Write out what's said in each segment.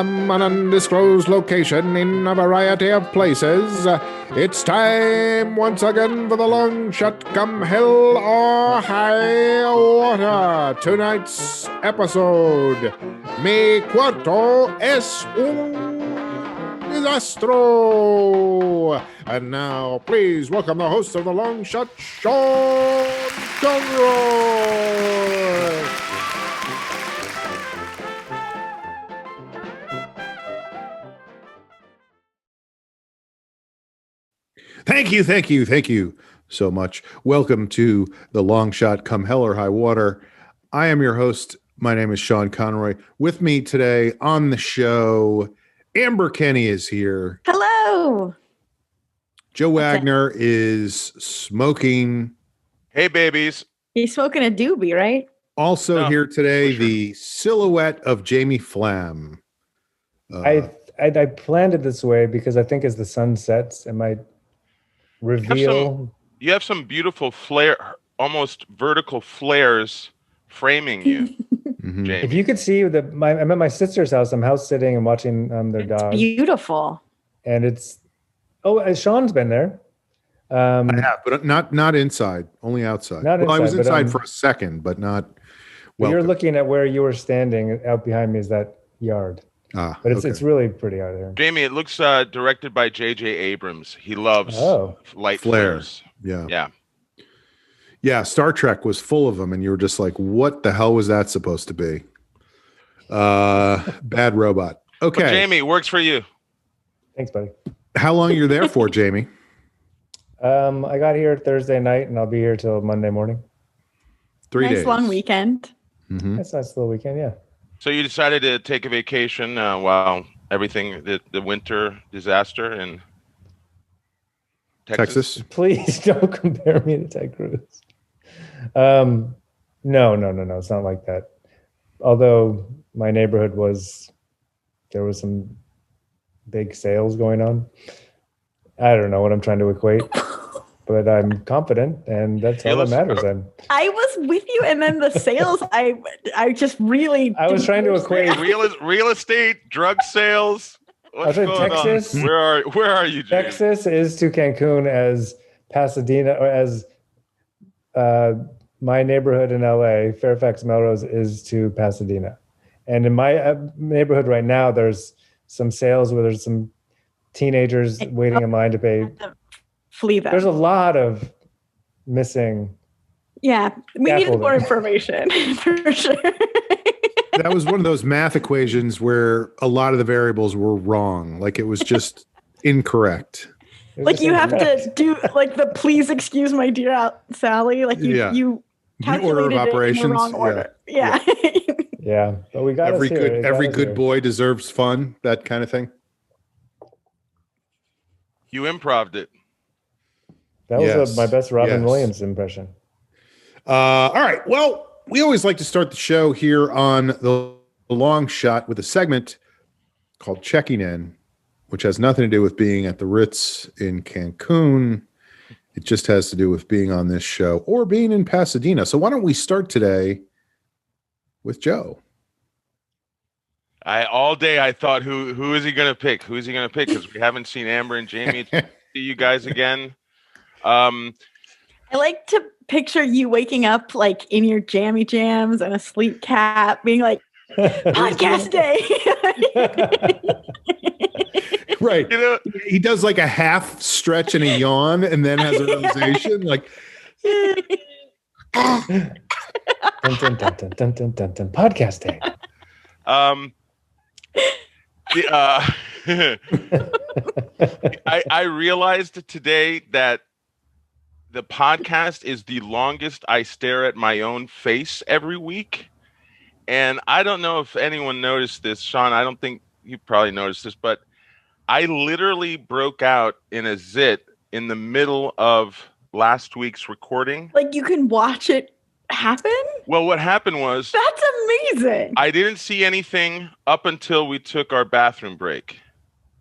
from an undisclosed location in a variety of places. It's time once again for the long shot come hell or high water. Tonight's episode, Mi Cuarto es un desastro. And now, please welcome the host of the long shot, Sean Conroy. Thank you so much. Welcome to the Long Shot Come Hell or High Water. I am your host. My name is Sean Conroy. With me today on the show, Amber Kenny is here. Hello. Joe Wagner is smoking. Hey, babies. He's smoking a doobie, right? Also here today, the silhouette of Jamie Flam. I planned it this way because I think as the sun sets, it might reveal. You have some beautiful flare, almost vertical flares framing you. Mm-hmm. Jamie. If you could see I'm at my sister's house. I'm house sitting and watching their dog. Beautiful. And it's Sean's been there. I have, but not inside, only outside. Not I was inside, inside for a second, but not. Well, you're looking at where you were standing. Out behind me is that yard. But it's really pretty out there. Jamie, it looks directed by J.J. Abrams. He loves light flares. Yeah. Star Trek was full of them, and you were just like, "What the hell was that supposed to be?" Bad robot. Okay, but Jamie, it works for you. Thanks, buddy. How long are you there for, Jamie? I got here Thursday night, and I'll be here till Monday morning. 3 days. Nice long weekend. Mm-hmm. That's a nice little weekend, yeah. So you decided to take a vacation while everything, the winter disaster in Texas? Please don't compare me to Ted Cruz. No. It's not like that. Although my neighborhood there was some big sales going on. I don't know what I'm trying to equate, but I'm confident, and that's all that matters. Then I was with you, and then the sales. I just really. I was trying to equate real estate, drug sales. What's going Texas? on? Where are you, Jamie? Texas is to Cancun as Pasadena, or as my neighborhood in LA, Fairfax Melrose, is to Pasadena. And in my neighborhood right now, there's some sales where there's some teenagers waiting in line to pay. Flee them. There's a lot of missing. Yeah, we need more information for sure. That was one of those math equations where a lot of the variables were wrong. Like it was just incorrect. Like you have to do like the please excuse my dear Sally. Like you calculated order of operations. it in the wrong order. Yeah. Yeah, but we got every good boy deserves fun. That kind of thing. You improv'd it. That was my best Robin Williams impression. All right. Well, we always like to start the show here on the Long Shot with a segment called Checking In, which has nothing to do with being at the Ritz in Cancun. It just has to do with being on this show or being in Pasadena. So why don't we start today with Joe? All day I thought, who is he going to pick? Who is he going to pick? Because we haven't seen Amber and Jamie. See you guys again. I like to picture you waking up like in your jammy jams and a sleep cap, being like, podcast day. Right. He does like a half stretch and a yawn and then has a realization like dun, dun, dun, dun, dun, dun, dun, dun, podcast day. I realized today that the podcast is the longest I stare at my own face every week. And I don't know if anyone noticed this, Sean. I don't think you probably noticed this, but I literally broke out in a zit in the middle of last week's recording. Like you can watch it happen? Well, what happened was... That's amazing. I didn't see anything up until we took our bathroom break.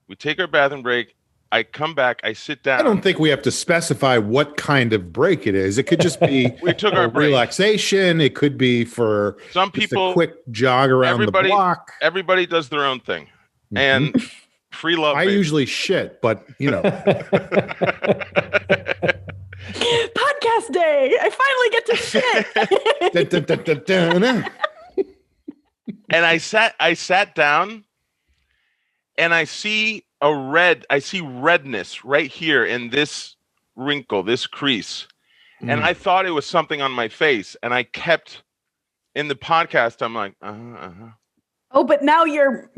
We take our bathroom break. I come back. I sit down. I don't think we have to specify what kind of break it is. It could just be we took our break. Relaxation. It could be for some people a quick jog around the block. Everybody does their own thing. and free love. I baby. usually shit, but you know. Podcast day. I finally get to shit. Dun, dun, dun, dun, dun. And I sat down and I see redness right here in this wrinkle, this crease. And I thought it was something on my face. And I kept in the podcast, I'm like, Oh, but now you're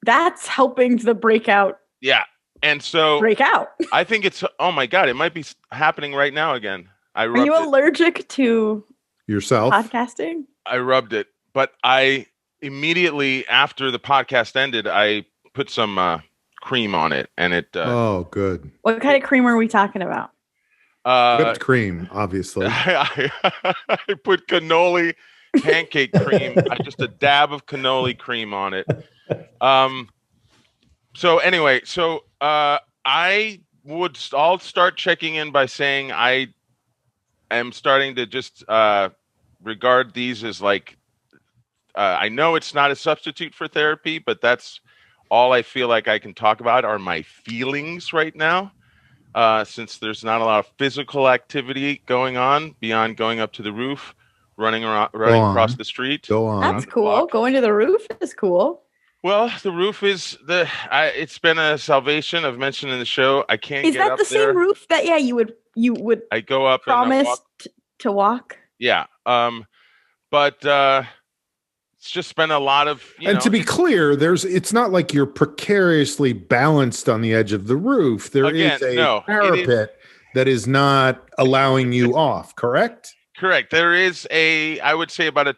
that's helping the breakout. Yeah. And so break out. I think it's, oh my God, it might be happening right now again. Are you allergic to yourself podcasting? I rubbed it, but I immediately after the podcast ended, I put some cream on it, and it. Oh, good. What kind of cream are we talking about? Whipped cream, obviously. I put cannoli pancake cream. Just a dab of cannoli cream on it. So anyway, I'll start checking in by saying I am starting to just regard these as like, I know it's not a substitute for therapy, but that's all I feel like I can talk about are my feelings right now. Since there's not a lot of physical activity going on beyond going up to the roof, running across the street. Go on. That's cool. Going to the roof is cool. Well, the roof is it's been a salvation. I've mentioned in the show. I can't Is get that up the there. same roof that you would I go up promise and I walk. to walk? Yeah. But it's just been a lot of to be clear, it's not like you're precariously balanced on the edge of the roof. There is a parapet that is not allowing you off, correct? Correct. There is I would say about a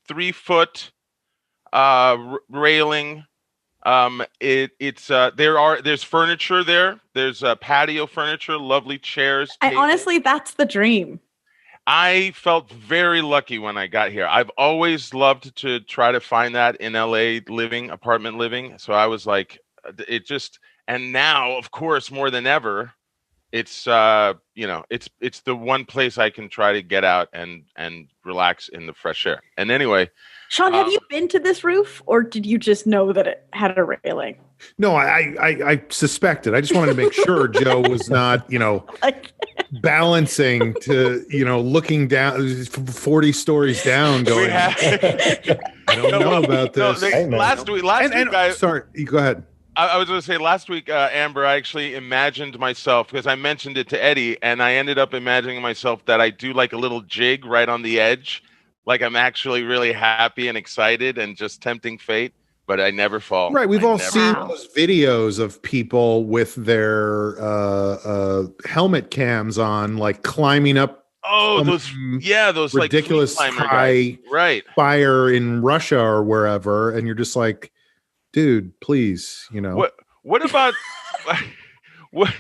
3-foot railing. There's furniture there. There's patio furniture, lovely chairs. Honestly, that's the dream. I felt very lucky when I got here. I've always loved to try to find that in LA apartment living. So I was like, and now, of course, more than ever, it's it's the one place I can try to get out and relax in the fresh air. And anyway, Sean, have you been to this roof, or did you just know that it had a railing? No, I suspected. I just wanted to make sure Joe was not, balancing to, looking down 40 stories down going, I don't know about this. Last week, sorry, go ahead. I was going to say last week, Amber, I actually imagined myself, because I mentioned it to Eddie, and I ended up imagining myself that I do like a little jig right on the edge. Like I'm actually really happy and excited and just tempting fate, but I never fall. Right. We've all seen those videos of people with their helmet cams on, like climbing up. Oh, those ridiculous like high fire in Russia or wherever. And you're just like, dude, please, What about what,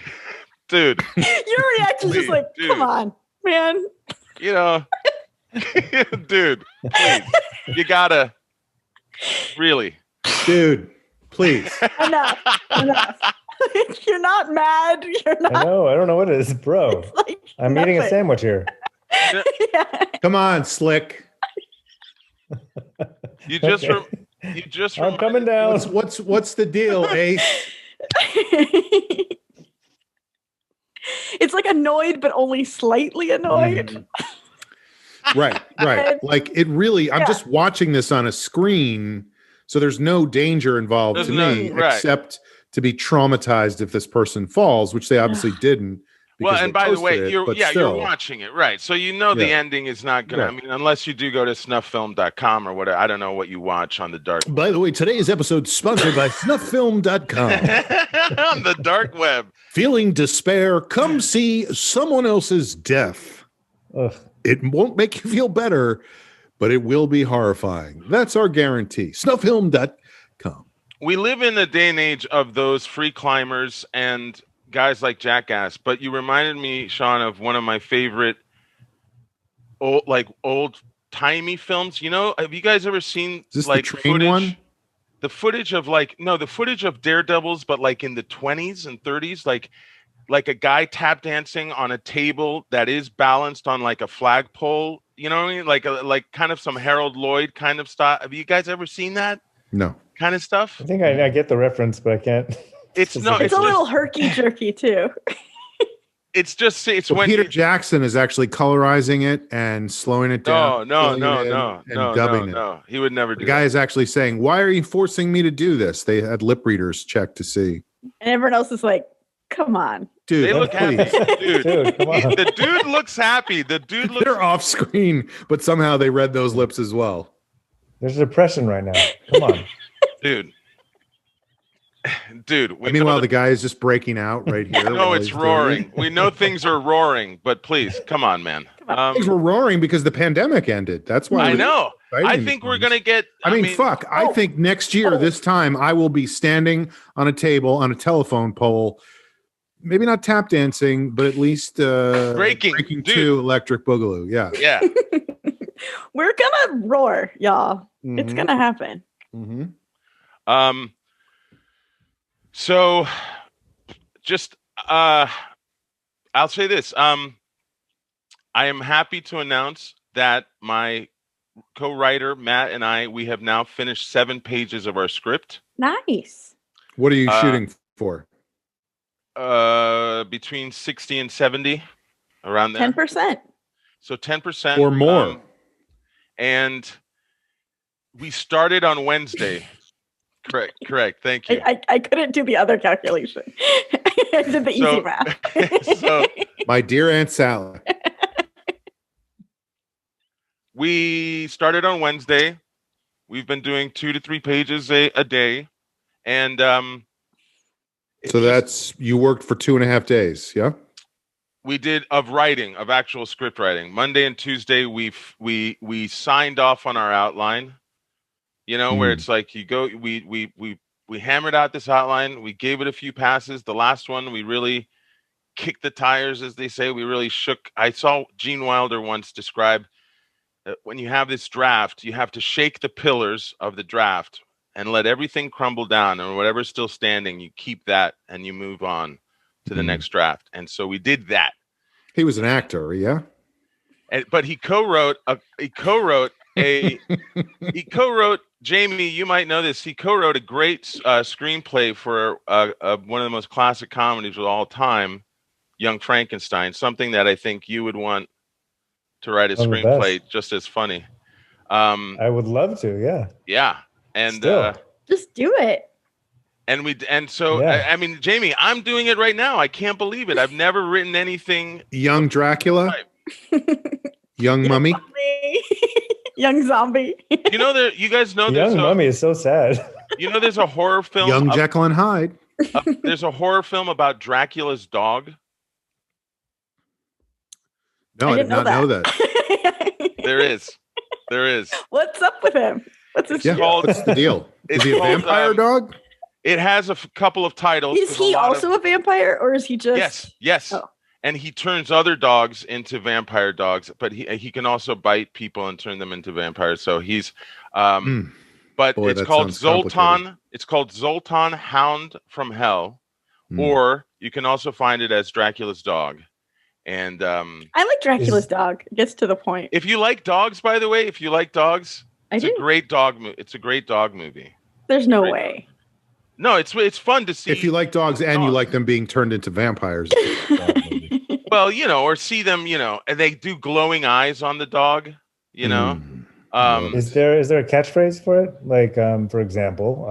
dude? Your reaction is like, come on, man. Dude, please. You gotta really. Dude, please. Enough. You're not mad. You're not. I know. I don't know what it is, bro. I'm eating a sandwich here. Yeah. Come on, Slick. You just I'm coming down. What's the deal, Ace? It's like annoyed, but only slightly annoyed. Right. Like it really, I'm just watching this on a screen, so there's no danger involved to me except to be traumatized if this person falls, which they obviously didn't. Well, and by the way, you're watching it, right? So the ending is not gonna. I mean, unless you do go to snufffilm.com or whatever. I don't know what you watch on the dark. By the way, today's episode is sponsored by snufffilm.com. On the dark web. Feeling despair? Come see someone else's death. Ugh. It won't make you feel better, but it will be horrifying. That's our guarantee. Snufffilm.com. We live in a day and age of those free climbers and guys like Jackass, but you reminded me, Sean, of one of my favorite old timey films. Have you guys ever seen is this like the train footage? One? The footage of the footage of Daredevils, but like in the 20s and 30s, like a guy tap dancing on a table that is balanced on like a flagpole. You know what I mean? Like kind of some Harold Lloyd kind of stuff. Have you guys ever seen that? No. kind of stuff. I think I get the reference, but I can't. It's no, It's a little herky jerky too. It's just it's Well, when Peter Jackson is actually colorizing it and slowing it down. no, dubbing it. no. He would never do The guy that. is actually saying, "Why are you forcing me to do this?" They had lip readers check to see. And everyone else is like, come on. Dude, They look please. happy, dude. Dude, come on. The dude looks happy. The dude looks. They're off screen, but somehow they read those lips as well. There's depression right now. Come on. Dude. Dude. We Meanwhile, know the guy is just breaking out right here. no, while it's he's doing roaring. it. We know things are roaring, but please, come on, man. Things were roaring because the pandemic ended. That's why. I it was know. I exciting think we're becomes. gonna get. I mean, fuck. I think next year, this time, I will be standing on a table on a telephone pole, maybe not tap dancing, but at least Breaking, to dude. Electric Boogaloo. Yeah. Yeah. We're gonna roar, y'all. It's Mhm. gonna happen. Mhm. So just I'll say this. I am happy to announce that my co-writer Matt and we have now finished 7 pages of our script. Nice. What are you shooting for? Between 60 and 70, around there. 10%. So 10% Or more. And we started on Wednesday. Correct. Thank you. I couldn't do the other calculation. I did the easy math. So My dear Aunt Sally. we started on Wednesday. We've been doing 2 to 3 pages a day, and So that's you worked for 2.5 days, yeah? we did of actual script writing. Monday and Tuesday, we signed off on our outline. You know, where it's like you go, we hammered out this outline. We gave it a few passes. The last one, we really kicked the tires, as they say. We really shook. I saw Gene Wilder once describe that when you have this draft, you have to shake the pillars of the draft and let everything crumble down, and whatever's still standing, you keep that and you move on to the next draft. And so we did that. He was an actor, yeah? But he co-wrote Jamie, you might know this. He co-wrote a great screenplay for one of the most classic comedies of all time, Young Frankenstein. Something that I think you would want to write a screenplay just as funny. I would love to. Yeah. Yeah, and Still. Just do it. so Yeah. I mean, Jamie, I'm doing it right now. I can't believe it. I've never written anything. Young Dracula? Young Mummy? Young zombie. You know that you guys know Young Mummy is so sad. You know, there's a horror film. Young Jekyll and Hyde? There's a horror film about Dracula's dog. No, I did not know that. There is. What's up with him? What's his Yeah, called- what's the deal? Is it's he a called, vampire dog? It has a couple of titles. Is he also a vampire, or is he just? Yes. Oh. And he turns other dogs into vampire dogs, but he can also bite people and turn them into vampires. So he's, but Boy, it's that called sounds Zoltan. complicated. It's called Zoltan, Hound from Hell, Hmm. or you can also find it as Dracula's Dog. And I like Dracula's dog. It gets to the point. if you like dogs, by the way, if you like dogs, I it's do. a great dog. It's a great dog movie. There's no Great. way. No, it's fun to see. If you like dogs and you dogs. like them being turned into vampires. Well, or see them, and they do glowing eyes on the dog, Is there a catchphrase for it? Like, for example,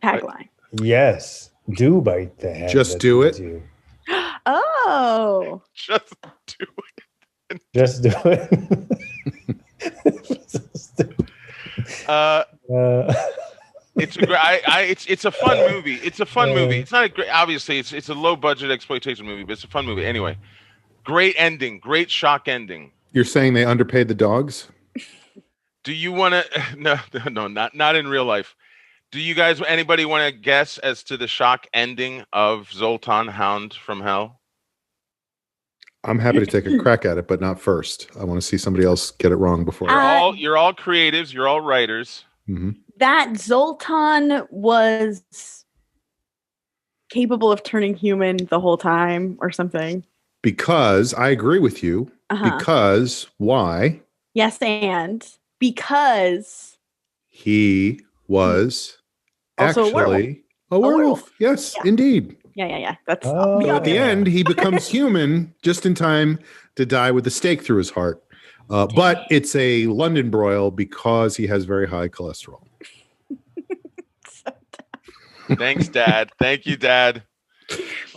Tagline. yes, do bite the hand. Just that do feeds it. you. Oh. Just do it. Just do it. Just do it. It's a great. It's a fun movie. It's a fun movie. It's not a great. Obviously, it's a low budget exploitation movie, but it's a fun movie anyway. Great ending. Great shock ending. You're saying they underpaid the dogs? Do you want to? No, not in real life. Do you guys? Anybody want to guess as to the shock ending of Zoltan, Hound from Hell? I'm happy to take a crack at it, but not first. I want to see somebody else get it wrong before. You're all creatives. You're all writers. Mm-hmm. That Zoltan was capable of turning human the whole time or something. Because I agree with you. Uh-huh. Because why? Yes, and because He was Also a werewolf. Actually, a werewolf. Yes, Yeah. indeed. Yeah. That's Oh. we So all at the knew. end, he becomes human just in time to die with a stake through his heart. But it's a London broil because he has very high cholesterol. Thanks, Dad. Thank you, Dad.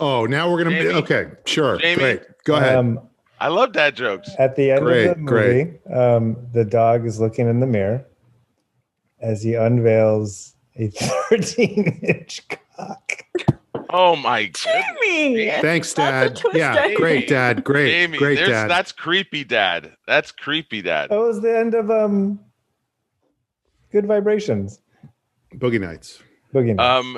Oh, now we're going to be Jamie. okay. Sure. Jamie. Great. Go ahead. I love dad jokes. At the end of the Great. movie, the dog is looking in the mirror as he unveils a 13-inch cock. Oh my god. Jamie. Thanks, That's a Dad. twist, Yeah, Jamie. great, Dad. Great. Jamie, Great, Dad. that's creepy, Dad. That's creepy, Dad. That was the end of Good Vibrations. Boogie Nights. Boogie Nights.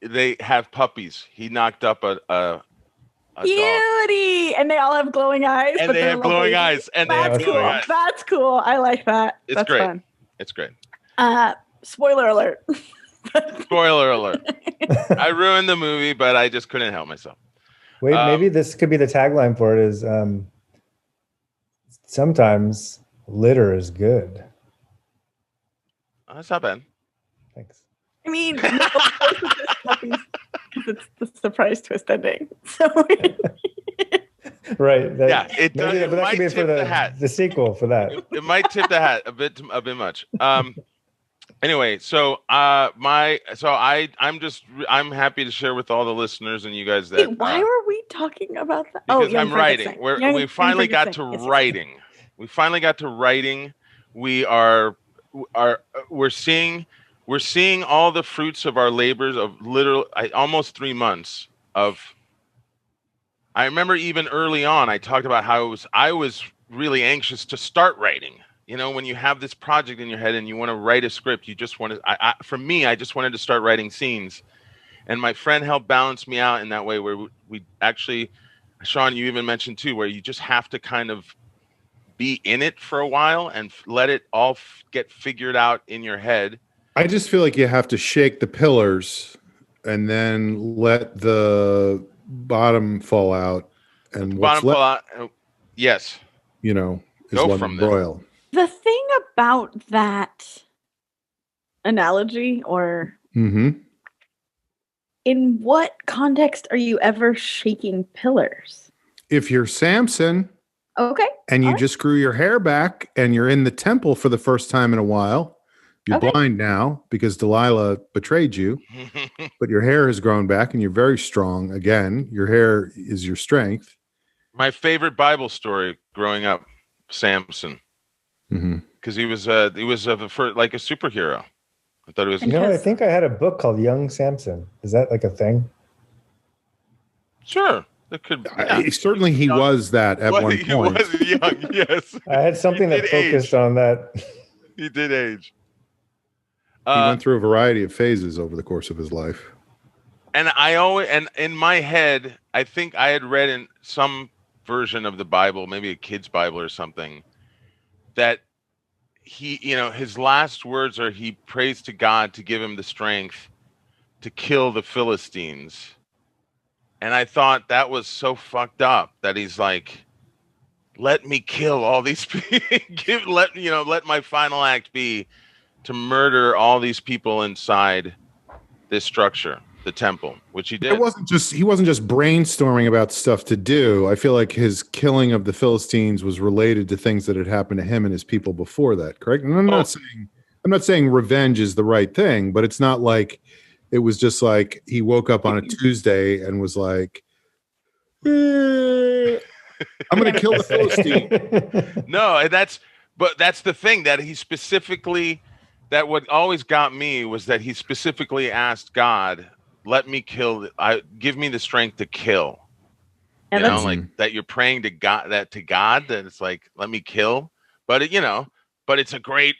They have puppies. He knocked up a dog. Beauty, and they all have glowing eyes. And but they they're have glowing lovely. eyes. And they have That's glowing cool. eyes. That's cool. I like that. It's That's great. fun. It's great. Spoiler alert. Spoiler alert. I ruined the movie, but I just couldn't help myself. Wait, maybe this could be the tagline for it is sometimes litter is good. That's not bad. Thanks. I mean, no, of course it's just puppies, 'cause it's the surprise twist ending. So Right. Yeah, it does. Maybe It that might could be tip for the hat. the sequel for that. It might tip the hat a bit much. Anyway, so I'm happy to share with all the listeners and you guys that wait, why were we talking about that? because Young I'm writing. Frankenstein. We finally got to Frankenstein. Yes. writing. We finally got to writing. We're seeing all the fruits of our labors of literal almost 3 months of. I remember even early on, I talked about how I was really anxious to start writing. You know, when you have this project in your head and you want to write a script, you just want to. For me, I just wanted to start writing scenes, and my friend helped balance me out in that way. Where we actually, Sean, you even mentioned too, where you just have to kind of be in it for a while and let it all get figured out in your head. I just feel like you have to shake the pillars and then let the bottom fall out, and what's left, yes, you know, is Go London from there. broil. The thing about that analogy, or Mm-hmm. in what context are you ever shaking pillars? If you're Samson Okay. and you All right. just grew your hair back and you're in the temple for the first time in a while, you're Okay. blind now because Delilah betrayed you, but your hair has grown back and you're very strong again. Your hair is your strength. My favorite Bible story growing up, Samson, Mm-hmm. because he was like a superhero. I thought it was You know, I Because- think I had a book called Young Samson. Is that like a thing? sure. It could. Certainly he Young. was that at Well, one he point. was young. Yes, I had something that did focused age. on that. he did age. He went through a variety of phases over the course of his life. And in my head, I think I had read in some version of the Bible, maybe a kid's Bible or something, that he, his last words are he prays to God to give him the strength to kill the Philistines. And I thought that was so fucked up that he's like, let me kill all these people. Let my final act be to murder all these people inside this structure, the temple, which he did. He wasn't just brainstorming about stuff to do. I feel like his killing of the Philistines was related to things that had happened to him and his people before that, correct? And I'm not saying revenge is the right thing, but it's not like it was just like he woke up on a Tuesday and was like, I'm going to kill the Philistine. No, but that's the thing that he specifically, that what always got me was that he specifically asked God, let me kill, give me the strength to kill. And that's Like that you're praying to God, that it's like, let me kill. But but it's a great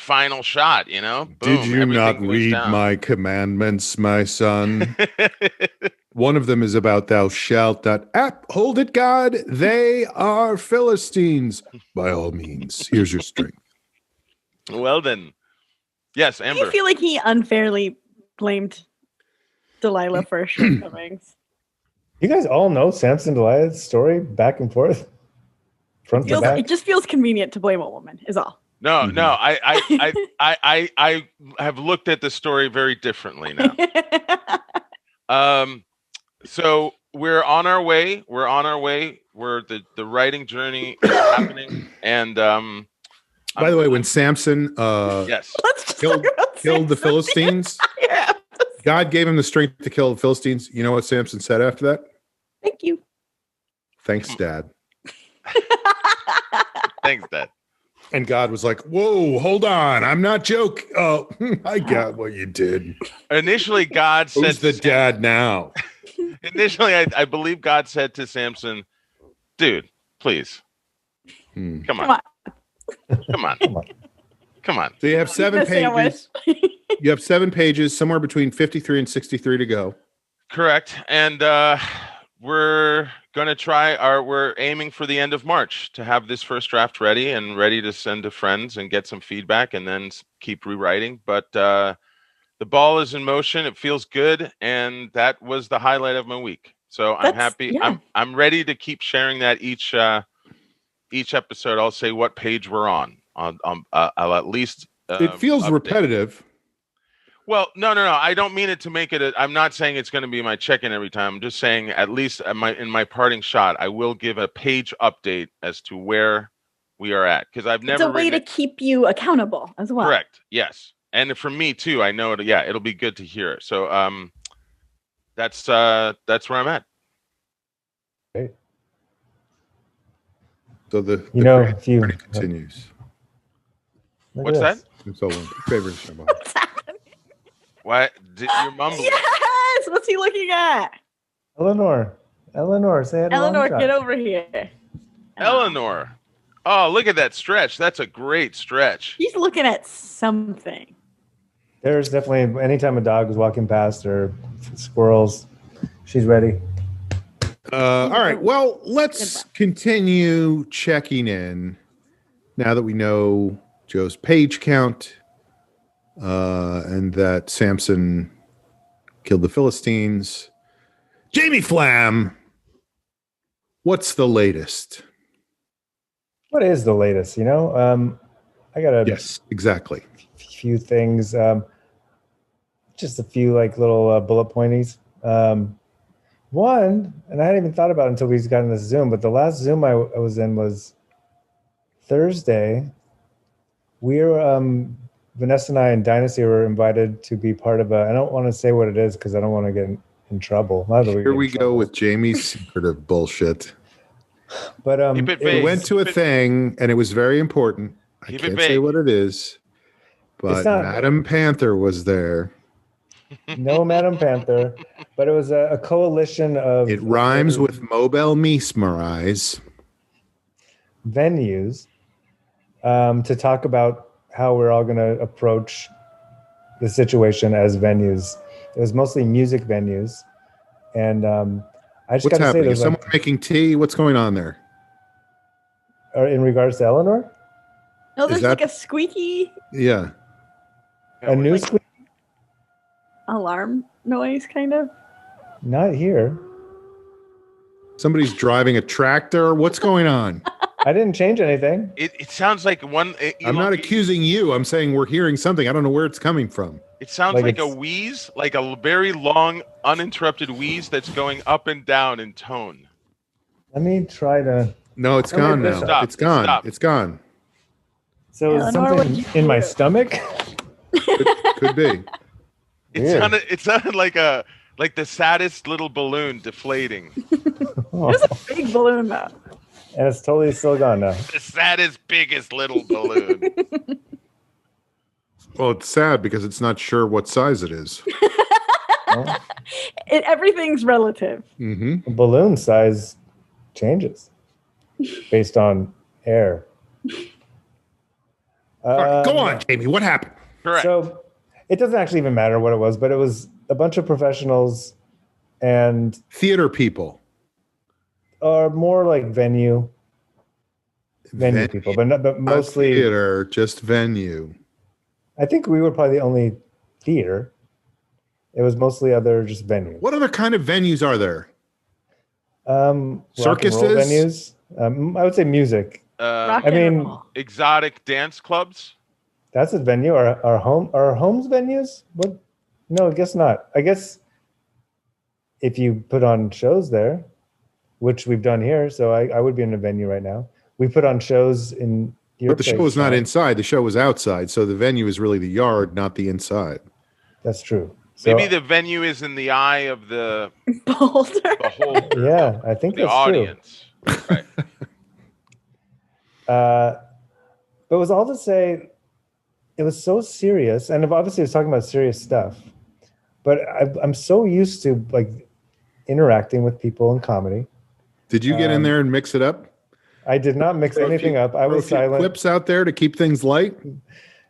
final shot, Boom, Did you not everything goes read down. my commandments, my son? One of them is about thou shalt not hold it, God. They are Philistines. By all means, here's your strength. Well then, yes, do Amber. you feel like he unfairly blamed Delilah for her shortcomings? You guys all know Samson Delilah's story back and forth, front to back. It just feels convenient to blame a woman, is all. No, Mhm. no. I have looked at the story very differently now. So we're on our way. We're on our way. The writing journey is happening. And By the way, when Samson yes, Let's just killed talk about killed the Samson Philistines, entire episode. God gave him the strength to kill the Philistines. You know what Samson said after that? Thank you. Thanks, Dad. thanks, Dad. And God was like, "Whoa, hold on, I'm not joking. Oh, I got what you did. Initially, God said Who's the to dad now?" Initially, I believe God said to Samson, "Dude, please, Hmm. come Come on, on. come on, Come on. come on." So you have 7 The sandwich. pages. You have 7 pages, somewhere between 53 and 63 to go. Correct. And we're gonna we're aiming for the end of March to have this first draft ready and ready to send to friends and get some feedback and then keep rewriting. But the ball is in motion. It feels good, and that was the highlight of my week. So I'm That's- happy. yeah. I'm ready to keep sharing that each episode. I'll say what page we're on. I'll at least It feels update. repetitive. Well, no. I don't mean it to make it. I'm not saying it's going to be my check-in every time. I'm just saying at least in my parting shot, I will give a page update as to where we are at because I've It's never a way to keep you accountable as well. correct. Yes, and for me too. I know it. Yeah, it'll be good to hear. So that's where I'm at. Great. So the If you journey continues. look at What's this. that? It's Olympic favorite show. What's happening? What? You're mumbling. Yes. What's he looking at? Eleanor, say it. Eleanor, get over here. Eleanor. Oh, look at that stretch. That's a great stretch. He's looking at something. There's definitely anytime a dog is walking past or squirrels, she's ready. All right. Well, let's continue checking in now that we know Joe's page count and that Samson killed the Philistines. Jamie Flam, what's the latest? What is the latest? I got a Yes, exactly. few things. Just a few little bullet pointies. One, and I hadn't even thought about it until we got in this Zoom, but the last Zoom I was in was Thursday. Vanessa and I and Dynasty were invited to be part of I don't want to say what it is because I don't want to get in trouble. Here we go with Jamie's secretive bullshit. But Keep it We vague. went to a thing and it was very important. I Keep it can't say vague. what it is, but It's not- Madam Panther was there. no Madam Panther, but it was a coalition of It rhymes with Mobile Mesmerize. venues to talk about how we're all going to approach the situation as venues. It was mostly music venues, and I just What's got to say, happening? Is there's someone making tea? What's going on there? in regards to Eleanor, No, there's that- like a squeaky Yeah. a new squeak, alarm noise, kind of. not here. Somebody's driving a tractor. What's going on? I didn't change anything. It sounds like one. I'm not accusing you. I'm saying we're hearing something. I don't know where it's coming from. It sounds Like like a it's- wheeze, like a very long, uninterrupted wheeze that's going up and down in tone. Let me try to. No, it's Okay, gone now. stop. It's gone. Stop. It's gone. So Eleanor, something what'd you in my do? stomach. Could be. Weird. It sounded like the saddest little balloon deflating. Oh, There's a big balloon though. and it's totally still gone now. The saddest, biggest little balloon. Well, it's sad because it's not sure what size it is. Well, Everything's relative. Mm-hmm. balloon size changes based on air. All right, go Um, on, Jamie. What happened? Correct. So it doesn't actually even matter what it was, but it was a bunch of professionals and Theater people. are more like venue people, but Not mostly. theater, just venue. I think we were probably the only theater. It was mostly other just venues. What other kind of venues are there? Rock and roll Circuses? venues. I would say music Rock I and mean- roll. exotic dance clubs? That's a venue. Our homes venues? What? No, I guess not. I guess if you put on shows there, which we've done here, so I would be in a venue right now. We put on shows in your But the show place, was not Sean. inside. The show was outside. So the venue is really the yard, not the inside. That's true. So, Maybe the venue is in the eye of the Beholder. beholder, yeah, I think the that's audience. Right. true. But it was all to say, it was so serious, and obviously it was talking about serious stuff. But I'm so used to like interacting with people in comedy. Did you get in there and mix it up? I did not mix anything up. I Throw a was few silent. clips out there to keep things light.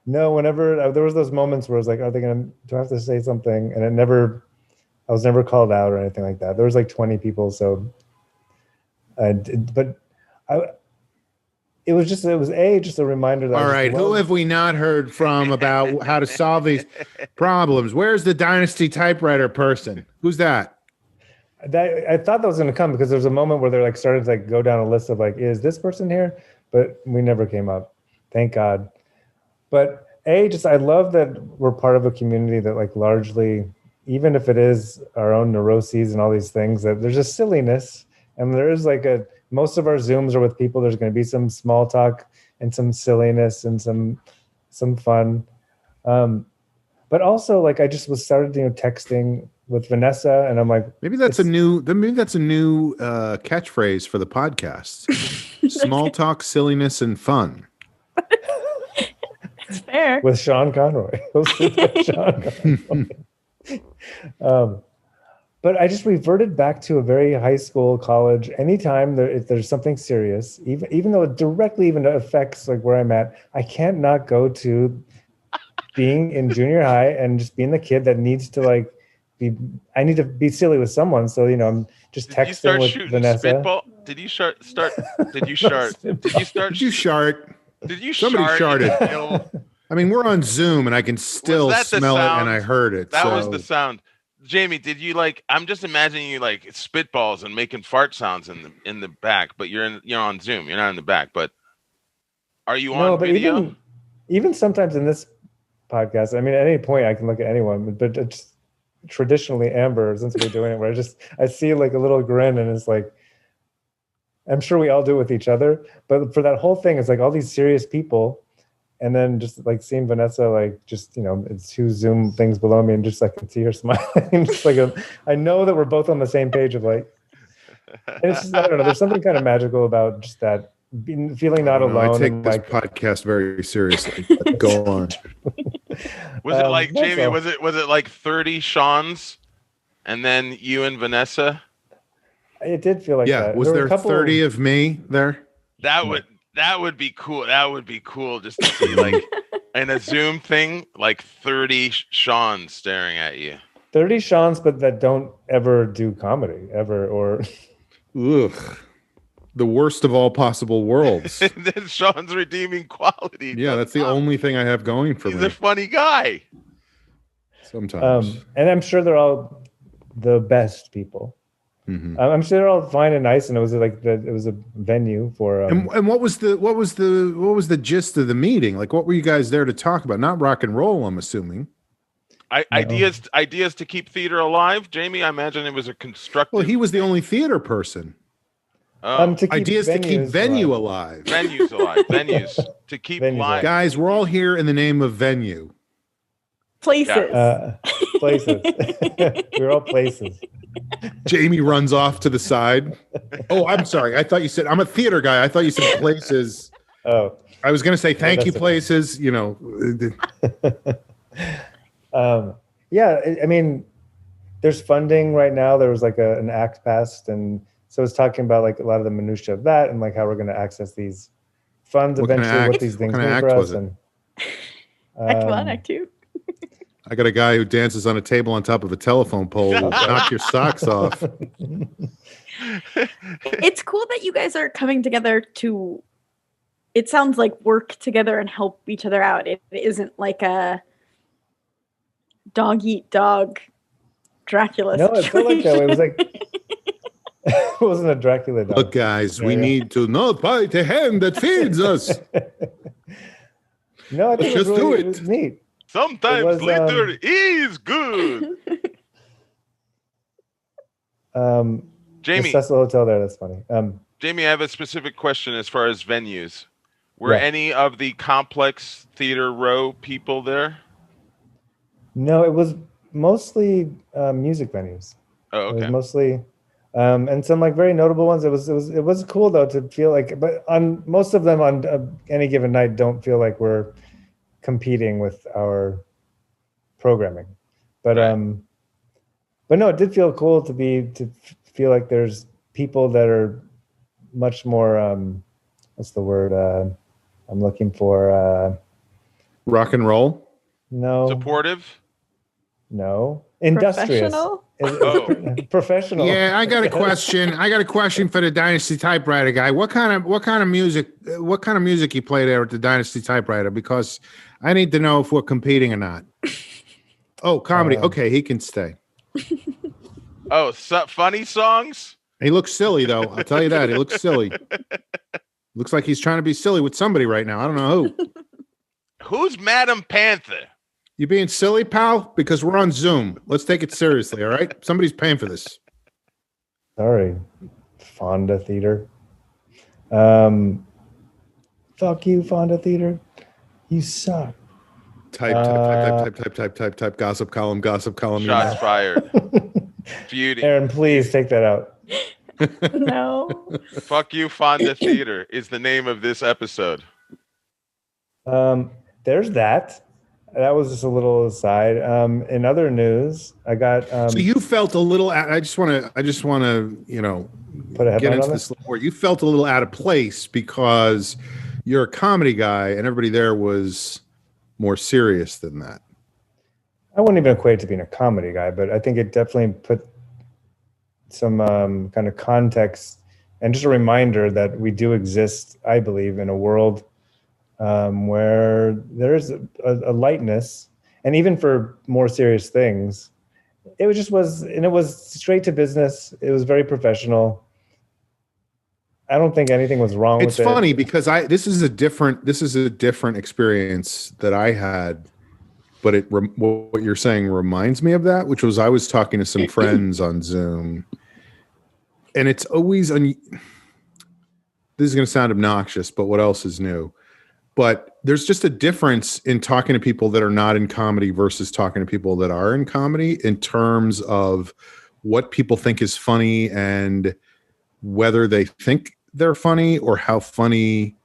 No, whenever there was those moments where I was like, do I have to say something? And I was never called out or anything like that. There was like 20 people. So it was just a reminder that All right, who have we not heard from about how to solve these problems? Where's the Dynasty typewriter person? Who's that? I thought that was going to come because there's a moment where they're like starting to like go down a list of like, is this person here? But we never came up. Thank God. But I love that we're part of a community that like largely, even if it is our own neuroses and all these things, that there's a silliness, and there is like most of our Zooms are with people. There's going to be some small talk and some silliness and some fun. But also like I just started texting with Vanessa, and I'm like, Maybe that's a new catchphrase for the podcast. Small talk, silliness, and fun. It's fair. with Sean Conroy. Hosted by Sean Conroy. But I just reverted back to a very high school, college. Anytime if there's something serious, even though it directly even affects like where I'm at, I can't not go to being in junior high and just being the kid that needs to like I need to be silly with someone. So I'm just Did you texting start with shooting Vanessa. spitball? Did you start? Did you start? Did you start? Did you shart? Did you Somebody shart in sharted. the middle? I mean, we're on Zoom, and I can still that the smell it, sound? and I heard it. That so. was the sound. Jamie, did you like? I'm just imagining you like spitballs and making fart sounds in the back, but you're on Zoom. You're not in the back, but are you on video? Even sometimes in this podcast, I mean, at any point I can look at anyone, but it's traditionally Amber, since we're doing it, where I see like a little grin, and it's like, I'm sure we all do it with each other, but for that whole thing, it's like all these serious people. And then just like seeing Vanessa, like just, it's 2 Zoom things below me, and just I can see her smiling. Just like I know that we're both on the same page of like, and it's just, I don't know, there's something kind of magical about just that feeling not alone. I take and this like, podcast very seriously. Go on. Was it like that's Jamie? all. Was it like 30 Sean's, and then you and Vanessa? it did feel like Yeah, that. was were there a couple 30 of me there? That would be cool. That would be cool just to see like in a Zoom thing, like 30 Sean's staring at you. 30 Sean's, but that don't ever do comedy ever, or Ugh. The worst of all possible worlds. That's Sean's redeeming quality. Yeah, that's the only thing I have going for He's me. a funny guy. Sometimes. and I'm sure they're all the best people. Mhm. I'm sure they're all fine and nice, and it was a venue for. And what was the gist of the meeting? Like, what were you guys there to talk about? Not rock and roll, I'm assuming. Ideas to keep theater alive, Jamie. I imagine it was a constructive. Well, he was the only theater person. Oh, to keep Ideas to keep venues venue alive. alive. venues alive. Venues to keep Venues live. Guys, we're all here in the name of venue. Places. Places. We're all places. Jamie runs off to the side. Oh, I'm sorry. I thought you said I'm a theater guy. I thought you said places. Oh, I was going to say thank you, that's okay. places. Yeah. I mean, there's funding right now. There was like an act passed, and so it's talking about like a lot of the minutia of that, and like how we're going to access these funds What kind of eventually, what act? these What things kind of mean act for was us. it? And Act 1, Act 2. I got a guy who dances on a table on top of a telephone pole. Will knock your socks off. It's cool that you guys are coming together to, it sounds like, work together and help each other out. It isn't like a dog eat dog Dracula No, it felt like that way. It was like It wasn't a Dracula dog. Look, guys, we need to not bite the hand that feeds us. No, I think Let's just do it was neat. Sometimes litter is good. Jamie, the Cecil Hotel there. That's funny. Jamie, I have a specific question as far as venues. Were any of the Complex Theater Row people there? No, it was mostly music venues. Oh, okay. It was mostly, and some like very notable ones. It was cool though to feel like, but on most of them on any given night, don't feel like we're competing with our programming. But but no, it did feel cool to feel like there's people that are much more what's the word I'm looking for? Rock and roll? No. Supportive? No. Industrious. Professional? Professional. Yeah, I got a question. I got a question for the Dynasty Typewriter guy. What kind of music you play there at the Dynasty Typewriter? Because I need to know if we're competing or not. Oh, comedy. Okay, he can stay. Oh, funny songs? He looks silly though. I'll tell you that. He looks silly. Looks like he's trying to be silly with somebody right now. I don't know who. Who's Madam Panther? You being silly, pal? Because we're on Zoom. Let's take it seriously, all right? Somebody's paying for this. Sorry, Fonda Theater. Fuck you, Fonda Theater. You suck. Type. Gossip column. Shots fired. Feuding. Aaron, please take that out. No. Fuck you, Fonda Theater is the name of this episode. There's that. That was just a little aside. In other news, I got. So you felt a little. I just want to, put a headline get into on this a little more. You felt a little out of place because you're a comedy guy, and everybody there was more serious than that. I wouldn't even equate it to being a comedy guy, but I think it definitely put some kind of context and just a reminder that we do exist, I believe, in a world where there's a lightness, and even for more serious things, it was straight to business. It was very professional. I don't think anything was wrong with it. It's funny because this is a different experience that I had, but what you're saying reminds me of that, which was I was talking to some friends on Zoom, and it's always this is going to sound obnoxious, but what else is new? But there's just a difference in talking to people that are not in comedy versus talking to people that are in comedy in terms of what people think is funny and whether they think they're funny or how funny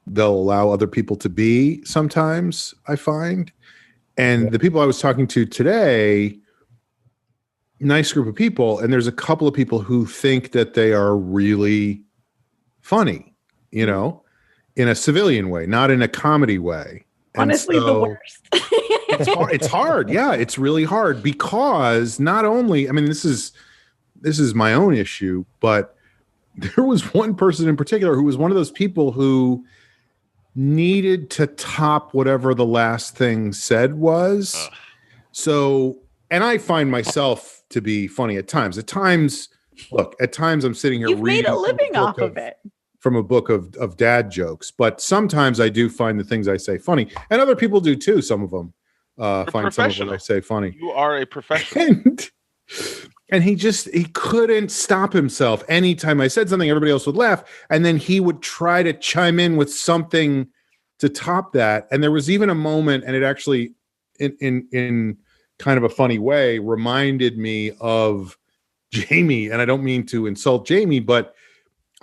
they'll allow other people to be sometimes, I find. And the people I was talking to today, nice group of people, and there's a couple of people who think that they are really funny, in a civilian way, not in a comedy way. Honestly, the worst. It's hard. Yeah, it's really hard because not only, this is my own issue, but there was one person in particular who was one of those people who needed to top whatever the last thing said was. So, and I find myself to be funny at times. At times I'm sitting here You've reading made a living off of it. From a book of dad jokes, but sometimes I do find the things I say funny, and other people do too. Some of them find some of what I say funny. You are a professional. And he couldn't stop himself. Anytime I said something, everybody else would laugh, and then he would try to chime in with something to top that. And there was even a moment, and it actually, in kind of a funny way, reminded me of Jamie. And I don't mean to insult Jamie, but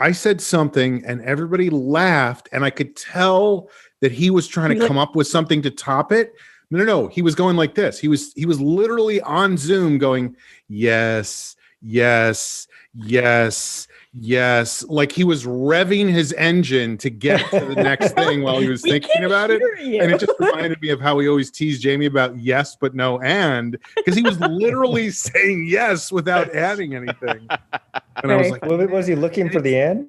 I said something and everybody laughed, and I could tell that he was trying to come up with something to top it. No. He was going like this. He was literally on Zoom going, yes, yes, yes, yes. Like he was revving his engine to get to the next thing while he was thinking about it. And it just reminded me of how we always tease Jamie about yes, but no, and because he was literally saying yes without adding anything. And I was like, was he looking for the end?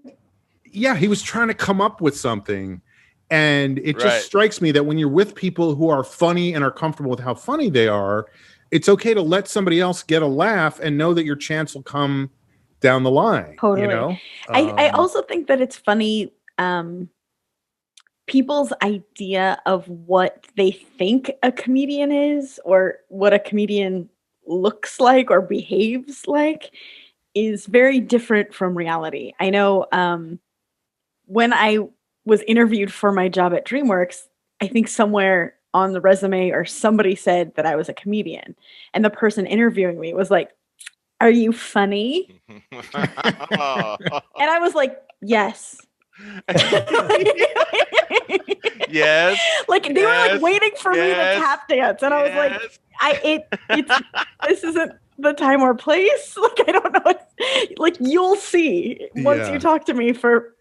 Yeah, he was trying to come up with something. And it just strikes me that when you're with people who are funny and are comfortable with how funny they are, it's okay to let somebody else get a laugh and know that your chance will come down the line. Totally. You know, I also think that it's funny, people's idea of what they think a comedian is or what a comedian looks like or behaves like is very different from reality. I know when I was interviewed for my job at DreamWorks, I think somewhere on the resume or somebody said that I was a comedian. And the person interviewing me was like, "Are you funny?" And I was like, "Yes." Yes. Like they were like waiting for me to tap dance. And I was like, this isn't the time or place. Like, I don't know. Like, you'll see once you talk to me for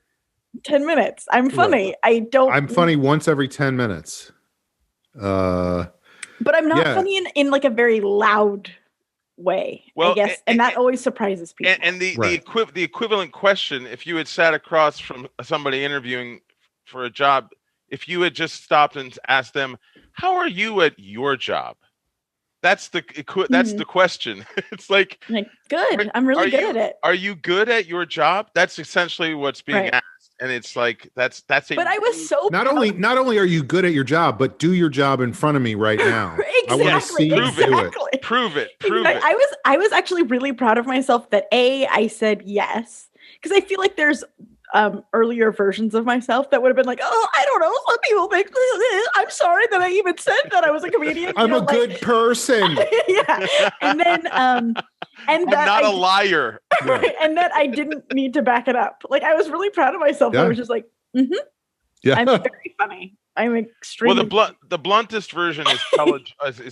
10 minutes. I'm funny. Right. I'm funny once every 10 minutes. But I'm not funny in like a very loud way, I guess. And that always surprises people. And the equivalent question, if you had sat across from somebody interviewing for a job, if you had just stopped and asked them, "How are you at your job?" That's the question. It's like good. I'm really good at it. Are you good at your job? That's essentially what's being asked. And it's like that's a. But I was so not only are you good at your job, but do your job in front of me right now. Exactly. I want to see you do it. Prove it. I was actually really proud of myself that I said yes, because I feel like there's earlier versions of myself that would have been like, "Oh, I don't know, some people think I'm sorry that I even said that I was a comedian. I'm a good person." Yeah, and then and I'm that not a liar. Right, and that I didn't need to back it up. Like I was really proud of myself. I was just like, I'm very funny. I'm extremely. Well, the bluntest version is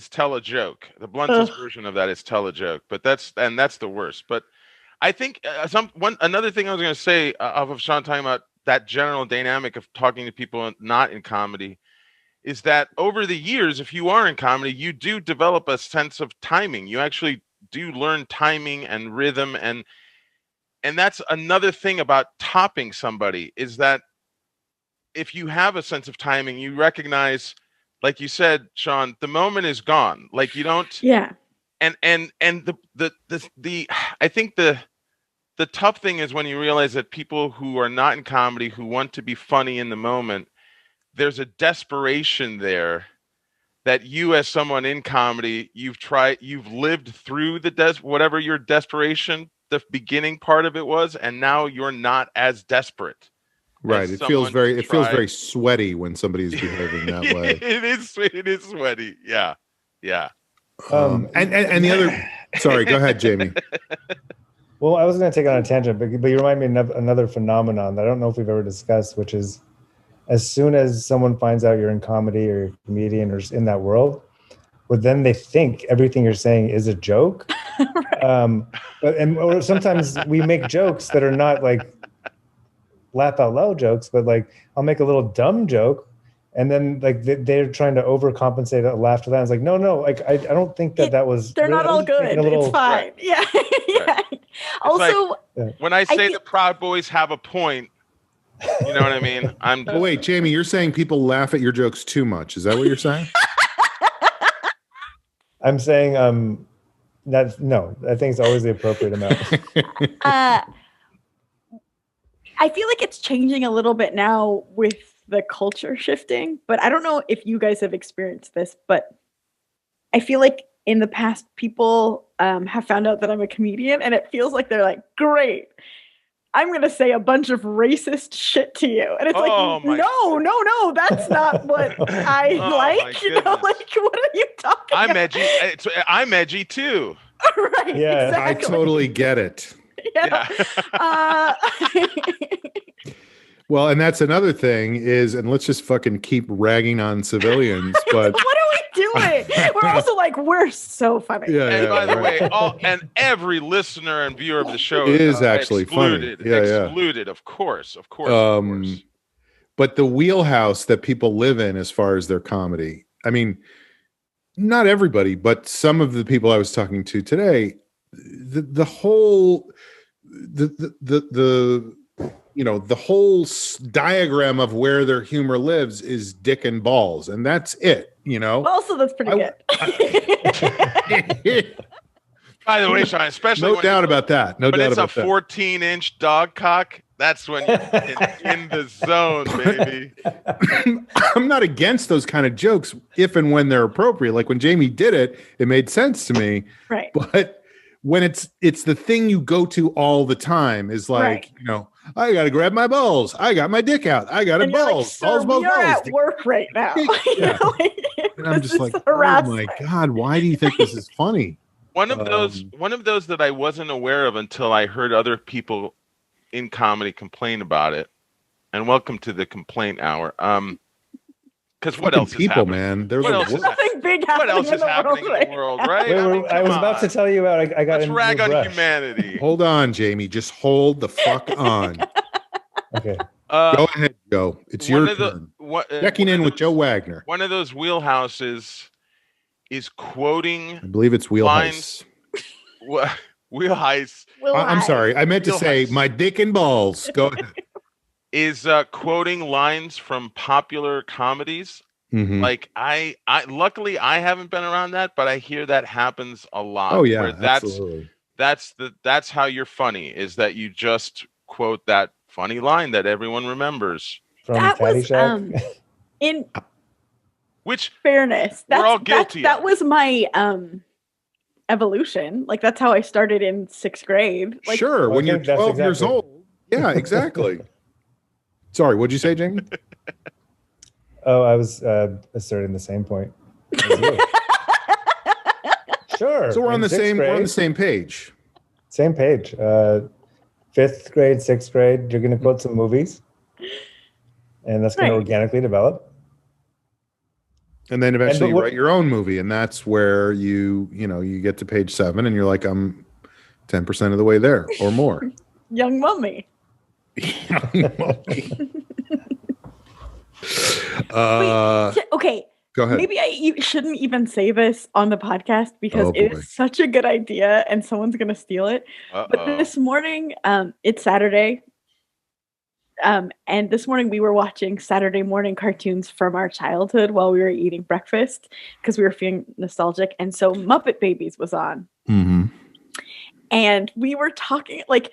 tell a joke. The bluntest version of that is tell a joke. But that's the worst. But I think another thing I was going to say off of Sean talking about that general dynamic of talking to people not in comedy is that over the years, if you are in comedy, you do develop a sense of timing. You actually do learn timing and rhythm, and that's another thing about topping somebody is that if you have a sense of timing, you recognize, like you said, Sean, the moment is gone. Like you don't. Yeah. And the I think the tough thing is when you realize that people who are not in comedy who want to be funny in the moment, there's a desperation there that you as someone in comedy, you've lived through whatever your desperation, the beginning part of it was, and now you're not as desperate. Right. It feels very sweaty when somebody's behaving that way. It is sweaty. Yeah. Yeah. And the other, sorry, go ahead, Jamie. Well, I was going to take on a tangent, but you remind me of another phenomenon that I don't know if we've ever discussed, which is as soon as someone finds out you're in comedy or you're a comedian or in that world, well, then they think everything you're saying is a joke. Right. Or sometimes we make jokes that are not like laugh out loud jokes, but like I'll make a little dumb joke. And then like they're trying to overcompensate a laugh to that. I was like, no, like I don't think that was. They're not all good. It's fine. Right. Yeah. Yeah. Also, like, when I say the Proud Boys have a point, you know what I mean? Oh, wait, Jamie, you're saying people laugh at your jokes too much. Is that what you're saying? I'm saying no. I think it's always the appropriate amount. I feel like it's changing a little bit now with the culture shifting, but I don't know if you guys have experienced this, but I feel like in the past people have found out that I'm a comedian and it feels like they're like, great, I'm going to say a bunch of racist shit to you. And it's no, that's not what I like. You know, like, what are you talking about? I'm edgy too. Right. Yeah. Exactly. I totally get it. Yeah. Well, and that's another thing is, and let's just fucking keep ragging on civilians. But what are we doing? We're also like, we're so funny. Yeah. And by the way, and every listener and viewer of the show is actually excluded. Funny. Yeah, excluded, of course. Of course. But the wheelhouse that people live in, as far as their comedy, I mean, not everybody, but some of the people I was talking to today, the whole diagram of where their humor lives is dick and balls, and that's it. You know. Also, that's pretty good. By the way, Sean, especially No when doubt about that. No but doubt it's a about that. 14-inch dog cock. That's when you're in the zone, baby. I'm not against those kind of jokes if and when they're appropriate. Like when Jamie did it, it made sense to me. Right. But when it's the thing you go to all the time is like, Right. you know, I got to grab my balls. I got my dick out. I got a And you're like, balls. sir, Balls, balls, we are balls. at work right now. Yeah. And I'm This just like, is oh my harassment. God, why do you think this is funny? One of those that I wasn't aware of until I heard other people in comedy complain about it. And welcome to the complaint hour. Because what Fucking else is people, happening? man. There's What a else is Nothing big happening What else in is the happening world in the world, right? Wait, I mean, I was come about to on. tell you about. I got Let's in rag a on rush. humanity. Hold on, Jamie. Just hold the fuck on. Okay. Go ahead, Joe. It's your turn. Checking in with Joe Wagner. One of those wheelhouses is quoting I believe it's Wheelhouse. Wheelhouse I'm sorry. I meant to say Wheelhouse. my dick and balls. Go ahead. is quoting lines from popular comedies. Mhm. Like I luckily I haven't been around that, but I hear that happens a lot. Oh yeah, where absolutely. that's how you're funny, is that you just quote that funny line that everyone remembers. From That was Caddyshack. in Which fairness. We're all guilty That of. was my evolution. Like that's how I started in 6th grade. Like, Sure, I when you're think that's 12 years exactly- old. Yeah, exactly. Sorry, what'd you say, Jamie? Oh, I was asserting the same point. as you. Sure. So we're on in the sixth same grade, same page. same page. 5th grade, 6th grade. You're going to quote some movies, and that's going to Right. organically develop. And then eventually but you what- write your own movie, and that's where you get to page 7 and you're like, I'm 10% of the way there or more. Young Mummy. Okay, Go ahead. maybe I shouldn't even say this on the podcast because Oh, it boy. is such a good idea and someone's gonna steal it. But this morning, it's Saturday. And this morning we were watching Saturday morning cartoons from our childhood while we were eating breakfast because we were feeling nostalgic. And so Muppet Babies was on. Mm-hmm. And we were talking, like,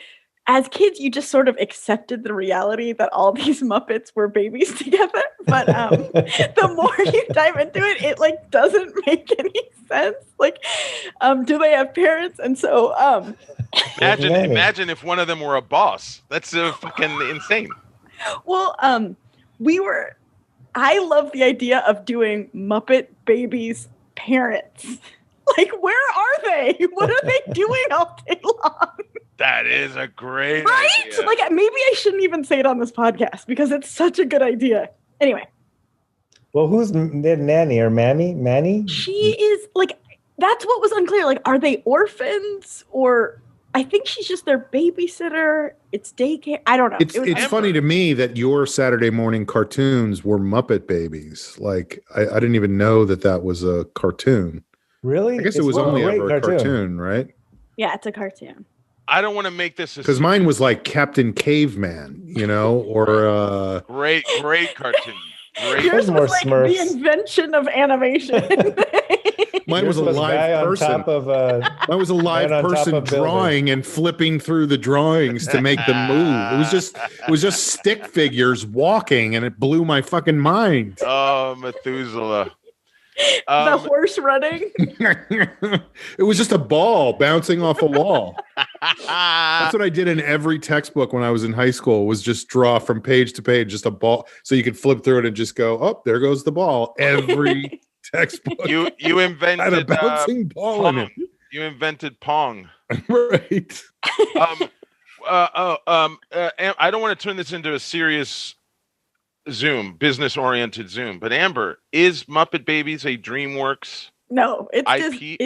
as kids, you just sort of accepted the reality that all these Muppets were babies together. But the more you dive into it, it like doesn't make any sense. Like, do they have parents? And so, imagine if one of them were a boss. That's fucking insane. well, I love the idea of doing Muppet Babies parents. Like, where are they? What are they doing all day long? That is a great Right? idea. Like, maybe I shouldn't even say it on this podcast because it's such a good idea. Anyway, Well, who's their nanny or mammy? Manny? she is like, that's what was unclear. Like, are they orphans or I think she's just their babysitter? It's daycare. I don't know. It's It was- funny to me that your Saturday morning cartoons were Muppet Babies. Like I didn't even know that was a cartoon. Really? I guess it It's was a only great ever a cartoon, right? yeah, it's a cartoon. I don't want to make this a Because mine was like Captain Caveman, or great cartoon. Great. Yours more was like the Smurfs. invention of animation. mine was a Yours live guy person. on top of Mine was a live man on top person of building. drawing and flipping through the drawings to make them move. It was just stick figures walking, and it blew my fucking mind. Oh, Methuselah. The horse running. It was just a ball bouncing off a wall. That's what I did in every textbook when I was in high school, was just draw from page to page, just a ball. So you could flip through it and just go, oh, there goes the ball. Every textbook you had a invented bouncing ball in Pong. You invented Pong. it. Right. I don't want to turn this into a serious business-oriented Zoom, but Amber, is Muppet Babies a DreamWorks? No, it's IP?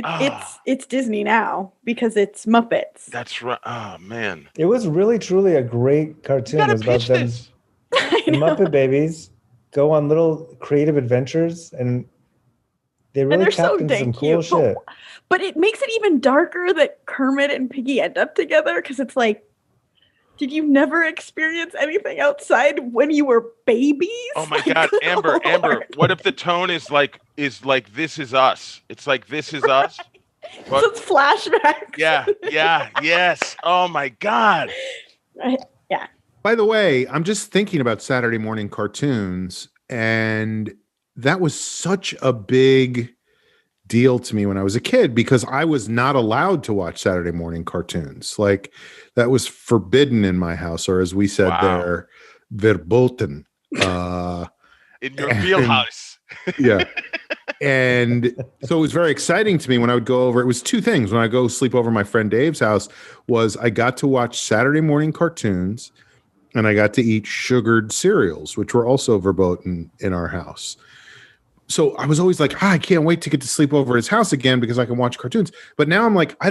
it's Disney now because it's Muppets. That's right. Oh man, It was really, truly a great you cartoon. It gotta was about pitch them. this. The Muppet Babies go on little creative adventures, and they really they're so tapped into some dang cool cute, shit. But it makes it even darker that Kermit and Piggy end up together because it's like, did you never experience anything outside when you were babies? Oh my Like, God, good Amber, Lord. what if the tone is like This Is Us? It's like This Is Us. What? So it's flashbacks. Yeah, yes. Oh my God. Right. Yeah. By the way, I'm just thinking about Saturday morning cartoons, and that was such a big deal to me when I was a kid because I was not allowed to watch Saturday morning cartoons. Like that was forbidden in my house, or as we said there, verboten. In your wheelhouse. Yeah. And so it was very exciting to me when I would go over. It was two things. When I go sleep over my friend Dave's house was I got to watch Saturday morning cartoons and I got to eat sugared cereals, which were also verboten in our house. So I was always like, I can't wait to get to sleep over his house again because I can watch cartoons. But now I'm like, I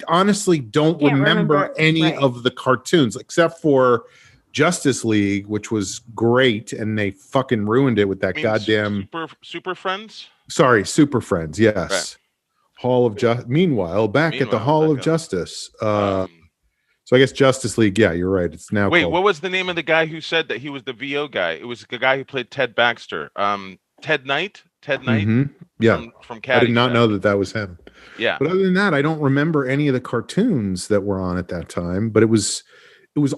honestly don't remember any of the cartoons except for Justice League, which was great, and they fucking ruined it with that goddamn Super Friends. Sorry, Super Friends. Yes, right. Hall of Justice. Meanwhile, at the Hall of Justice. So I guess Justice League. Yeah, you're right. It's now. Wait, what was the name of the guy who said that he was the VO guy? It was the guy who played Ted Baxter. Ted Knight. Mm-hmm. Yeah, from I did not know that was him. Yeah, but other than that, I don't remember any of the cartoons that were on at that time. But it was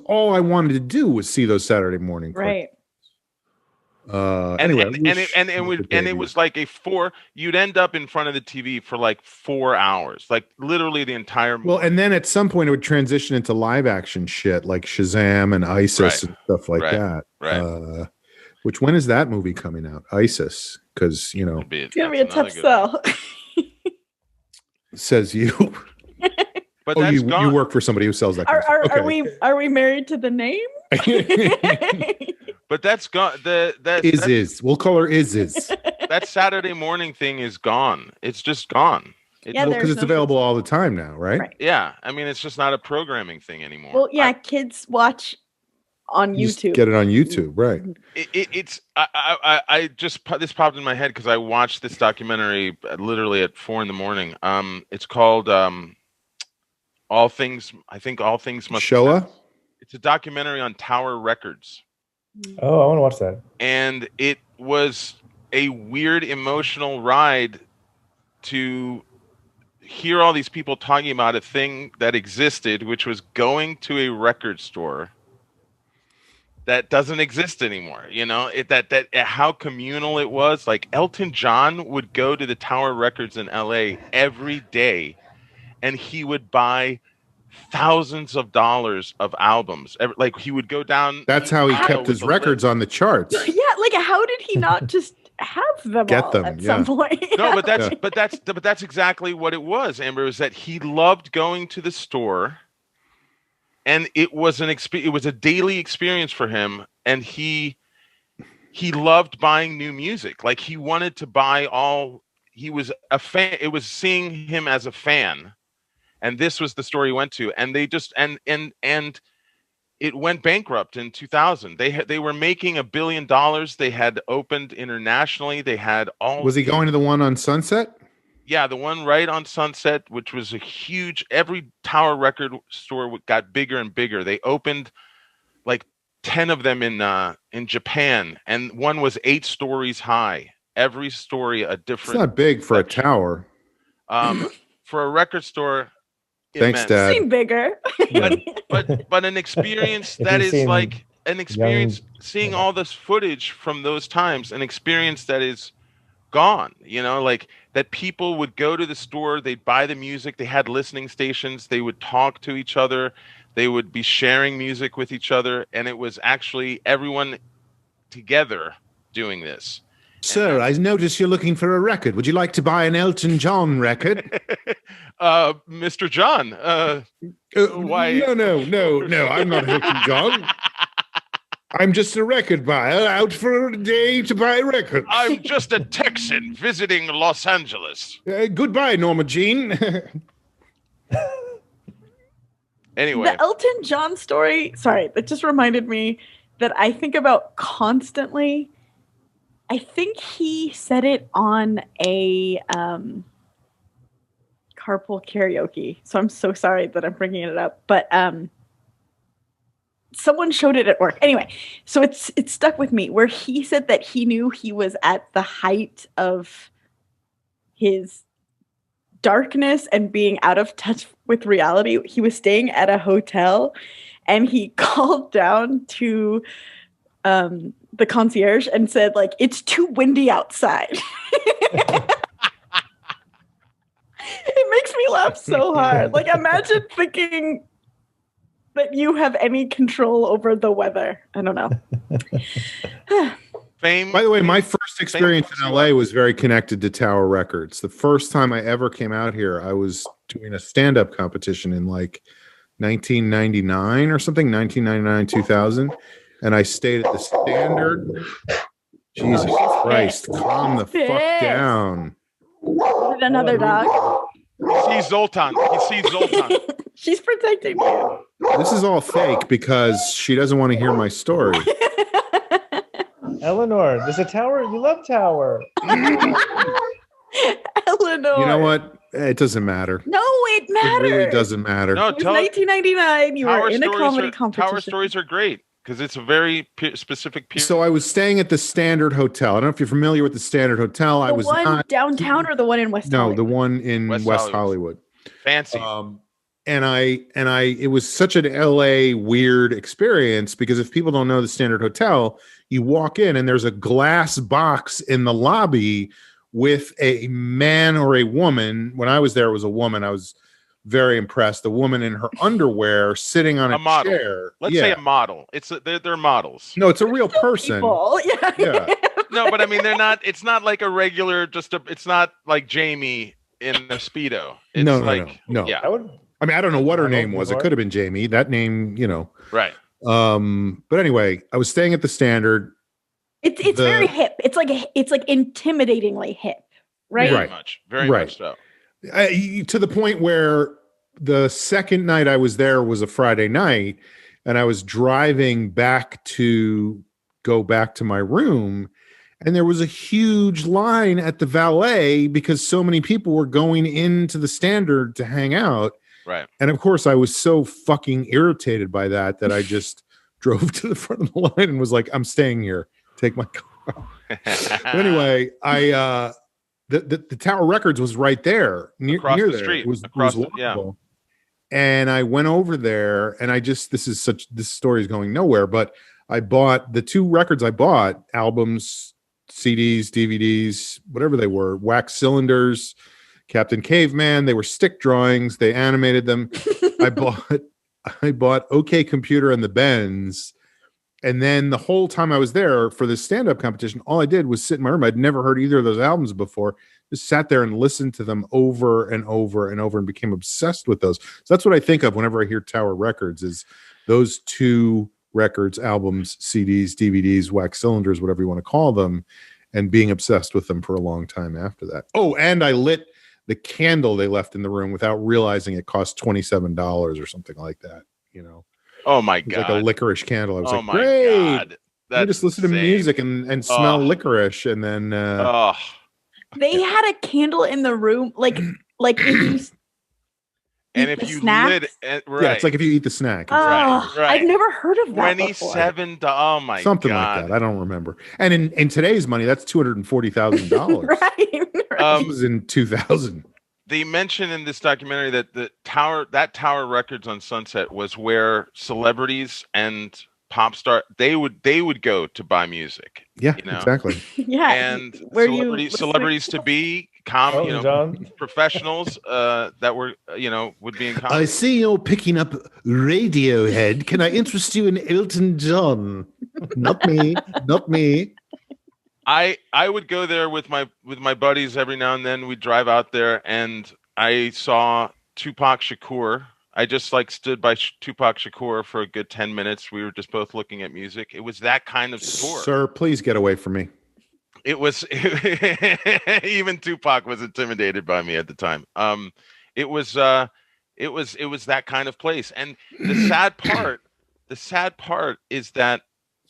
all I wanted to do was see those Saturday morning cartoons. Right. Anyway, it was like you'd end up in front of the TV for like 4 hours, like literally the entire. Well, and then at some point it would transition into live action shit like Shazam and ISIS and stuff like that. Right. Which when is that movie coming out? ISIS, because it's gonna be a tough sell. Says you. But you work for somebody who sells that. Are we married to the name? But that's gone. We'll call her is. That Saturday morning thing is gone. It's just gone. Because it's available all the time now, right? Yeah, I mean, it's just not a programming thing anymore. Well, yeah, kids watch on YouTube. Get it on YouTube, right? This popped in my head because I watched this documentary literally at 4 a.m. It's called All Things Must Showa. It's a documentary on Tower Records. Oh, I want to watch that. And it was a weird emotional ride to hear all these people talking about a thing that existed, which was going to a record store that doesn't exist anymore. How communal it was. Like Elton John would go to the Tower Records in LA every day and he would buy thousands of dollars of albums. Like he would go down. That's how he kept his records on the charts. Yeah, like how did he not just have them at some point? No, but that's exactly what it was, Amber. Is that he loved going to the store, and it was it was a daily experience for him, and he loved buying new music. Like he wanted to buy all. He was a fan. It was seeing him as a fan. And this was the store he went to, and they just and it went bankrupt in 2000. They were making $1 billion. They had opened internationally. They had all. Was he going to the one on Sunset? Yeah, the one right on Sunset, which was a huge. Every Tower record store got bigger and bigger. They opened like 10 of them in Japan, and one was 8 stories high. Every story a different. It's not big for section. A tower. For a record store. Thanks, Dad. Seem bigger. but an experience that is like an experience seeing all this footage from those times, an experience that is gone, like that people would go to the store, they'd buy the music, they had listening stations, they would talk to each other, they would be sharing music with each other, and it was actually everyone together doing this. Sir, I notice you're looking for a record. Would you like to buy an Elton John record? Mr. John. Why? No. I'm not Elton John. I'm just a record buyer out for a day to buy records. I'm just a Texan visiting Los Angeles. Goodbye, Norma Jean. Anyway. The Elton John story, sorry, that just reminded me that I think about constantly. I think he said it on a carpool karaoke. So I'm so sorry that I'm bringing it up, but someone showed it at work. Anyway, so it's stuck with me where he said that he knew he was at the height of his darkness and being out of touch with reality, he was staying at a hotel and he called down to the concierge and said, like, it's too windy outside. It makes me laugh so hard. Like, imagine thinking that you have any control over the weather. I don't know. Fame. By the way, my first experience in LA was very connected to Tower Records. The first time I ever came out here, I was doing a stand-up competition in like 1999 or something, 1999, 2000. And I stayed at the Standard. Jesus Christ, calm the fuck down. With another dog. He sees Zoltan. She's protecting you. This is all fake because she doesn't want to hear my story. Eleanor, there's a tower. You love Tower. Eleanor. You know what? It doesn't matter. No, it matters. It really doesn't matter. No, It was 1999. You were in a comedy competition. Tower stories are great because it's a very specific period. So I was staying at the Standard Hotel. I don't know if you're familiar with the Standard Hotel. I The was one not. downtown or the one in West No, Hollywood? the one in West Hollywood. Fancy. And it was such an LA weird experience because if people don't know the Standard Hotel, you walk in and there's a glass box in the lobby with a man or a woman. When I was there, it was a woman. I was very impressed. The woman in her underwear sitting on a model. chair. Let's say a model. They're models. No, it's a real person. People. Yeah. No, but I mean, they're not. It's not like a regular. It's not like Jamie in a Speedo. It's No. Yeah. I mean, I don't know what her name was. It could have been Jamie. That name, Right. But anyway, I was staying at the Standard. It's very hip. It's like intimidatingly hip, right? Very much so. To the point where the second night I was there was a Friday night, and I was driving back to go back to my room, and there was a huge line at the valet because so many people were going into the Standard to hang out. Right. And of course, I was so fucking irritated by that I just drove to the front of the line and was like, I'm staying here. Take my car. But anyway, the Tower Records was right there, near the there. street. It was Yeah. And I went over there, and this story is going nowhere. But I bought the two records. I bought albums, CDs, DVDs, whatever they were, wax cylinders, Captain Caveman. They were stick drawings. They animated them. I bought OK Computer and the Bends. And then the whole time I was there for this stand-up competition, all I did was sit in my room. I'd never heard either of those albums before. Just sat there and listened to them over and over and over and became obsessed with those. So that's what I think of whenever I hear Tower Records is those two records, albums, CDs, DVDs, wax cylinders, whatever you want to call them, and being obsessed with them for a long time after that. Oh, and I lit the candle they left in the room without realizing it cost $27 or something like that, Oh my God. Like a licorice candle. I was my great. God. You just listen to music and smell licorice, and then they had a candle in the room, like if you lit it, right. Yeah, it's like if you eat the snack. Right. I've never heard of that $27. Oh my something God. like that. I don't remember. And in today's money, that's $240,000. Right. It was in 2000. They mentioned in this documentary that that Tower Records on Sunset was where celebrities and pop star they would go to buy music. Yeah, exactly. Yeah, and celebrities to be professionals that were would be in comedy. I see you're picking up Radiohead. Can I interest you in Elton John? Not me. I would go there with my buddies every now and then. We'd drive out there, and I saw Tupac Shakur. I just stood by Tupac Shakur for a good 10 minutes. We were just both looking at music. It was that kind of tour. Sir, please get away from me. It was even Tupac was intimidated by me at the time. It was that kind of place. And the sad part is that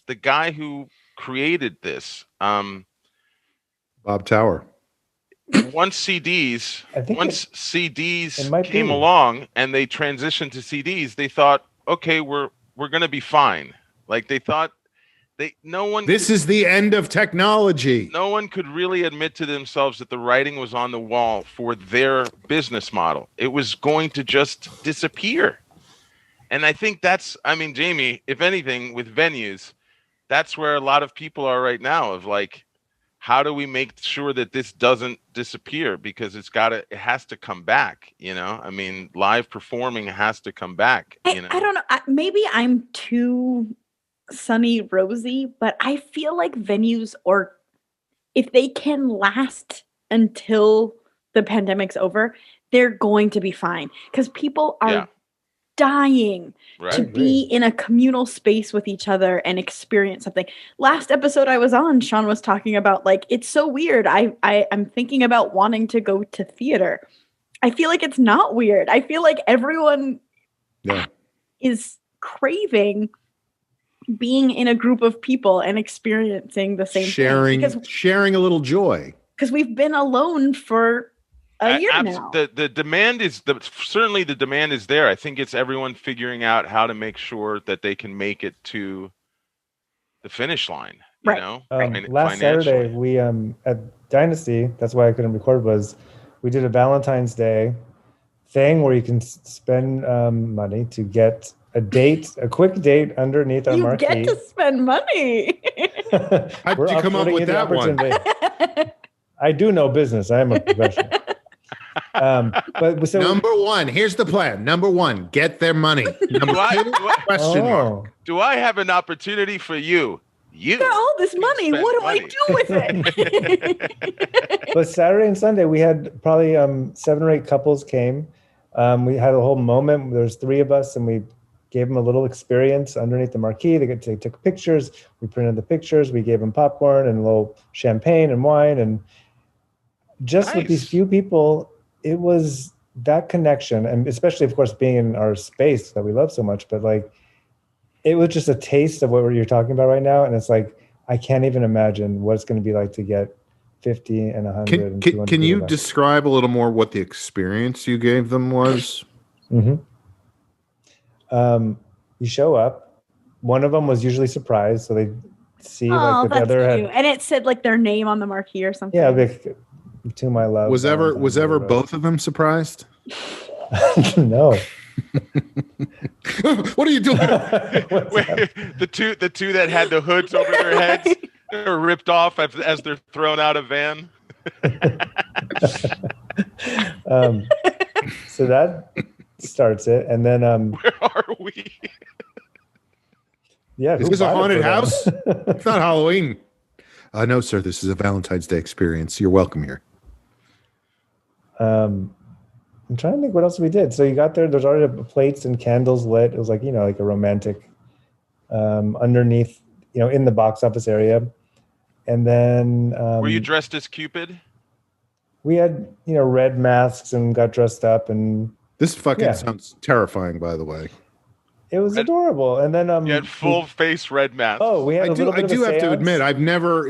the guy who created this, Bob Tower. Once CDs came along and they transitioned to CDs, they thought, okay, we're going to be fine. Like they thought No one. This is the end of technology. No one could really admit to themselves that the writing was on the wall for their business model. It was going to just disappear. And I think Jamie, if anything, with venues, that's where a lot of people are right now of like, how do we make sure that this doesn't disappear? Because it has to come back, live performing has to come back. I don't know. Maybe I'm too sunny rosy, but I feel like venues, or if they can last until the pandemic's over, they're going to be fine because people are dying to be in a communal space with each other and experience something. Last episode I was on, Sean was talking about like, it's so weird. I'm thinking about wanting to go to theater. I feel like it's not weird. I feel like everyone is craving being in a group of people and experiencing the same thing. Sharing a little joy. Because we've been alone for a year now. The demand is certainly the demand is there. I think it's everyone figuring out how to make sure that they can make it to the finish line. Last Saturday we at Dynasty, that's why I couldn't record, was we did a Valentine's Day thing where you can spend money to get a quick date underneath our marquee. You get to spend money. How did you come up with that one? I do know business. I am a professional. Number one, here's the plan. Number one, get their money. Number two, question mark. Do I have an opportunity for you? You got all this money. What do I do with it? But Saturday and Sunday, we had probably 7 or 8 couples came. We had a whole moment. There was 3 of us, and we gave them a little experience underneath the marquee. They took pictures. We printed the pictures. We gave them popcorn and a little champagne and wine. And just with these few people, it was that connection. And especially, of course, being in our space that we love so much. But like, it was just a taste of what you're talking about right now. And it's like, I can't even imagine what it's going to be like to get 50 and 100 and 200. Can you describe a little more what the experience you gave them was? Mm-hmm. You show up. One of them was usually surprised, so they see like the other had, and it said like their name on the marquee or something. Yeah, to my love. Was ever both of them surprised? No. What are you doing? the two that had the hoods over their heads are ripped off as they're thrown out of van. So that starts it, and then where are we? Yeah, is this a haunted house? It's not Halloween. No, sir. This is a Valentine's Day experience. You're welcome here. I'm trying to think what else we did. So you got there. There's already plates and candles lit. It was like like a romantic underneath, in the box office area. And then were you dressed as Cupid? We had red masks and got dressed up, and this fucking sounds terrifying, by the way. It was adorable. And then you had full face red mask. Oh, we had I do have to admit,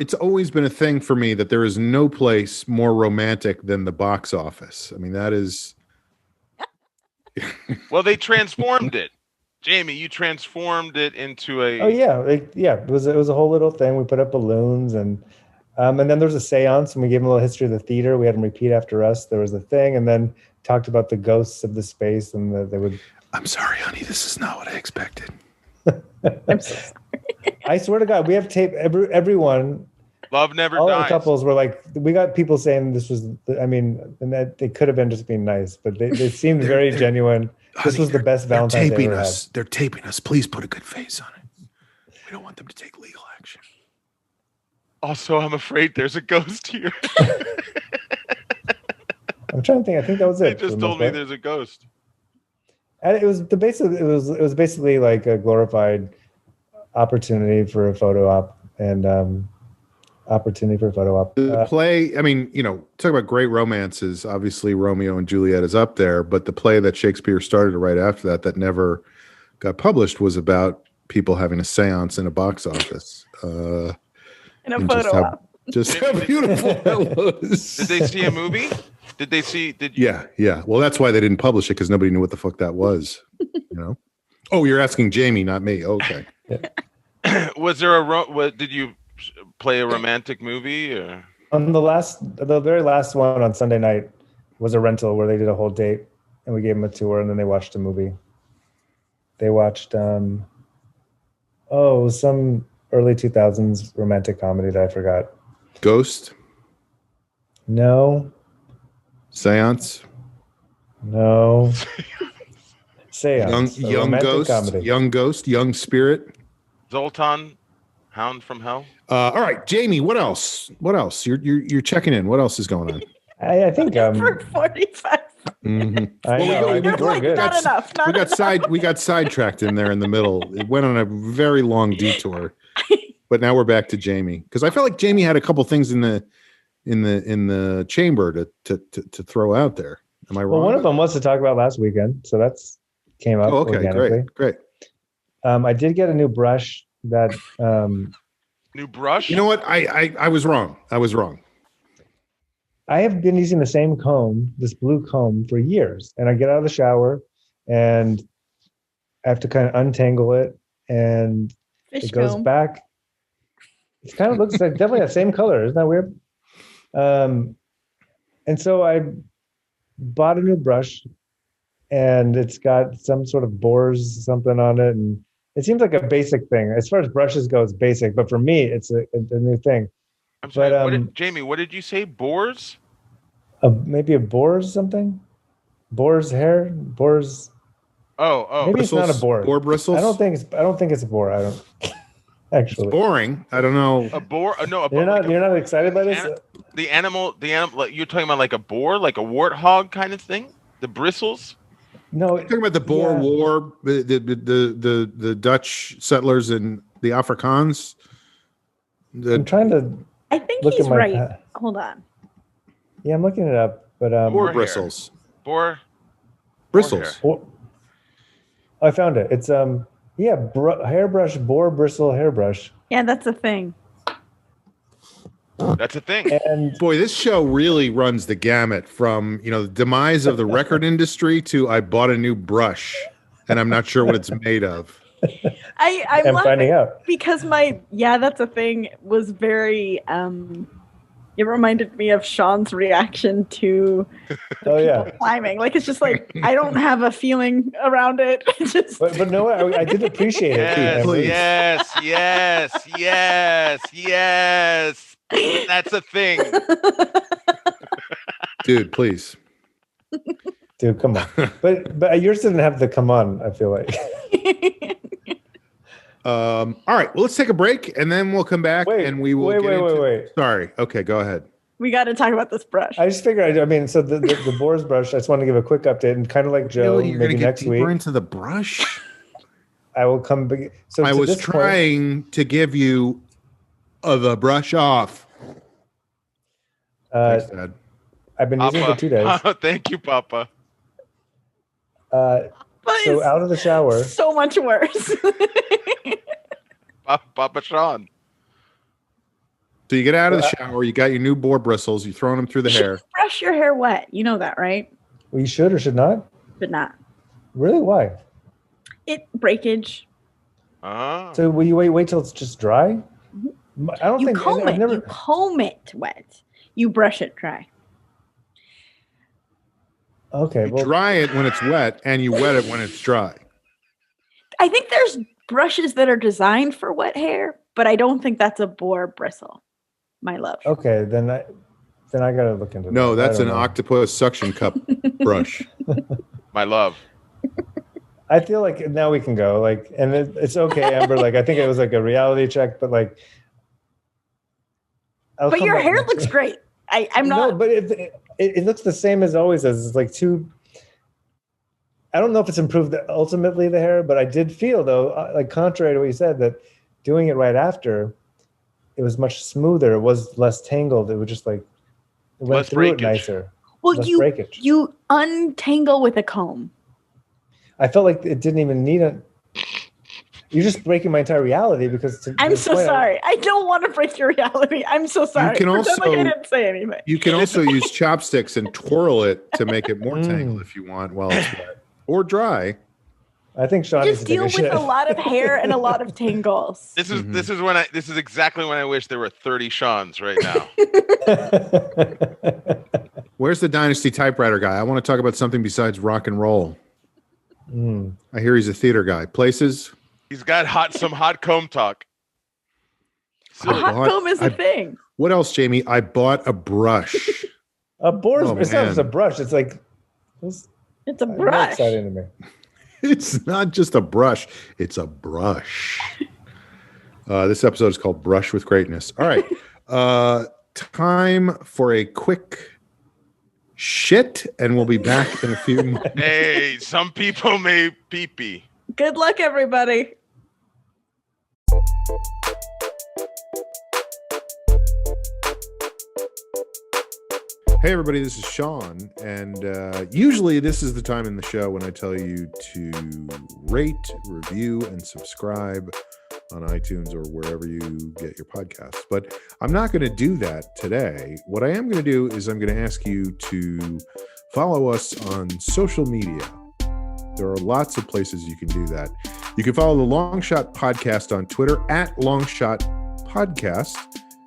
it's always been a thing for me that there is no place more romantic than the box office. I mean, that is. Well, they transformed it. Jamie, you transformed it into a. Oh yeah, it was a whole little thing. We put up balloons and then there was a seance, and we gave them a little history of the theater. We had them repeat after us. There was a thing, and then talked about the ghosts of the space, and they would. I'm sorry, honey. This is not what I expected. I'm so sorry. I swear to God, we have tape. Everyone. Love never all dies. The couples were like, we got people saying this was. And that they could have been just being nice, but they seemed very genuine. This was the best Valentine's Day ever had. They're taping us. Please put a good face on it. We don't want them to take legal action. Also, I'm afraid there's a ghost here. I'm trying to think. I think that was it. They just told me there's a ghost. And it was basically like a glorified opportunity for a photo op and opportunity for a photo op. The play, I mean, talk about great romances. Obviously, Romeo and Juliet is up there, but the play that Shakespeare started right after that never got published was about people having a seance in a box office. In a photo op. Just how beautiful that was. Did they see a movie? Did they see? Yeah. Well, that's why they didn't publish it, because nobody knew what the fuck that was. Oh, you're asking Jamie, not me. Okay. Yeah. Was there did you play a romantic movie or? On the very last one on Sunday night was a rental where they did a whole date, and we gave them a tour, and then they watched a movie. They watched some early 2000s romantic comedy that I forgot. Ghost? No. Seance? No. Seance. Young Ghost? Comedy. Young Ghost? Young Spirit? Zoltan, Hound from Hell. All right, Jamie. What else? You're checking in. What else is going on? I think For 45. Mm-hmm. I know. I You're think we're like, good. not enough. We got sidetracked in there in the middle. It went on a very long detour, but now we're back to Jamie because I felt like Jamie had a couple things in the chamber to throw out there. Am I wrong? Well, one of them was to talk about last weekend, so that's came up. Oh, okay, organically. great. I did get a new brush that. New brush. You know what? I was wrong. I have been using the same comb, this blue comb, for years. And I get out of the shower and I have to kind of untangle it. And it goes back. It kind of looks like definitely the same color. Isn't that weird? And so I bought a new brush and it's got some sort of boars something on it. And it seems like a basic thing. As far as brushes go, it's basic. But for me, it's a new thing. I'm sorry, But, Jamie, what did you say? Boars? Maybe a boar's something? Boar's hair? Boar's. Oh. Maybe it's not a boar. Boar bristles? I don't think it's a boar. I don't actually. It's boring. I don't know. A boar? No, You're not excited by this? The animal. Like, you're talking about like a boar, like a warthog kind of thing. The bristles. No, You're talking about the Boer War, the Dutch settlers and the Afrikaans. I'm trying to. I think look he's at my right. Hold on. Yeah, I'm looking it up, but Boar bristles. Boar Bristles. I found it. It's hairbrush, boar bristle hairbrush. Yeah, that's a thing. That's a thing. And Boy, this show really runs the gamut from the demise of the record industry to I bought a new brush and I'm not sure what it's made of. I'm finding out because that's a thing was very it reminded me of Sean's reaction to climbing. Like it's just like I don't have a feeling around it. but no, I did appreciate it. Yes. That's a thing. Dude, please. Dude, come on. But yours didn't have the come on, I feel like. All right. Well, let's take a break and then we'll come back and we will wait. Sorry. Okay, go ahead. We got to talk about this brush. I just figured, so the boar's brush, I just want to give a quick update and kind of like Joe, Really? You're maybe gonna get next deeper week. into the brush? I will come. So I was trying to give you the brush off. Thanks, Dad. I've been using it for 2 days. Thank you, Papa. So out of the shower. So much worse. Papa Sean. So you get out of the shower, you got your new boar bristles, you're throwing them through the hair. Brush your hair wet. You know that, right? Well, you should or should not? But not. Really? Why? Breakage. So will you wait till it's just dry? Mm-hmm. I don't think comb I've it. never. You comb it wet. You brush it dry. Okay. You dry it when it's wet and you wet it when it's dry. I think there's brushes that are designed for wet hair, but I don't think that's a boar bristle. My love. Okay, then I gotta look into that. No, that's an octopus suction cup brush. My love. I feel like now we can go. And it's okay, Amber. I think it was like a reality check, but But your hair looks great. I'm not. No, but it looks the same as always. It's like two. I don't know if it's improved ultimately the hair, but I did feel though, contrary to what you said, that doing it right after, it was much smoother. It was less tangled. It was just it went less through breakage. it nicer. Well, less you breakage. you untangle with a comb. I felt like it didn't even need a. You're just breaking my entire reality because. I'm so sorry. I don't want to break your reality. I'm so sorry. You can Pretend also like I didn't say anything. You can also use chopsticks and twirl it to make it more tangled if you want while it's wet or dry. I think Sean Just deal needs to with take a lot of hair and a lot of tangles. This is exactly when I wish there were 30 Seans right now. shit. Where's the Dynasty typewriter guy? I want to talk about something besides rock and roll. I hear he's a theater guy. Places? He's got some hot comb talk. A Silly. hot comb is a thing. What else, Jamie? I bought a brush. A boar's it's not man. just a brush. It's like It's a very brush. exciting to me. It's not just a brush. It's a brush. This episode is called Brush with Greatness. All right. Time for a quick shit, and we'll be back in a few minutes. Hey, some people may pee-pee. Good luck, everybody. Hey, everybody, this is Sean, and usually this is the time in the show when I tell you to rate, review, and subscribe on iTunes or wherever you get your podcasts. But I'm not going to do that today. What I am going to do is I'm going to ask you to follow us on social media. There are lots of places you can do that. You can follow the Long Shot Podcast on Twitter at Longshot Podcast.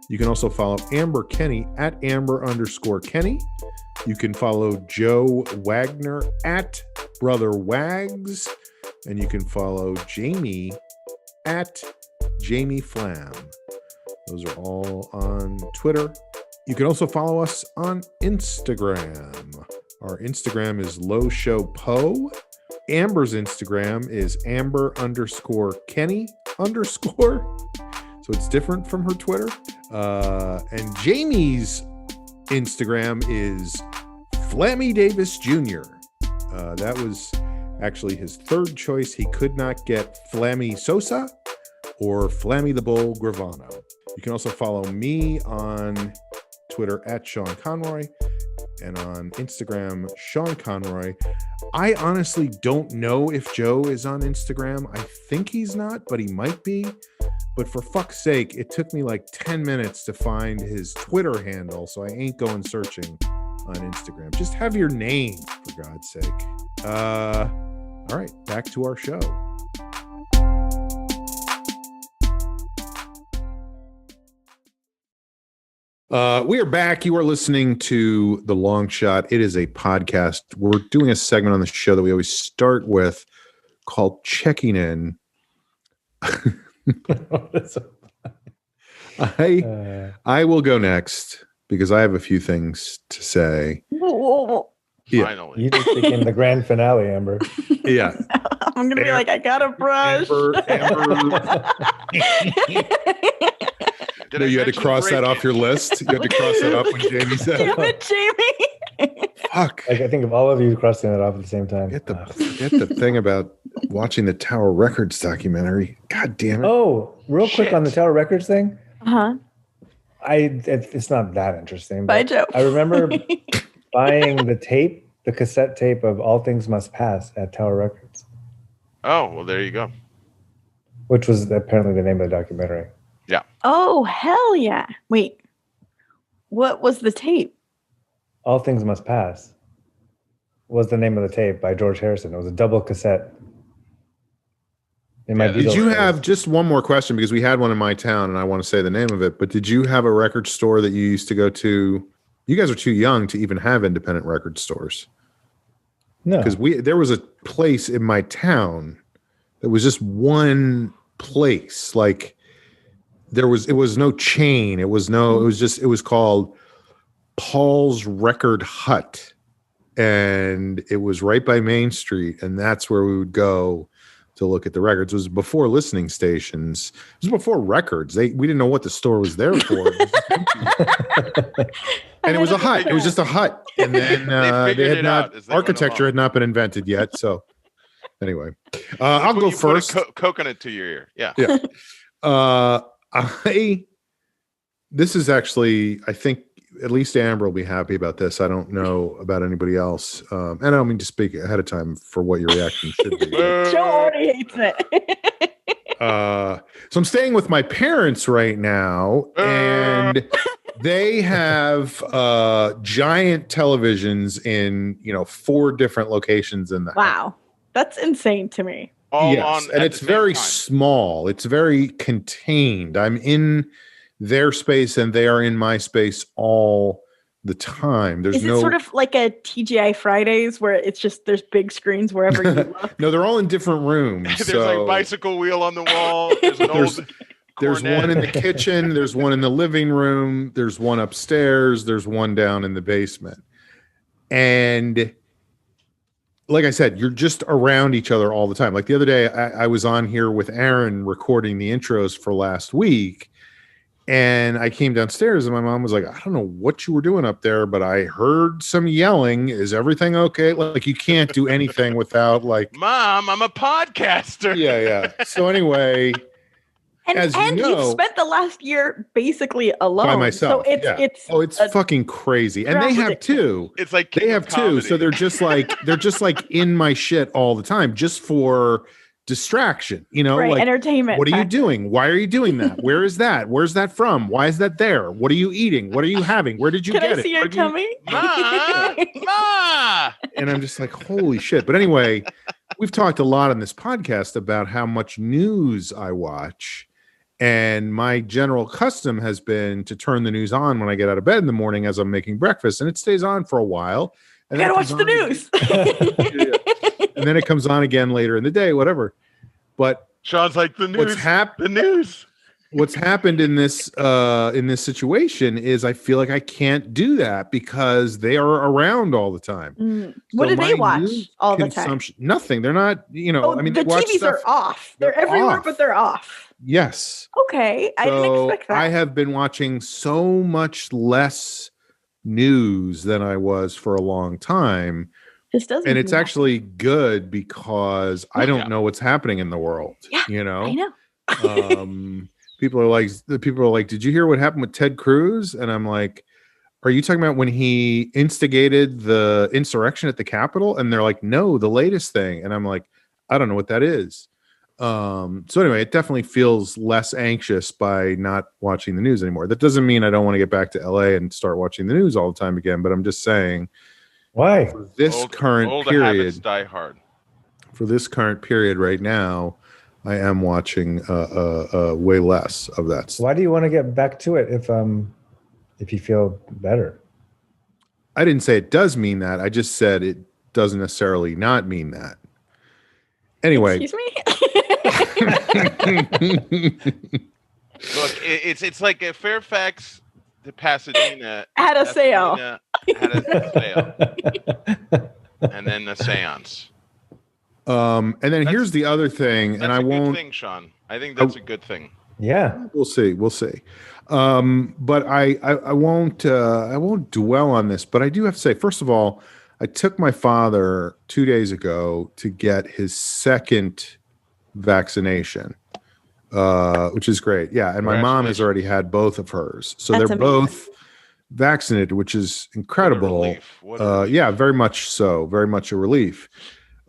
You can also follow Amber Kenny at Amber_Kenny. You can follow Joe Wagner at Brother Wags. And you can follow Jamie at Jamie Flam. Those are all on Twitter. You can also follow us on Instagram. Our Instagram is Low Show Po. Amber's Instagram is Amber_Kenny_. So it's different from her Twitter. And Jamie's Instagram is Flammy Davis Jr. That was actually his third choice. He could not get Flammy Sosa or Flammy the Bull Gravano. You can also follow me on Twitter at Sean Conroy and on Instagram, Sean Conroy. I honestly don't know if Joe is on Instagram. I think he's not, but he might be. But for fuck's sake, it took me like 10 minutes to find his Twitter handle, so I ain't going searching on Instagram. Just have your name, for God's sake. All right, back to our show. We are back. You are listening to The Long Shot. It is a podcast. We're doing a segment on the show that we always start with called Checking In. I will go next because I have a few things to say. Yeah. Finally. You just became the grand finale, Amber. Yeah. I'm going to be like, I got a brush. Did No, I you had to mention cross that break- off your list. You had to cross that off when Jamie said Damn it. it, Jamie. Fuck. Like, I think of all of you crossing that off at the same time. Get the thing about watching the Tower Records documentary. God damn it. Oh, real quick on the Tower Records thing. Uh-huh. It's not that interesting. Bye, But Joe. I remember buying the cassette tape of All Things Must Pass at Tower Records, Oh, well, there you go. which was apparently the name of the documentary. Oh, hell yeah. Wait. What was the tape? All Things Must Pass was the name of the tape by George Harrison. It was a double cassette. Did you have just one more question? Because we had one in my town and I want to say the name of it, but did you have a record store that you used to go to? You guys are too young to even have independent record stores. No. Because there was a place in my town that was just one place. Like it was no chain. It was called Paul's Record Hut. And it was right by Main Street. And that's where we would go to look at the records. It was before listening stations. It was before records. We didn't know what the store was there for. And it was a hut. It was just a hut. And then architecture had not been invented yet. So anyway, I'll go first. Put a coconut to your ear. Yeah. Yeah. This is actually, I think at least Amber will be happy about this. I don't know about anybody else. And I don't mean to speak ahead of time for what your reaction should be. Joe already hates it. So I'm staying with my parents right now, and they have giant televisions in 4 different locations in the house. Wow. That's insane to me. all yes, on, and at it's the same very time. small. It's very contained. I'm in their space and they are in my space all the time. There's Is it no sort of like a TGI Fridays where it's just there's big screens wherever you look? no, they're all in different rooms. There's so like bicycle wheel on the wall. There's an old there's one in the cornet. kitchen, there's one in the living room, there's one upstairs, there's one down in the basement. And like I said, you're just around each other all the time. Like the other day, I was on here with Aaron recording the intros for last week. And I came downstairs and my mom was like, I don't know what you were doing up there, but I heard some yelling. Is everything okay? Like you can't do anything without like, Mom, I'm a podcaster. yeah. So anyway, And, as you know, you've spent the last year basically alone. by myself. So it's it's fucking crazy. And they have ridiculous. too. It's like They King have of two, Comedy. so they're just like in my shit all the time, just for distraction. You know, right, like entertainment. what are you factor. doing? Why are you doing that? Where is that? Where's that from? Why is that there? What are you eating? What are you having? Where did you Can get I it? see your Where do you-" tummy? Ma! And I'm just like, holy shit. But anyway, we've talked a lot on this podcast about how much news I watch. And my general custom has been to turn the news on when I get out of bed in the morning as I'm making breakfast, and it stays on for a while. I And gotta then watch it the comes news. on- and then it comes on again later in the day, whatever. But Sean's like the news. The news. what's happened in this situation is I feel like I can't do that because they are around all the time. What So do they my watch news all the time? consumption- Nothing. They're not, Oh, I mean, the they watch TVs stuff. are off. They're They're everywhere, off. but they're off. Yes. Okay, I didn't So expect that. I have been watching so much less news than I was for a long time. This doesn't. And it's do that. actually good because I don't Yeah. know what's happening in the world. Yeah, You know? I know. People are like, did you hear what happened with Ted Cruz? And I'm like, are you talking about when he instigated the insurrection at the Capitol? And they're like, no, the latest thing. And I'm like, I don't know what that is. So anyway, it definitely feels less anxious by not watching the news anymore. That doesn't mean I don't want to get back to LA and start watching the news all the time again, but I'm just saying Why? for this Old current habits period, die hard. for this current period right now, I am watching way less of that stuff. Why do you want to get back to it if you feel better? I didn't say it does mean that. I just said it doesn't necessarily not mean that. Anyway, Excuse me. Look, it's like a Fairfax to Pasadena Had a sale. Had a sale, and then a seance. and then That's- here's the other thing, That's and I a good won't. thing, Sean. I think that's a good thing. Yeah. We'll see. But I won't dwell on this. But I do have to say, first of all, I took my father 2 days ago to get his second vaccination, which is great. Yeah, and my mom has already had both of hers, so That's they're amazing. both vaccinated, which is incredible. What a relief. Yeah, very much so. Very much a relief.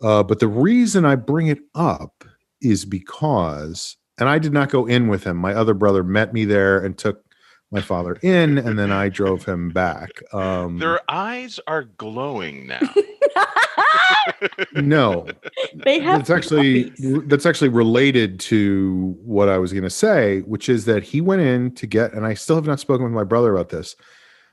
But the reason I bring it up is because, and I did not go in with him. My other brother met me there and took my father in, and then I drove him back. Their eyes are glowing now. No, They have that's actually puppies. related to what I was going to say, which is that he went in to get, and I still have not spoken with my brother about this,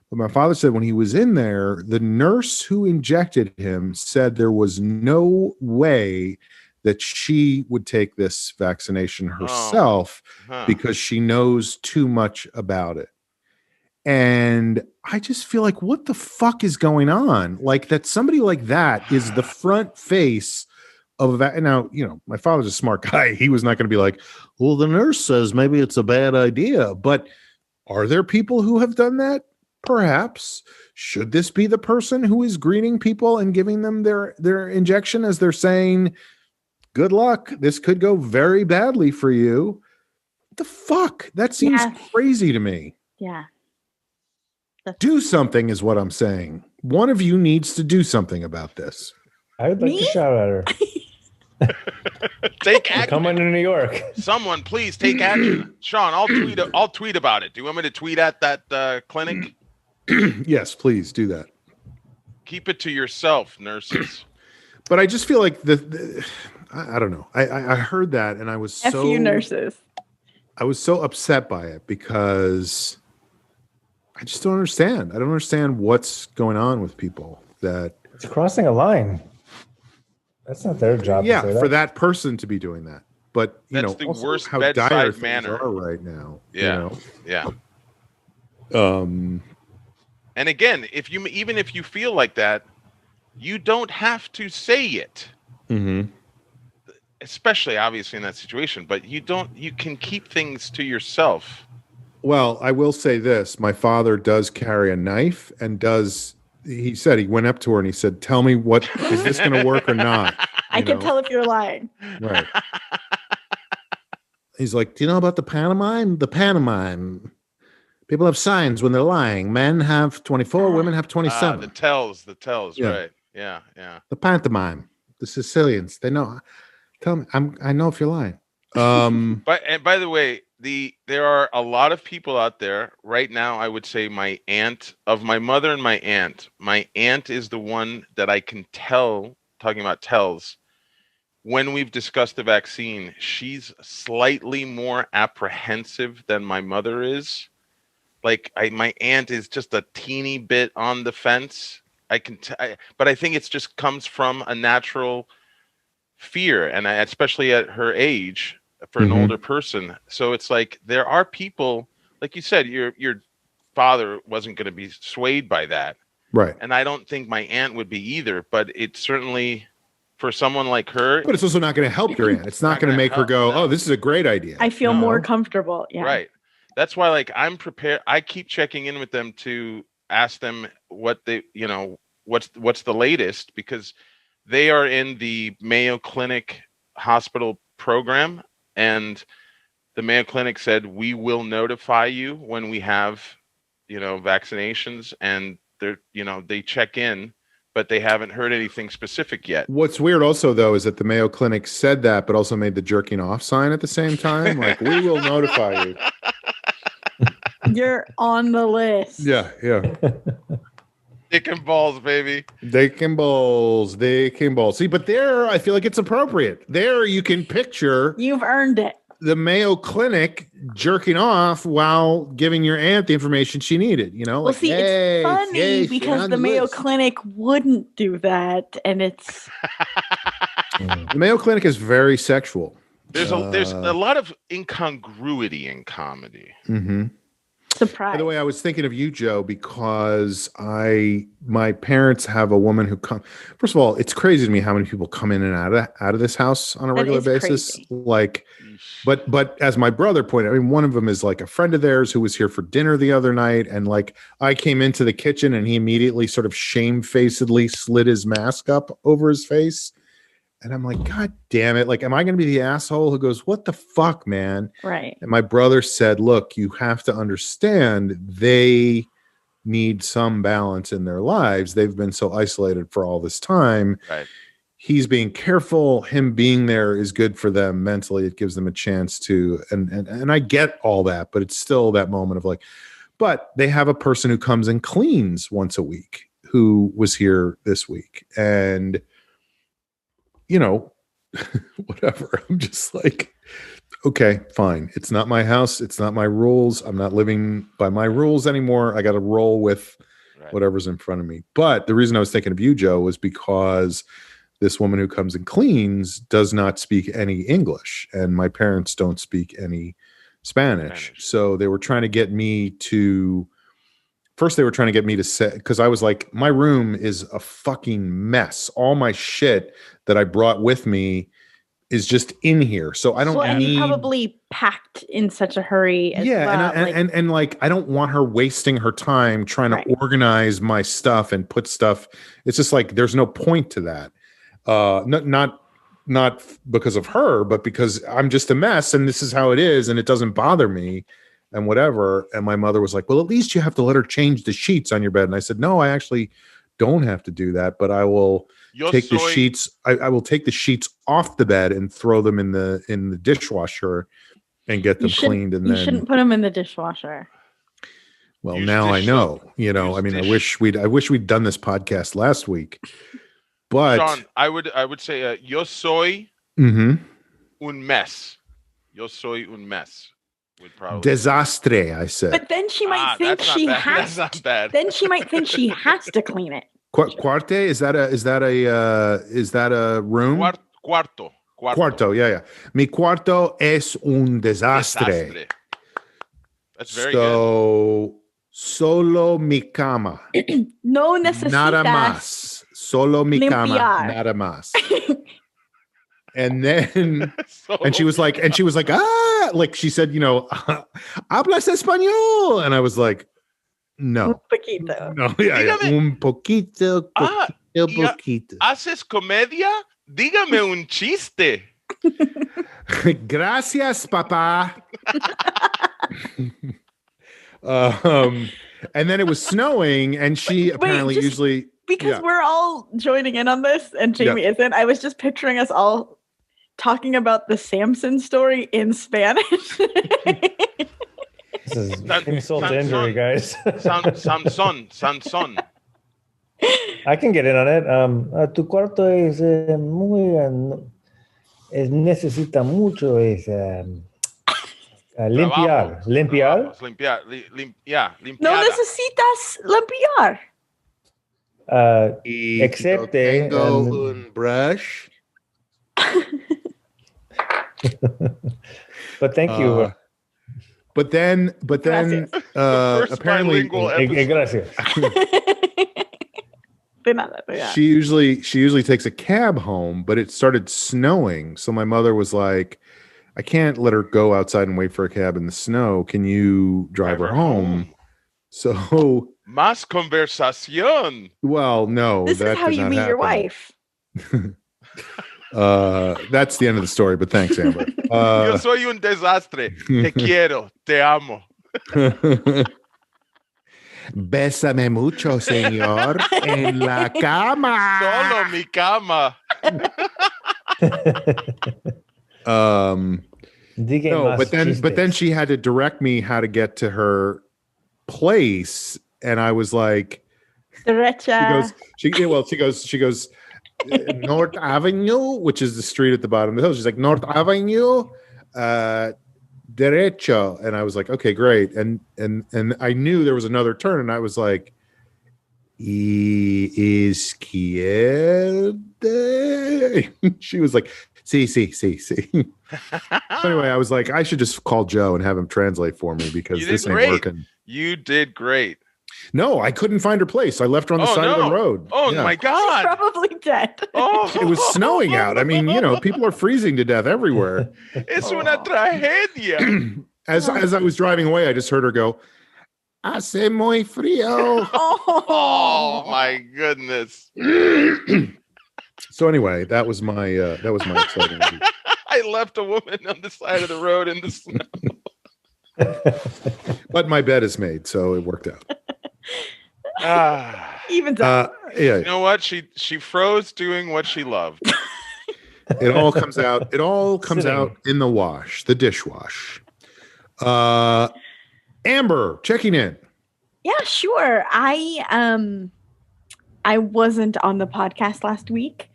but my father said when he was in there, the nurse who injected him said there was no way that she would take this vaccination herself Huh. because she knows too much about it. And I just feel like, what the fuck is going on? Like that somebody like that is the front face of that. Now, my father's a smart guy. He was not going to be like, well, the nurse says maybe it's a bad idea. But are there people who have done that? Perhaps. Should this be the person who is greeting people and giving them their injection as they're saying, good luck, this could go very badly for you? What the fuck? That seems Yeah. crazy to me. Yeah. Do something is what I'm saying. One of you needs to do something about this. I would like Me? to shout at her. Take action. Come on to New York. Someone, please take action. Sean, I'll tweet about it. Do you want me to tweet at that clinic? Yes, please do that. Keep it to yourself, nurses. But I just feel like I don't know. I heard that and I was F so you nurses. I was so upset by it because I just don't understand. I don't understand what's going on with people that It's crossing a line. That's not their job. yeah, to say for that person to be doing that. But you That's know, the also worst how bedside dire things manner. are right now. Yeah. You Yeah. know? And again, even if you feel like that, you don't have to say it. Mm-hmm. Especially obviously in that situation, but you can keep things to yourself. Well, I will say this. My father does carry a knife and he said he went up to her and he said, "Tell me is this going to work or not?" I can tell if you're lying. Right. He's like, "Do you know about the pantomime? The pantomime. People have signs when they're lying. Men have 24, women have 27. The tells, Yeah. right. Yeah, yeah. The pantomime. The Sicilians, they know. Tell me, I know if you're lying." But and by the way, there are a lot of people out there right now. I would say my mother and my aunt. My aunt is the one that I can tell, talking about tells, when we've discussed the vaccine, she's slightly more apprehensive than my mother is. Like my aunt is just a teeny bit on the fence. But I think it's just comes from a natural fear, and especially at her age, for an older person. So it's like there are people, like you said, your father wasn't going to be swayed by that, right? And I don't think my aunt would be either. But it's certainly for someone like her. But it's also not going to help your aunt. It's not going to make her go, "Oh, this is a great idea." I feel more comfortable. Yeah, right. That's why, like, I'm prepared. I keep checking in with them to ask them what they, what's the latest, because they are in the Mayo Clinic hospital program, and the Mayo Clinic said, we will notify you when we have, vaccinations, and they check in, but they haven't heard anything specific yet. What's weird also, though, is that the Mayo Clinic said that, but also made the jerking off sign at the same time. Like, we will notify you. You're on the list. Yeah, yeah. Dick and balls, baby. Dick and balls. Dick and balls. See, but there, I feel like it's appropriate. There, you can picture. You've earned it. The Mayo Clinic jerking off while giving your aunt the information she needed. Well, like, see, it's funny because the Mayo Clinic wouldn't do that, and it's the Mayo Clinic is very sexual. There's a lot of incongruity in comedy. Mm-hmm. Surprise. By the way, I was thinking of you, Joe, because my parents have a woman who comes. First of all, it's crazy to me how many people come in and out of this house on a regular basis. Crazy. Like, but as my brother pointed out, I mean, one of them is like a friend of theirs who was here for dinner the other night, and like I came into the kitchen and he immediately sort of shamefacedly slid his mask up over his face. And I'm like, God damn it. Like, am I going to be the asshole who goes, what the fuck, man? Right. And my brother said, look, you have to understand they need some balance in their lives. They've been so isolated for all this time. Right. He's being careful. Him being there is good for them mentally. It gives them a chance to, and I get all that, but it's still that moment of like, but they have a person who comes and cleans once a week who was here this week. And whatever. I'm just like, okay, fine. It's not my house. It's not my rules. I'm not living by my rules anymore. I got to roll with whatever's in front of me. But the reason I was thinking of you, Joe, was because this woman who comes and cleans does not speak any English, and my parents don't speak any Spanish. So they were trying to get me to. First, they were trying to get me to say, because I was like, my room is a fucking mess. All my shit that I brought with me is just in here. So I don't need. And you probably packed in such a hurry. And like, I don't want her wasting her time trying to organize my stuff and put stuff. It's just like, there's no point to that. Not because of her, but because I'm just a mess and this is how it is and it doesn't bother me. And whatever. And my mother was like, well, at least you have to let her change the sheets on your bed. And I said, no, I actually don't have to do that, but I will take the sheets. I will take the sheets off the bed and throw them in the dishwasher and get them cleaned. And you shouldn't put them in the dishwasher. Well, now I know, I mean, I wish we'd done this podcast last week, but Sean, I would say, yo soy Mm-hmm. Un mes. Yo soy un mes. Would probably. Desastre, I said. But then she might think that's not she bad. has. That's not bad. Then she might think she has to clean it. Cuarte, is that a room? Cuarto. Cuarto, yeah. Mi cuarto es un desastre. That's very good. Solo mi cama. No necesitas. Nada más. Solo mi cama. Limpiar. Nada más. And then, good. and she was like, like she said, hablas español. And I was like, Un no. poquito. No, yeah. Un poquito, poquito. ¿Haces comedia? Dígame un chiste. Gracias, papá. And then it was snowing, and she apparently usually because we're all joining in on this, and Jamie isn't. I was just picturing us all talking about the Samson story in Spanish. This is insult to injury, guys. Samson. I can get in on it. Tu cuarto es muy necesita mucho limpiar. Limpiar. No necesitas limpiar. Except tengo un brush. But thank you. But then apparently gracias. She usually takes a cab home, but it started snowing. So my mother was like, I can't let her go outside and wait for a cab in the snow. Can you drive her home? So Más conversación. Well, no. This is how you meet your wife. That's the end of the story, but thanks, Amber. Yo soy un desastre. Te quiero. Te amo. Bésame mucho, señor, en la cama. Solo mi cama. No, but then she had to direct me how to get to her place, and I was like, Derecha. she goes North Avenue, which is the street at the bottom of the hill. She's like, North Avenue, derecho, and I was like, okay, great. And I knew there was another turn, and I was like, izquierda. She was like, sí. So anyway, I was like, I should just call Joe and have him translate for me because this ain't working. You did great. No, I couldn't find her place. I left her on the side of the road. Oh my God. She's probably dead. Oh, it was snowing out. I mean, people are freezing to death everywhere. Es una tragedia. As I was driving away, I just heard her go, hace muy frío. Oh my goodness. So anyway, that was my exciting week. I left a woman on the side of the road in the snow. But my bed is made, so it worked out. Even so. Yeah. You know what? She froze doing what she loved. It all comes out. It all comes out in the wash, the dishwash. Amber, checking in. Yeah, sure. I wasn't on the podcast last week,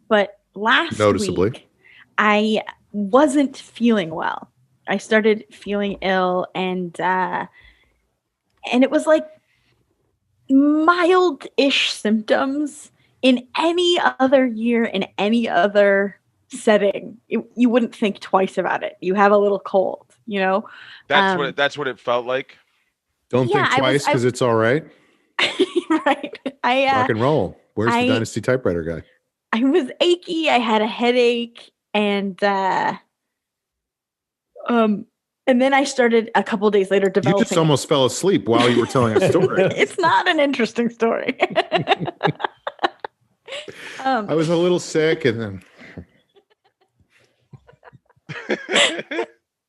but last week I wasn't feeling well. I started feeling ill, and it was like mild-ish symptoms. In any other year, in any other setting, you wouldn't think twice about it. You have a little cold, That's what it felt like. Don't think twice because it's all right. Right. Rock and roll. Where's the Dynasty typewriter guy? I was achy. I had a headache, and then I started a couple days later developing. You just almost fell asleep while you were telling a story. It's not an interesting story. I was a little sick, and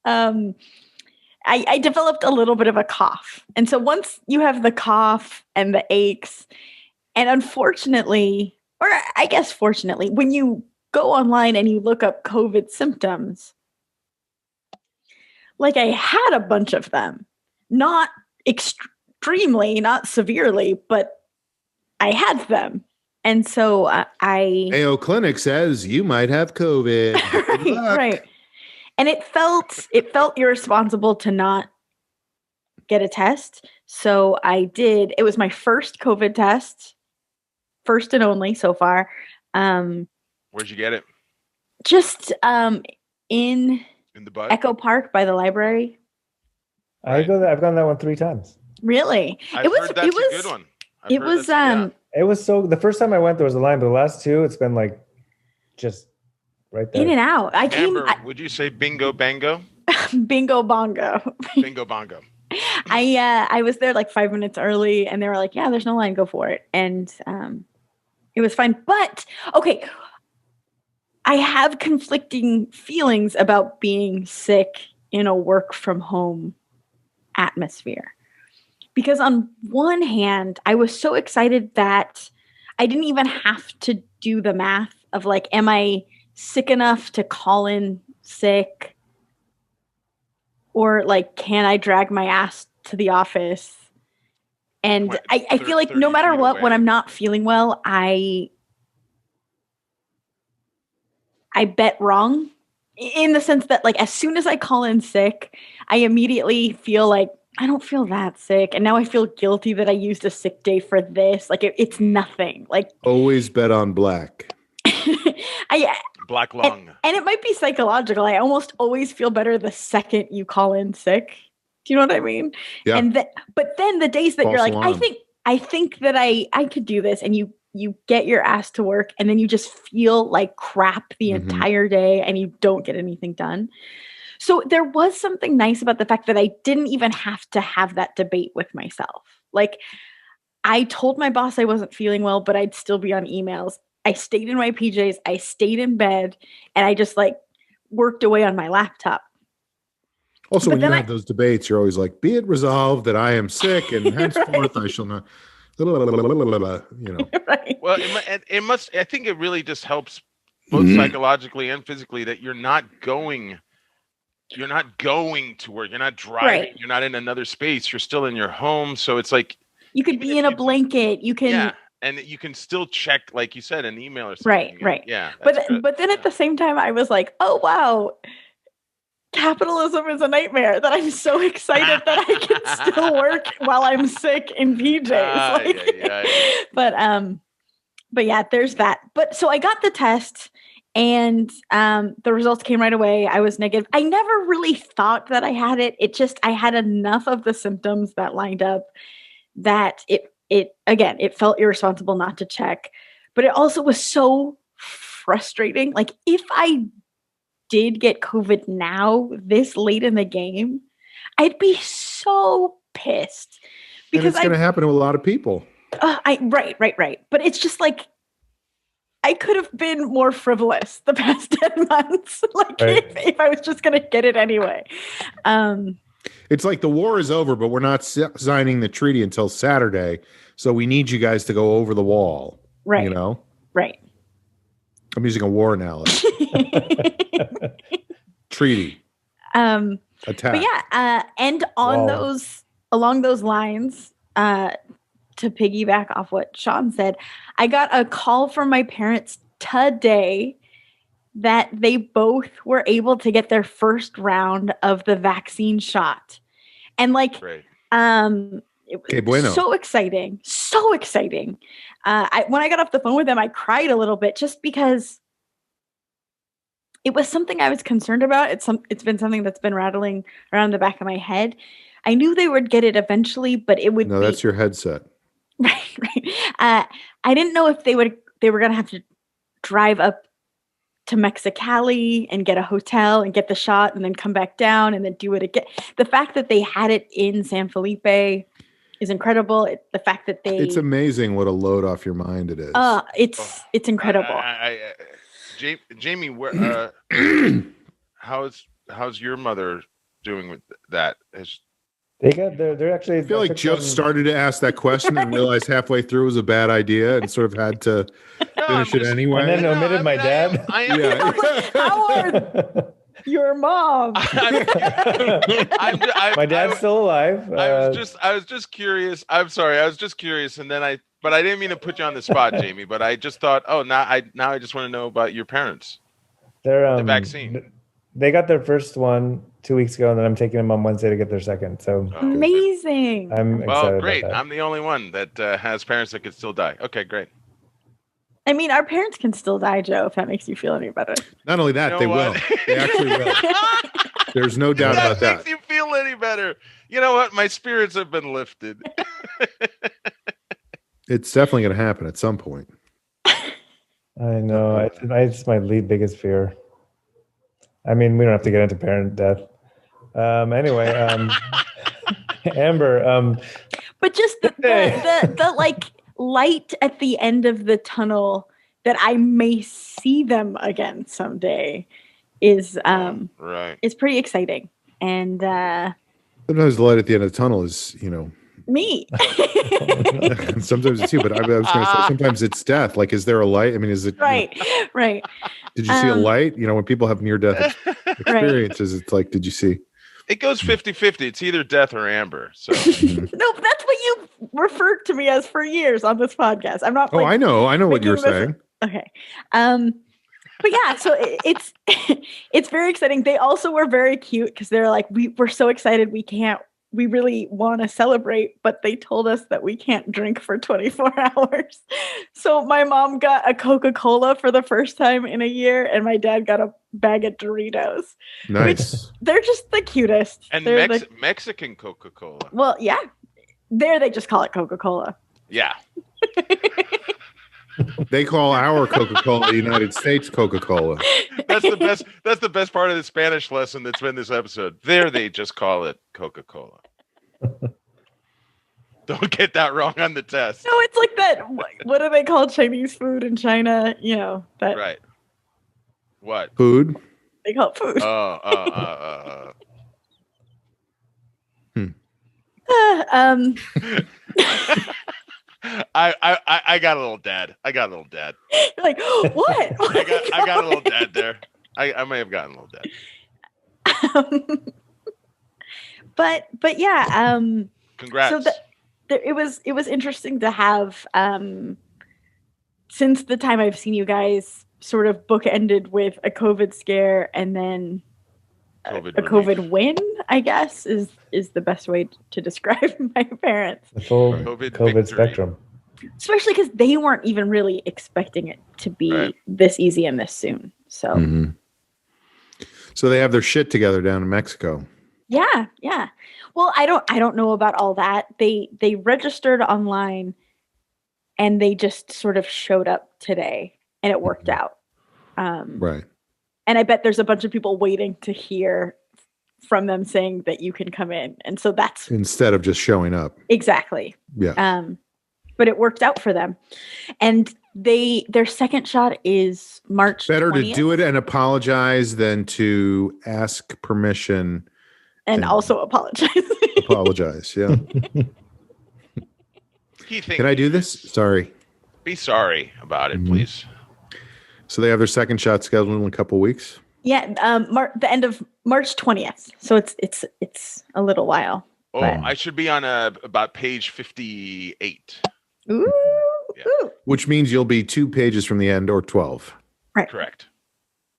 then I developed a little bit of a cough. And so once you have the cough and the aches, and unfortunately, or I guess fortunately, when you go online and you look up COVID symptoms, like I had a bunch of them, not extremely, not severely, but I had them. And so I Mayo Clinic says you might have COVID. Good luck. right. And it felt irresponsible to not get a test. So I did. It was my first COVID test, first and only so far. Where'd you get it? Just in In the butt? Echo Park by the library. I go there. I've gone that one 3 times. Really? I've it was heard that's a good one. I've it heard was that's- It was the first time I went, there was a line, but the last 2, it's been like just right there. in and out. I came Amber, would you say bingo bango? bingo bongo. Bingo bongo. I was there like 5 minutes early, and they were like, "Yeah, there's no line, go for it." And it was fine. But okay, I have conflicting feelings about being sick in a work from home atmosphere. Because on one hand, I was so excited that I didn't even have to do the math of like, am I sick enough to call in sick? Or like, can I drag my ass to the office? And I feel like no matter 30 what, feet when away. I'm not feeling well, I bet wrong in the sense that like as soon as I call in sick, I immediately feel like I don't feel that sick. And now I feel guilty that I used a sick day for this. Like it's nothing. Like Always bet on black. Black lung. and it might be psychological. I almost always feel better the second you call in sick. Do you know what I mean? Yeah. And but then the days that you're False like, alarm. I think that I could do this, and you get your ass to work, and then you just feel like crap the Mhm. entire day, and you don't get anything done. So there was something nice about the fact that I didn't even have to have that debate with myself. Like I told my boss I wasn't feeling well, but I'd still be on emails. I stayed in my PJs, I stayed in bed, and I just like worked away on my laptop. Also, But when you then have those debates, you're always like, be it resolved that I am sick and henceforth I shall not, you know. Right. Well, it must. I think it really just helps both psychologically and physically that you're not going to work. You're not driving. Right. You're not in another space. You're still in your home. So it's like You could Even be if in a you do- blanket. You can yeah, and you can still check, like you said, an email or something. Right. Yeah. but that's good. but then at the same time I was like, oh wow, capitalism is a nightmare, that I'm so excited that I can still work while I'm sick in PJs. Like, but yeah, there's that. But so I got the test, and the results came right away. I was negative. I never really thought that I had it. It just, I had enough of the symptoms that lined up that it felt irresponsible not to check. But it also was so frustrating. Like if I did get COVID now, this late in the game, I'd be so pissed And because it's going to happen to a lot of people. right. But it's just like I could have been more frivolous the past 10 months. Like Right. if I was just gonna get it anyway. It's like the war is over, but we're not signing the treaty until Saturday. So we need you guys to go over the wall. Right. You know, Right. I'm using a war analogy. Treaty. Attack. But yeah, and on Wow. along those lines, to piggyback off what Sean said, I got a call from my parents today that they both were able to get their first round of the vaccine shot. And like, Great. it was Que bueno. so exciting. When I got off the phone with them, I cried a little bit just because it was something I was concerned about. It's been something that's been rattling around the back of my head. I knew they would get it eventually, but it would No, be that's your headset. right. I didn't know if they were going to have to drive up to Mexicali and get a hotel and get the shot and then come back down and then do it again. The fact that they had it in San Felipe is incredible. The fact that It's amazing what a load off your mind it is. it's incredible. Jamie, where, how's your mother doing with that? They're actually. I feel like Joe started to ask that question and realized halfway through it was a bad idea and sort of had to finish it anyway. And then omitted my dad. I am Yeah. Howard! Your mom. My dad's still alive. I was just curious. I'm sorry. I was just curious, and then but I didn't mean to put you on the spot, Jamie. But I just thought, now I just want to know about your parents. They're The vaccine. They got their first one 2 weeks ago, and then I'm taking them on Wednesday to get their second. So Amazing. I'm excited. Well, great. About that. I'm the only one that has parents that could still die. Okay, great. I mean, our parents can still die, Joe, if that makes you feel any better. Not only that, You know they what? will. They actually will. There's no doubt about That makes that. you feel any better. You know what? My spirits have been lifted. It's definitely going to happen at some point. I know. It's my biggest fear. I mean, we don't have to get into parent death. Anyway, Amber. But just the like light at the end of the tunnel that I may see them again someday is Right. is pretty exciting. And Sometimes the light at the end of the tunnel is, me. sometimes it's you, but I was going to say sometimes it's death. Like, is there a light? I mean, is it Right. Did you see a light? When people have near-death experiences, it's like, did you see? It goes 50-50. It's either death or Amber. So No, that's what you referred to me as for years on this podcast. I'm not. Oh, I know what you're making this- saying. Okay. But yeah, so it's it's very exciting. They also were very cute because they're like, we're so excited we really want to celebrate, but they told us that we can't drink for 24 hours. So my mom got a Coca-Cola for the first time in a year, and my dad got a bag of Doritos. Nice. They're just the cutest. and They're Mexican Coca-Cola. well, yeah. There they just call it Coca-Cola. Yeah. They call our Coca-Cola United States Coca-Cola. That's the best. That's the best part of the Spanish lesson that's been this episode. There, they just call it Coca-Cola. Don't get that wrong on the test. No, it's like that. What do they call Chinese food in China? That Right. What? Food. they call it food. I got a little dad. You're like, what? I got a little dad there. I may have gotten a little dad. But yeah. Congrats. So it was interesting to have since the time I've seen you guys sort of bookended with a COVID scare and then a COVID win, I guess is the best way to describe my parents. The full COVID COVID victory. spectrum. Especially because they weren't even really expecting it to be this easy and this soon. So Mhm. So they have their shit together down in Mexico. yeah. Well, I don't know about all that. They registered online and they just sort of showed up today and it worked out. Right. And I bet there's a bunch of people waiting to hear from them saying that you can come in. And so that's Instead of just showing up. exactly. Yeah. But it worked out for them. And their second shot is March Better 20th, to do it and apologize than to ask permission. and also apologize. Apologize. Yeah. Can I do this? Sorry. Be sorry about it, Mhm. please. So they have their second shot scheduled in a couple weeks. Yeah, the end of March 20th. So it's a little while. Oh, But- I should be on about page 58. Ooh, Yeah. ooh. Which means you'll be 2 pages from the end or 12. Correct.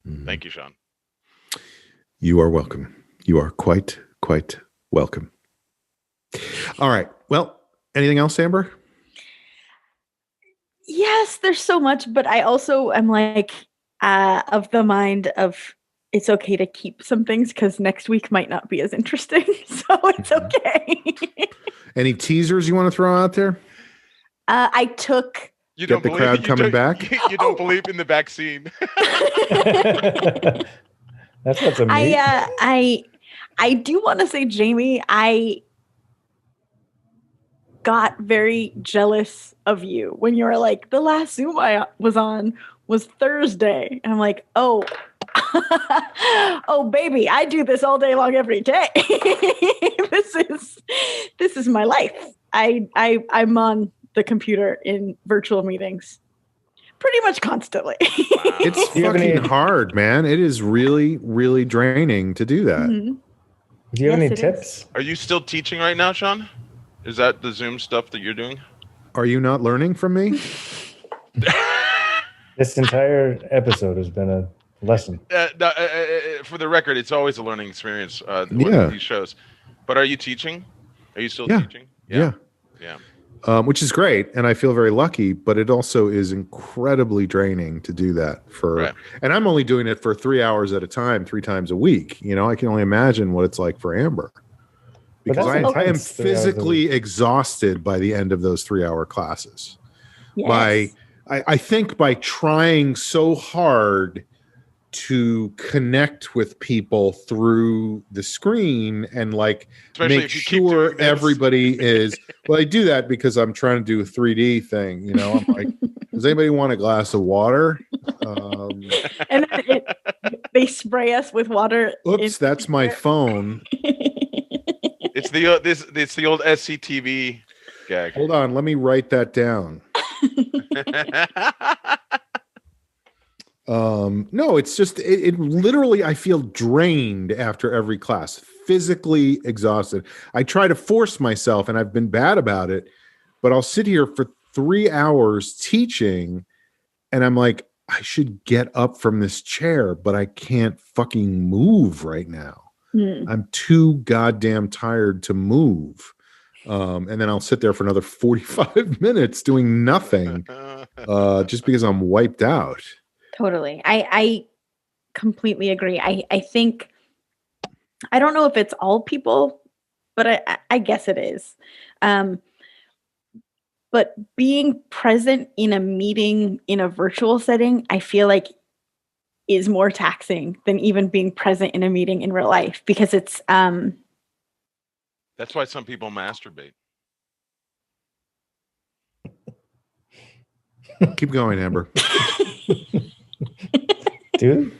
Mhm. Thank you, Sean. You are welcome. You are quite welcome. All right. Well, anything else, Amber? Yes, there's so much, but I also am like of the mind of it's okay to keep some things because next week might not be as interesting. So it's okay. Any teasers you want to throw out there? I took You Get the crowd you coming don't- back? You don't believe in the vaccine. That's got some meat. I do want to say, Jamie, I got very jealous of you when you were like, the last Zoom I was on was Thursday. And I'm like, oh, oh baby, I do this all day long every day. This is my life. I'm on the computer in virtual meetings. pretty much constantly. It's Do you have fucking any- hard, man. It is really, really draining to do that. Mhm. Do you have Yes, any it tips? Are you still teaching right now, Sean? Is that the Zoom stuff that you're doing? Are you not learning from me? This entire episode has been a lesson. For the record, it's always a learning experience. Yeah. Watching these shows. But are you teaching? Are you still Yeah. teaching? Yeah. Yeah. Which is great, and I feel very lucky. But it also is incredibly draining to do that Right. and I'm only doing it for 3 hours at a time, 3 times a week. You know, I can only imagine what it's like for Amber, But because that's I am intense, 3 hours a physically exhausted by the end of those 3-hour classes. Yes. I think by trying so hard to connect with people through the screen and like Especially make if you keep sure doing this. everybody is well, I do that because I'm trying to do a 3D thing, you know. I'm like, does anybody want a glass of water? And then they spray us with water. Oops, that's my phone. It's the it's the old SCTV gag. Hold on, let me write that down. No, it's just it literally, I feel drained after every class, physically exhausted. I try to force myself, and I've been bad about it, but I'll sit here for 3 hours teaching, and I'm like, I should get up from this chair, but I can't fucking move right now. I'm too goddamn tired to move. And then I'll sit there for another 45 minutes doing nothing, just because I'm wiped out. Totally. I completely agree. I think, I don't know if it's all people, but I guess it is. But being present in a meeting in a virtual setting, I feel like is more taxing than even being present in a meeting in real life, because it's That's why some people masturbate. Keep going, Amber. Dude?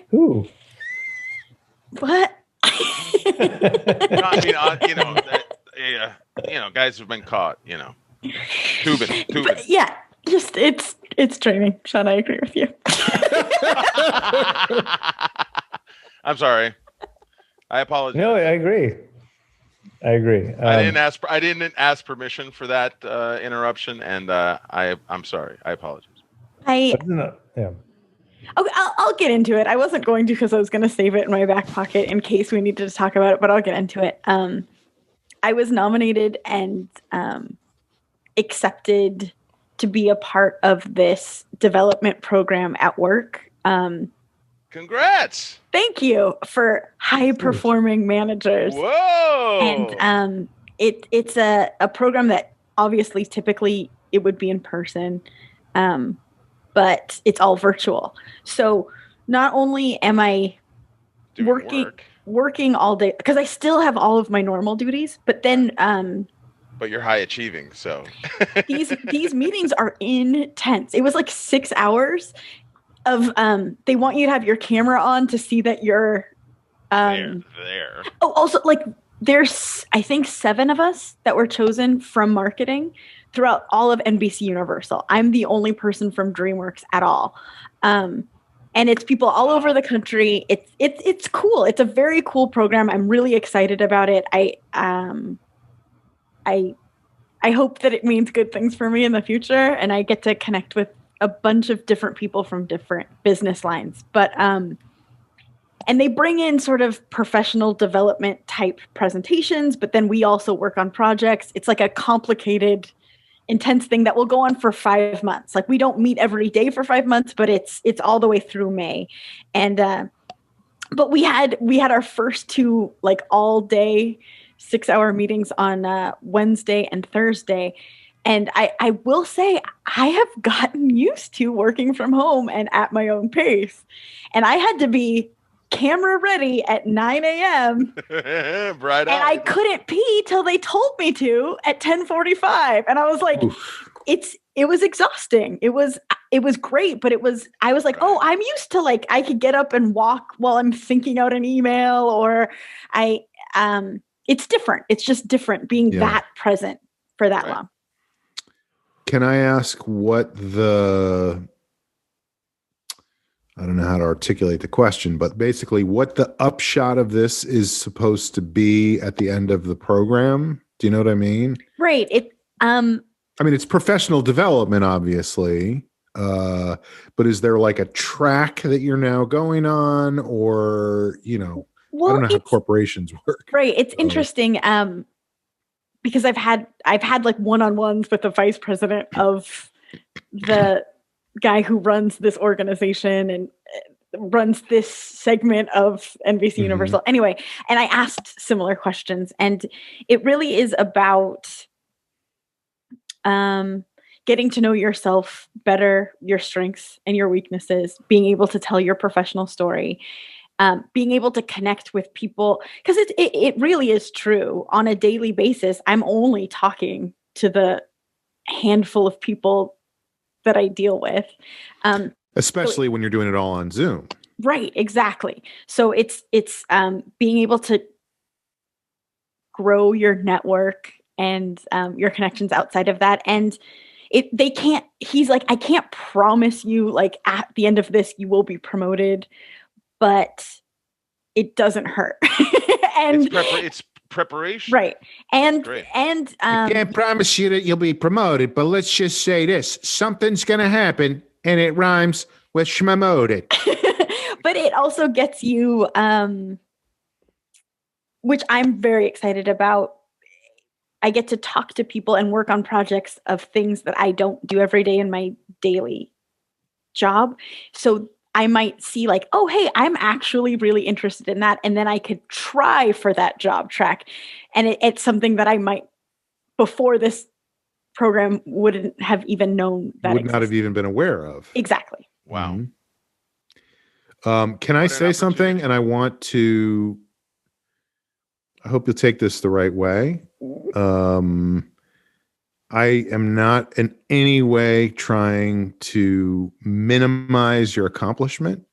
Who? what? No, I mean, guys have been caught. Tubing. But yeah, just it's draining. Sean, I agree with you. I'm sorry. I apologize. No, I agree. I didn't ask permission for that interruption, and I'm sorry. I apologize. Yeah. Okay, I'll get into it. I wasn't going to, because I was going to save it in my back pocket in case we needed to talk about it, but I'll get into it. I was nominated and accepted to be a part of this development program at work. Congrats! Thank you for high performing managers. Whoa! And it's a program that obviously typically it would be in person, but it's all virtual. So not only am I Doing working all day, because I still have all of my normal duties, but then but you're high achieving, so these meetings are intense. It was like 6 hours of they want you to have your camera on to see that you're there. Oh, also, like, there's I think 7 of us that were chosen from marketing throughout all of NBC Universal. I'm the only person from DreamWorks at all. And it's people all over the country. It's cool. It's a very cool program. I'm really excited about it. I hope that it means good things for me in the future, and I get to connect with a bunch of different people from different business lines. But and they bring in sort of professional development type presentations, but then we also work on projects. It's like a complicated, intense thing that will go on for 5 months. Like, we don't meet every day for 5 months, but it's all the way through May. And but we had our first 2 like all day 6-hour meetings on Wednesday and Thursday. And I will say, I have gotten used to working from home and at my own pace. And I had to be camera ready at 9 a.m. Bright and I couldn't pee till they told me to at 10:45. And I was like, it was exhausting. It was great, but I was like, oh, I'm used to, like, I could get up and walk while I'm thinking out an email, or it's different. It's just different being that present for that long. Can I ask what the I don't know how to articulate the question, but basically what the upshot of this is supposed to be at the end of the program. Do you know what I mean? Right. I mean, it's professional development, obviously. But is there like a track that you're now going on, or, I don't know how corporations work. Right. It's interesting. Because I've had like one-on-ones with the vice president of the guy who runs this organization and runs this segment of NBC Universal. Anyway, and I asked similar questions, and it really is about getting to know yourself better, your strengths and your weaknesses, being able to tell your professional story, being able to connect with people, because it really is true. On a daily basis, I'm only talking to the handful of people that I deal with. Especially when you're doing it all on Zoom. Right, exactly. So it's being able to grow your network and your connections outside of that. And he's like, I can't promise you like at the end of this, you will be promoted, but it doesn't hurt. And it's preparation. Right. And Great. I can't promise you that you'll be promoted, but let's just say this: something's going to happen, and it rhymes with schmomoted. But it also gets you, which I'm very excited about. I get to talk to people and work on projects of things that I don't do every day in my daily job. So I might see like, oh, hey, I'm actually really interested in that. And then I could try for that job track. And it's something that I might, before this program, wouldn't have even known that would not have even been aware of. Exactly. Wow. Can I say something? And I hope you'll take this the right way. I am not in any way trying to minimize your accomplishment,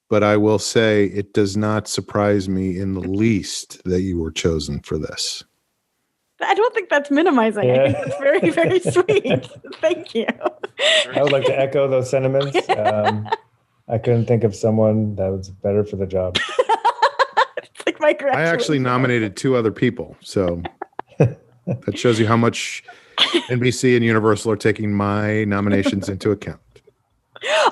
but I will say it does not surprise me in the least that you were chosen for this. I don't think that's minimizing. Yeah. I think that's very, very sweet. Thank you. I would like to echo those sentiments. I couldn't think of someone that was better for the job. It's like my I actually nominated 2 other people, so that shows you how much NBC and Universal are taking my nominations into account.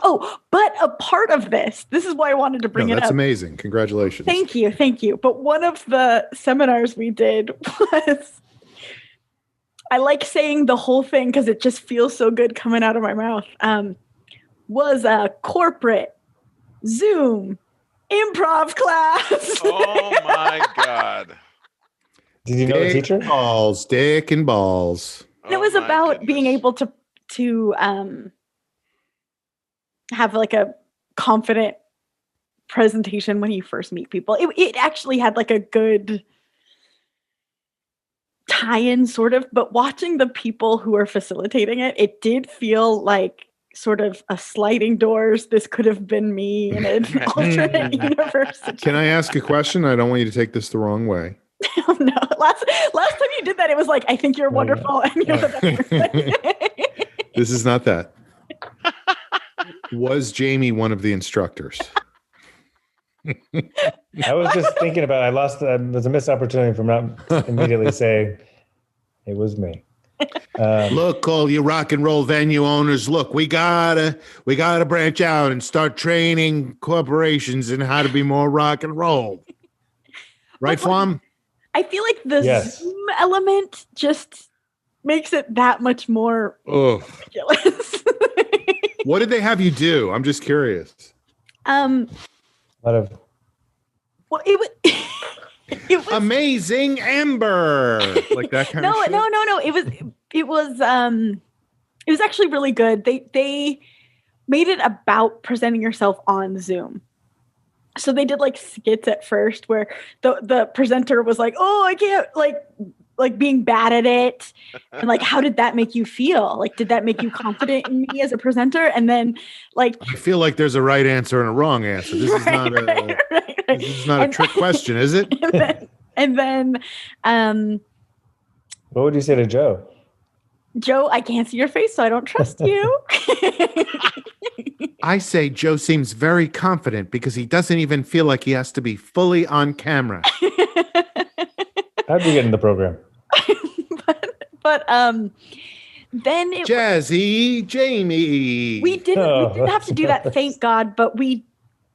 Oh, but a part of this is why I wanted to bring it up. That's amazing. Congratulations. Thank you. But one of the seminars we did was, I like saying the whole thing because it just feels so good coming out of my mouth, was a corporate Zoom improv class. Oh my God. Did you know the teacher? Dick and balls. And it was about being able to have like a confident presentation when you first meet people. It actually had like a good tie-in sort of, but watching the people who are facilitating it, it did feel like sort of a sliding doors. This could have been me in an alternate universe. Can I ask a question? I don't want you to take this the wrong way. Oh, no. Last time you did that, it was like, I think you're wonderful and you're the best person. This is not that. Was Jamie one of the instructors? I was just thinking about it. There's a missed opportunity from not immediately saying it was me. Look, all you rock and roll venue owners, look, we gotta branch out and start training corporations in how to be more rock and roll. Right, Flom? I feel like the Zoom element just makes it that much more ridiculous. What did they have you do? I'm just curious. A lot of. Well, it was Amazing Amber, like that kind of shit? No. It was actually really good. They made it about presenting yourself on Zoom. So they did like skits at first where the presenter was like, "Oh, I can't like being bad at it," and like, how did that make you feel? Like, did that make you confident in me as a presenter? And then like, I feel like there's a right answer and a wrong answer. This is not this is not a trick question, is it? And then what would you say to Joe? Joe, I can't see your face, so I don't trust you. I say Joe seems very confident because he doesn't even feel like he has to be fully on camera. How'd you get in the program? but then Jazzy Jamie. we didn't have to do that, thank God, but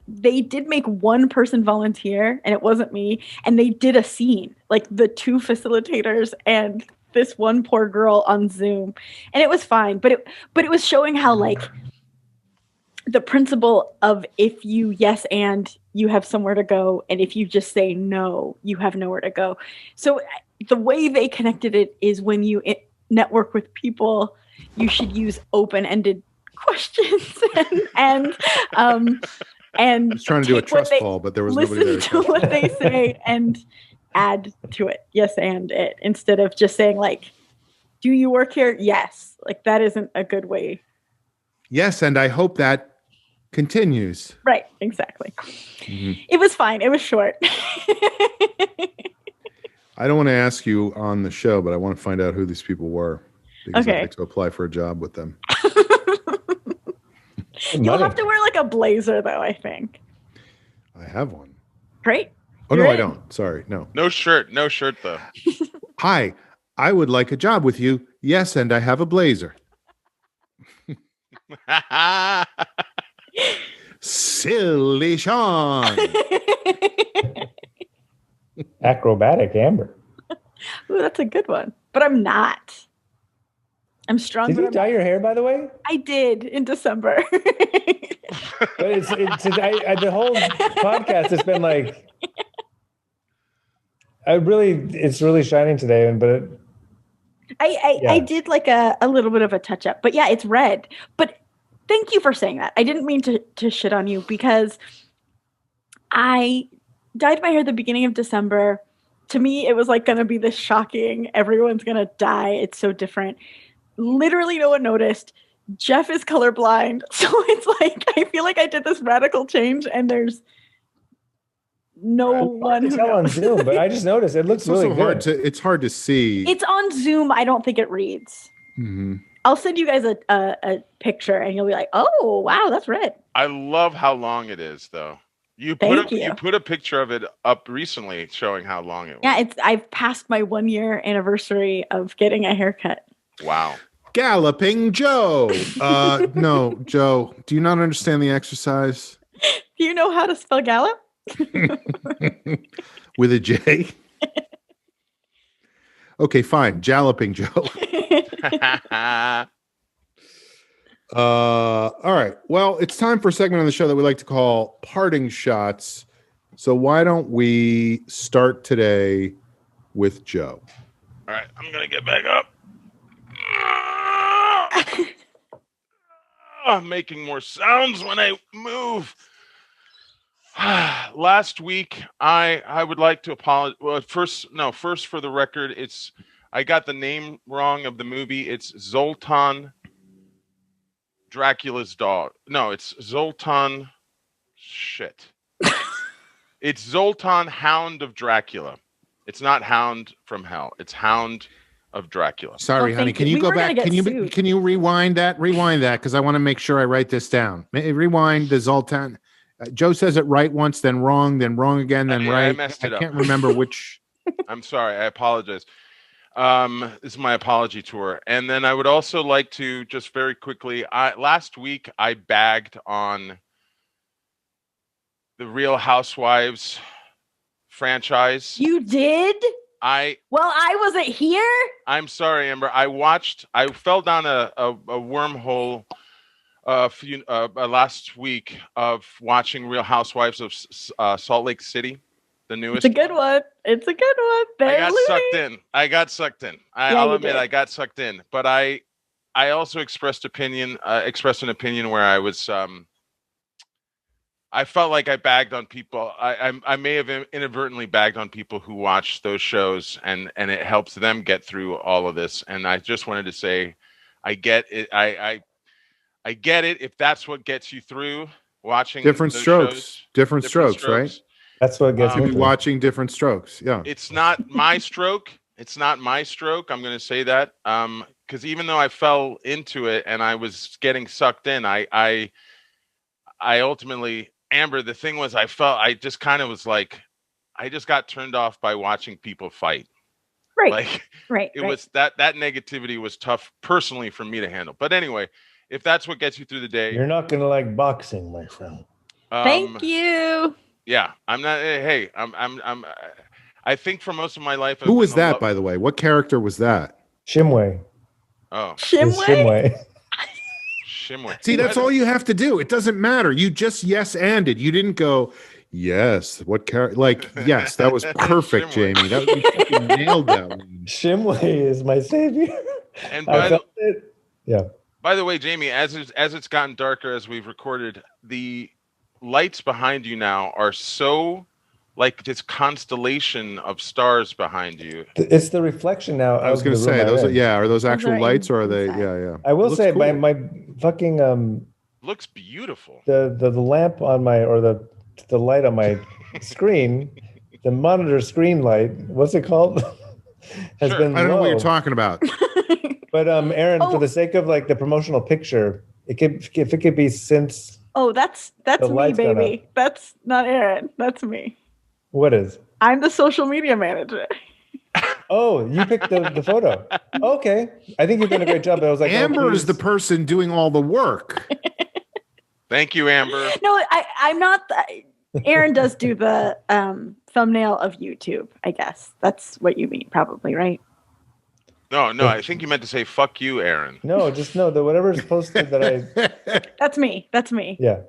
they did make one person volunteer, and it wasn't me, and they did a scene, like the two facilitators and this one poor girl on Zoom, and it was fine, but it was showing how, like, the principle of if you yes and you have somewhere to go, and if you just say no, you have nowhere to go. So the way they connected it is when you network with people, you should use open-ended questions and I was trying to do a trust fall, but there was nobody there. Listen to what they say and add to it. Yes, and it, instead of just saying, like, do you work here? Yes. Like, that isn't a good way. Yes, and I hope that continues. Right, exactly. Mm-hmm. It was fine. It was short. I don't want to ask you on the show, but I want to find out who these people were because Okay. I'd like to apply for a job with them. You'll have to wear, like, a blazer, though, I think. I have one. Great. Oh, You're no, I in. don't. Sorry. No. No shirt though. Hi, I would like a job with you. Yes, and I have a blazer. Silly Sean. Acrobatic Amber. Ooh, that's a good one. But I'm not. I'm strong. Did but you I'm dye not. your hair, by the way? I did in December. But the whole podcast has been like, it's really shining today. But I did like a little bit of a touch up, but yeah, it's red. But thank you for saying that. I didn't mean to shit on you because I dyed my hair at the beginning of December. To me, it was like going to be this shocking, everyone's going to die. It's so different. Literally no one noticed. Jeff is colorblind. So it's like, I feel like I did this radical change and there's no one who tell on knows. Zoom, but I just noticed it looks It's also really good. it's hard to see. It's on Zoom. I don't think it reads. Mhm. I'll send you guys a picture and you'll be like, oh, wow, that's red. I love how long it is, though. You Thank you. put a picture of it up recently showing how long it was. Yeah, I've passed my 1 year anniversary of getting a haircut. Wow. Galloping Joe. No, Joe, do you not understand the exercise? Do you know how to spell gallop? With a J? Okay, fine. Jalloping Joe. All right. Well, it's time for a segment on the show that we like to call Parting Shots. So why don't we start today with Joe? All right, I'm gonna get back up. I'm making more sounds when I move. Last week, I would like to apologize. Well, first for the record, I got the name wrong of the movie. It's Zoltan Dracula's dog. No, it's Zoltan. Shit. It's Zoltan Hound of Dracula. It's not Hound from Hell. It's Hound of Dracula. Sorry, Oh, honey. thank Can you. you We go were gonna back? get sued. Can you rewind that? Rewind that because I want to make sure I write this down. Rewind the Zoltan. Joe says it right once, then wrong again, then Yeah, right. I messed it up. Can't remember which. I'm sorry. I apologize. This is my apology tour. And then I would also like to just very quickly, last week I bagged on the Real Housewives franchise. You did? Well, I wasn't here. I'm sorry, Amber. I fell down a wormhole last week of watching Real Housewives of Salt Lake City, the newest. It's a good one. It's a good one. I got sucked in. I'll admit I got sucked in. But I also expressed an opinion where I was I felt like I bagged on people. I may have inadvertently bagged on people who watch those shows, and it helps them get through all of this. And I just wanted to say, I get it. I get it if that's what gets you through watching Different those strokes. shows. Different strokes, right? That's what gets You'll me be through. watching different strokes. Yeah. It's not my stroke. It's not my stroke. I'm going to say that because even though I fell into it and I was getting sucked in, I I ultimately, Amber, the thing was, I just kind of was like, I just got turned off by watching people fight. Right. Like right. it was that negativity was tough personally for me to handle. But anyway, if that's what gets you through the day, You're not going to like boxing, my friend. Thank you. Yeah, I'm not. Hey, I think for most of my life, Who was that, by the way? What character was that? Shimway. Oh, Shimway. Shimway. See, that's all you have to do. It doesn't matter. You just yes-anded. You didn't go, yes. What character? Like, yes, that was perfect, Jamie. That you fucking nailed that one. Shimway is my savior. And By the way, Jamie, as it's gotten darker as we've recorded, the lights behind you now are so like this constellation of stars behind you. It's the reflection now. I was going to say those are those actual lights or are they? inside. Yeah. I will say cool. my fucking Looks beautiful. the lamp on my or the light on my screen, the monitor screen light, what's it called? Has Sure. been I don't know low. what you're talking about. But Aaron, for the sake of like the promotional picture, if it could be since that's the me, lights gone baby. That's not Aaron. That's me. what is? I'm the social media manager. Oh, you picked the photo. Okay. I think you've done a great job. I was like, Amber is please. the person doing all the work. Thank you, Amber. No, I'm not. Aaron does do the thumbnail of YouTube, I guess. That's what you mean, probably, right? No, I think you meant to say "fuck you, Aaron." No, just no. The whatever's posted that I. That's me. Yeah.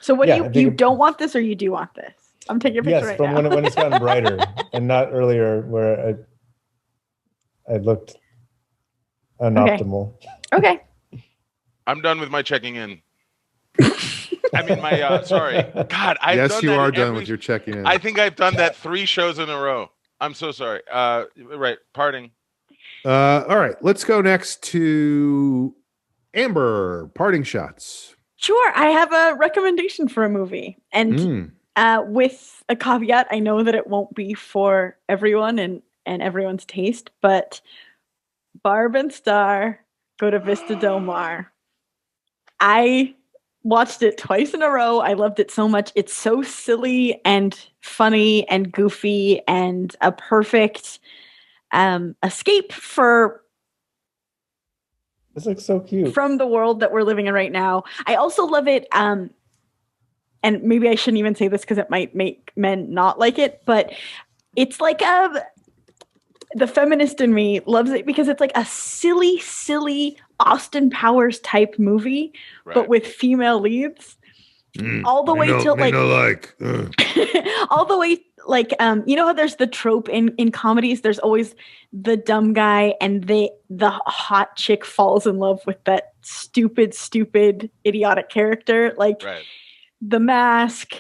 So what Yeah, do you don't want this or you do want this? I'm taking a picture Yes, right from now. when it's gotten brighter and not earlier where I looked unoptimal. Okay. I'm done with my checking in. I mean, my sorry. God, Yes, you are done with your checking in. I think I've done that 3 shows in a row. I'm so sorry. Right, parting. All right, let's go next to Amber. Parting shots. Sure. I have a recommendation for a movie. And with a caveat, I know that it won't be for everyone and everyone's taste, but Barb and Star go to Vista Del Mar. I watched it twice in a row. I loved it so much. It's so silly and funny and goofy and a perfect escape for This looks so cute. from the world that we're living in right now. I also love it. And maybe I shouldn't even say this because it might make men not like it, but it's like the feminist in me loves it because it's like a silly Austin Powers type movie, but with female leads. All the way till like all the way like you know how there's the trope in comedies, there's always the dumb guy and the hot chick falls in love with that stupid idiotic character, like The Mask,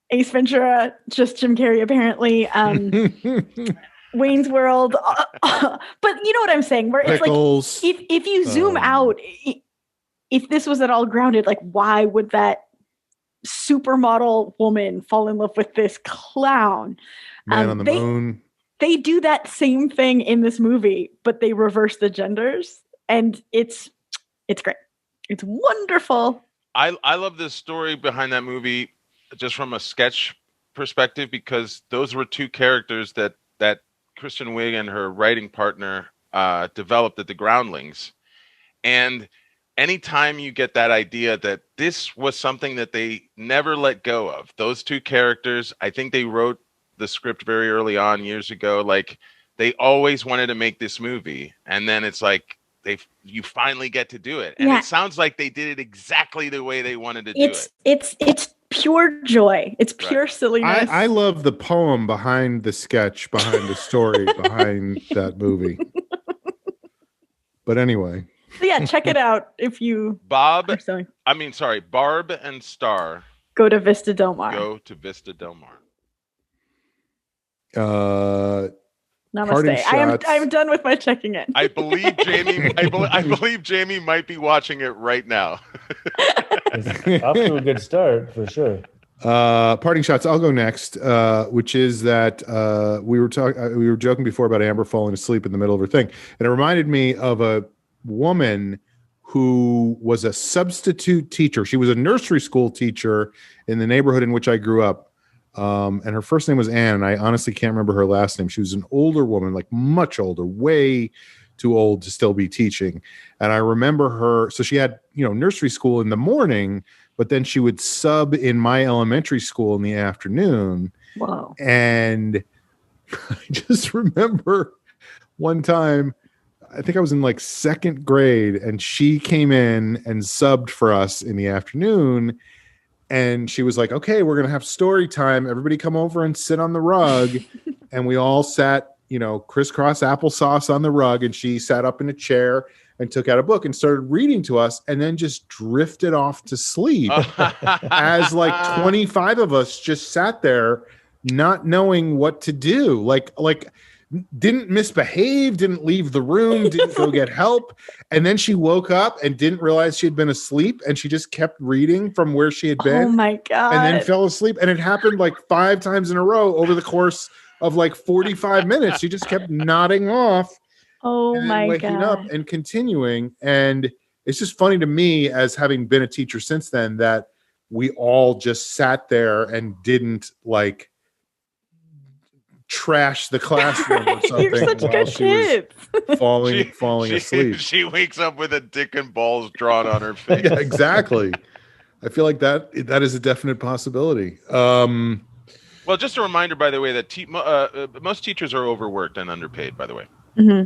Ace Ventura, just Jim Carrey apparently, Wayne's World, but you know what I'm saying, where it's Pickles. like if you zoom out, if this was at all grounded, like why would that supermodel woman fall in love with this clown? Man on the Moon. They do that same thing in this movie, but they reverse the genders, and it's great. It's wonderful. I love the story behind that movie just from a sketch perspective, because those were 2 characters that Kristen Wiig and her writing partner developed at the Groundlings. And anytime you get that idea that this was something that they never let go of, those 2 characters, I think they wrote the script very early on years ago. Like they always wanted to make this movie, and then it's like you finally get to do it, and it sounds like they did it exactly the way they wanted to do it. It's pure joy. It's pure silliness. I love the poem behind the sketch, behind the story, behind that movie. But anyway. So yeah, check it out if you Barb and Star go to Vista Del Mar. Go to Vista Del Mar. Namaste. I'm done with my checking in. I believe Jamie. I believe Jamie might be watching it right now. It's off to a good start for sure. Parting shots. I'll go next, which is that we were joking before about Amber falling asleep in the middle of her thing, and it reminded me of a woman who was a substitute teacher. She was a nursery school teacher in the neighborhood in which I grew up. And her first name was Anne, and I honestly can't remember her last name. She was an older woman, like much older, way too old to still be teaching. And I remember her. So she had, nursery school in the morning, but then she would sub in my elementary school in the afternoon. Wow. And I just remember one time, I think I was in like second grade, and she came in and subbed for us in the afternoon. And she was like, okay, we're going to have story time. Everybody come over and sit on the rug. And we all sat, crisscross applesauce on the rug. And she sat up in a chair and took out a book and started reading to us, and then just drifted off to sleep as like 25 of us just sat there not knowing what to do. Like didn't misbehave, didn't leave the room, didn't go get help. And then she woke up and didn't realize she had been asleep, and she just kept reading from where she had been. Oh my God. And then fell asleep. And it happened like 5 times in a row over the course of like 45 minutes. She just kept nodding off. Oh and my waking God. up and continuing. And it's just funny to me, as having been a teacher since then, that we all just sat there and didn't like trash the classroom or something. You're such while good she was kids. falling asleep. She wakes up with a dick and balls drawn on her face. Yeah, exactly. I feel like that is a definite possibility. Well, just a reminder, by the way, that most teachers are overworked and underpaid, by the way. Mm-hmm.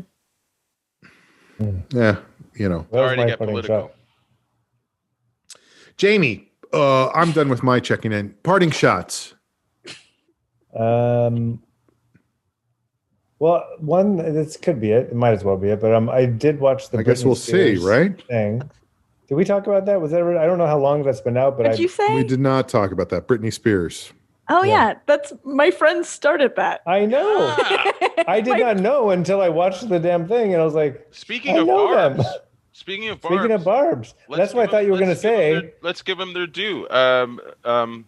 Yeah, Sorry to get political. Jamie, I'm done with my checking in. Parting shots. Well, this could be it. It might as well be it. But I did watch the. I guess we'll see, right? Thing. Did we talk about that? Was that? I don't know how long that's been out, but What'd you say? We did not talk about that. Britney Spears. Oh yeah, that's my friend started that. I know. I did not know until I watched the damn thing, and I was like, Speaking I of know Barbs. them. Speaking of Barbs. That's what I thought you were going to say. Let's give them their due. Barbara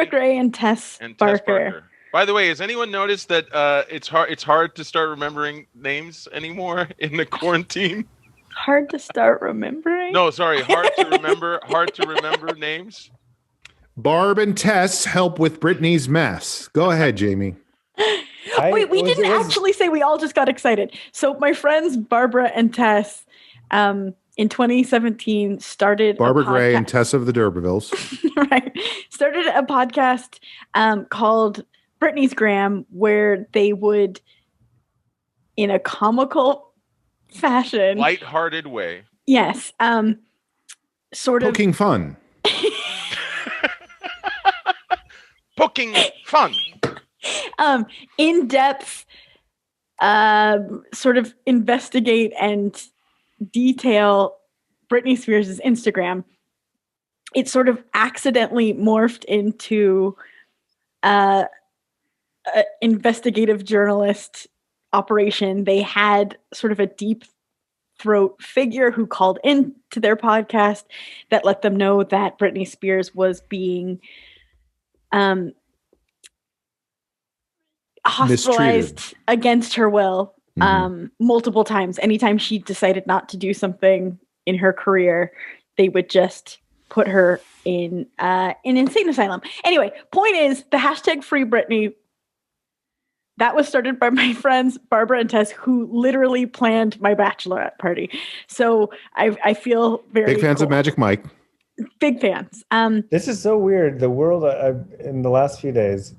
Gray and Tess Barker. By the way, has anyone noticed that it's hard to start remembering names anymore in the quarantine? Hard to start remembering? No, sorry, hard to remember names. Barb and Tess help with Britney's mess. Go ahead, Jamie. Wait, we didn't actually say we all just got excited. So my friends Barbara and Tess in 2017 started Barbara Gray and Tess of the D'Urbervilles. Right. Started a podcast called Britney's Gram, where they would, in a comical fashion, lighthearted way. Yes. Sort of poking fun. Poking fun. In-depth sort of investigate and detail Britney Spears' Instagram. It sort of accidentally morphed into investigative journalist operation. They had sort of a deep throat figure who called into their podcast that let them know that Britney Spears was being hospitalized mistreated against her will multiple times. Anytime she decided not to do something in her career, they would just put her in an insane asylum. Anyway, point is, the hashtag Free Britney, that was started by my friends Barbara and Tess, who literally planned my bachelorette party. So I feel very big fans cool. of Magic Mike. Big fans. This is so weird. The world in the last few days.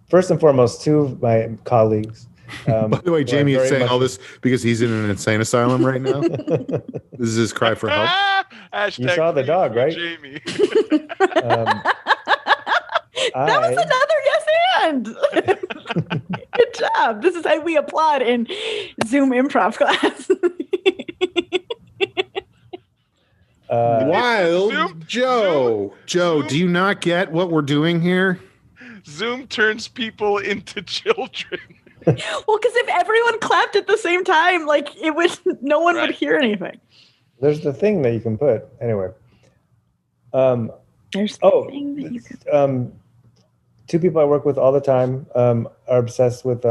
First and foremost, 2 of my colleagues. By the way, Jamie is saying all this because he's in an insane asylum right now. This is his cry for help. You saw the dog, right? Jamie. That was another yes and. Good job. This is how we applaud in Zoom improv class. Wild Joe. Joe, do you not get what we're doing here? Zoom turns people into children. Well, because if everyone clapped at the same time, like no one would hear anything. There's the thing that you can put anyway. There's the thing that you can. 2 people I work with all the time are obsessed with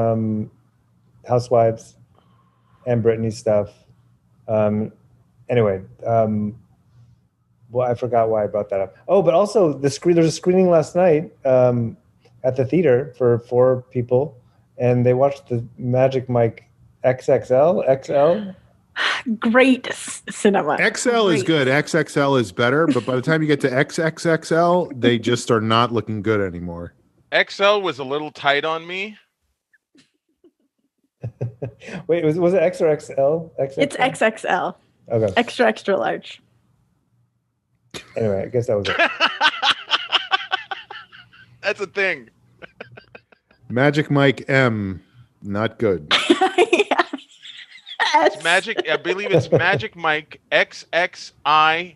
Housewives and Britney stuff. anyway, well, I forgot why I brought that up. Oh, but also there's a screening last night at the theater for 4 people, and they watched the Magic Mike XXL XL. Great cinema. XL is Great. good. XXL is better, but by the time you get to XXXL, they just are not looking good anymore. XL was a little tight on me. Wait, was it X or XL? XXL? It's XXL. Okay. Extra large. Anyway, I guess that was it. That's a thing. Magic Mike M, not good. Yes. Magic, I believe it's Magic Mike XXIV.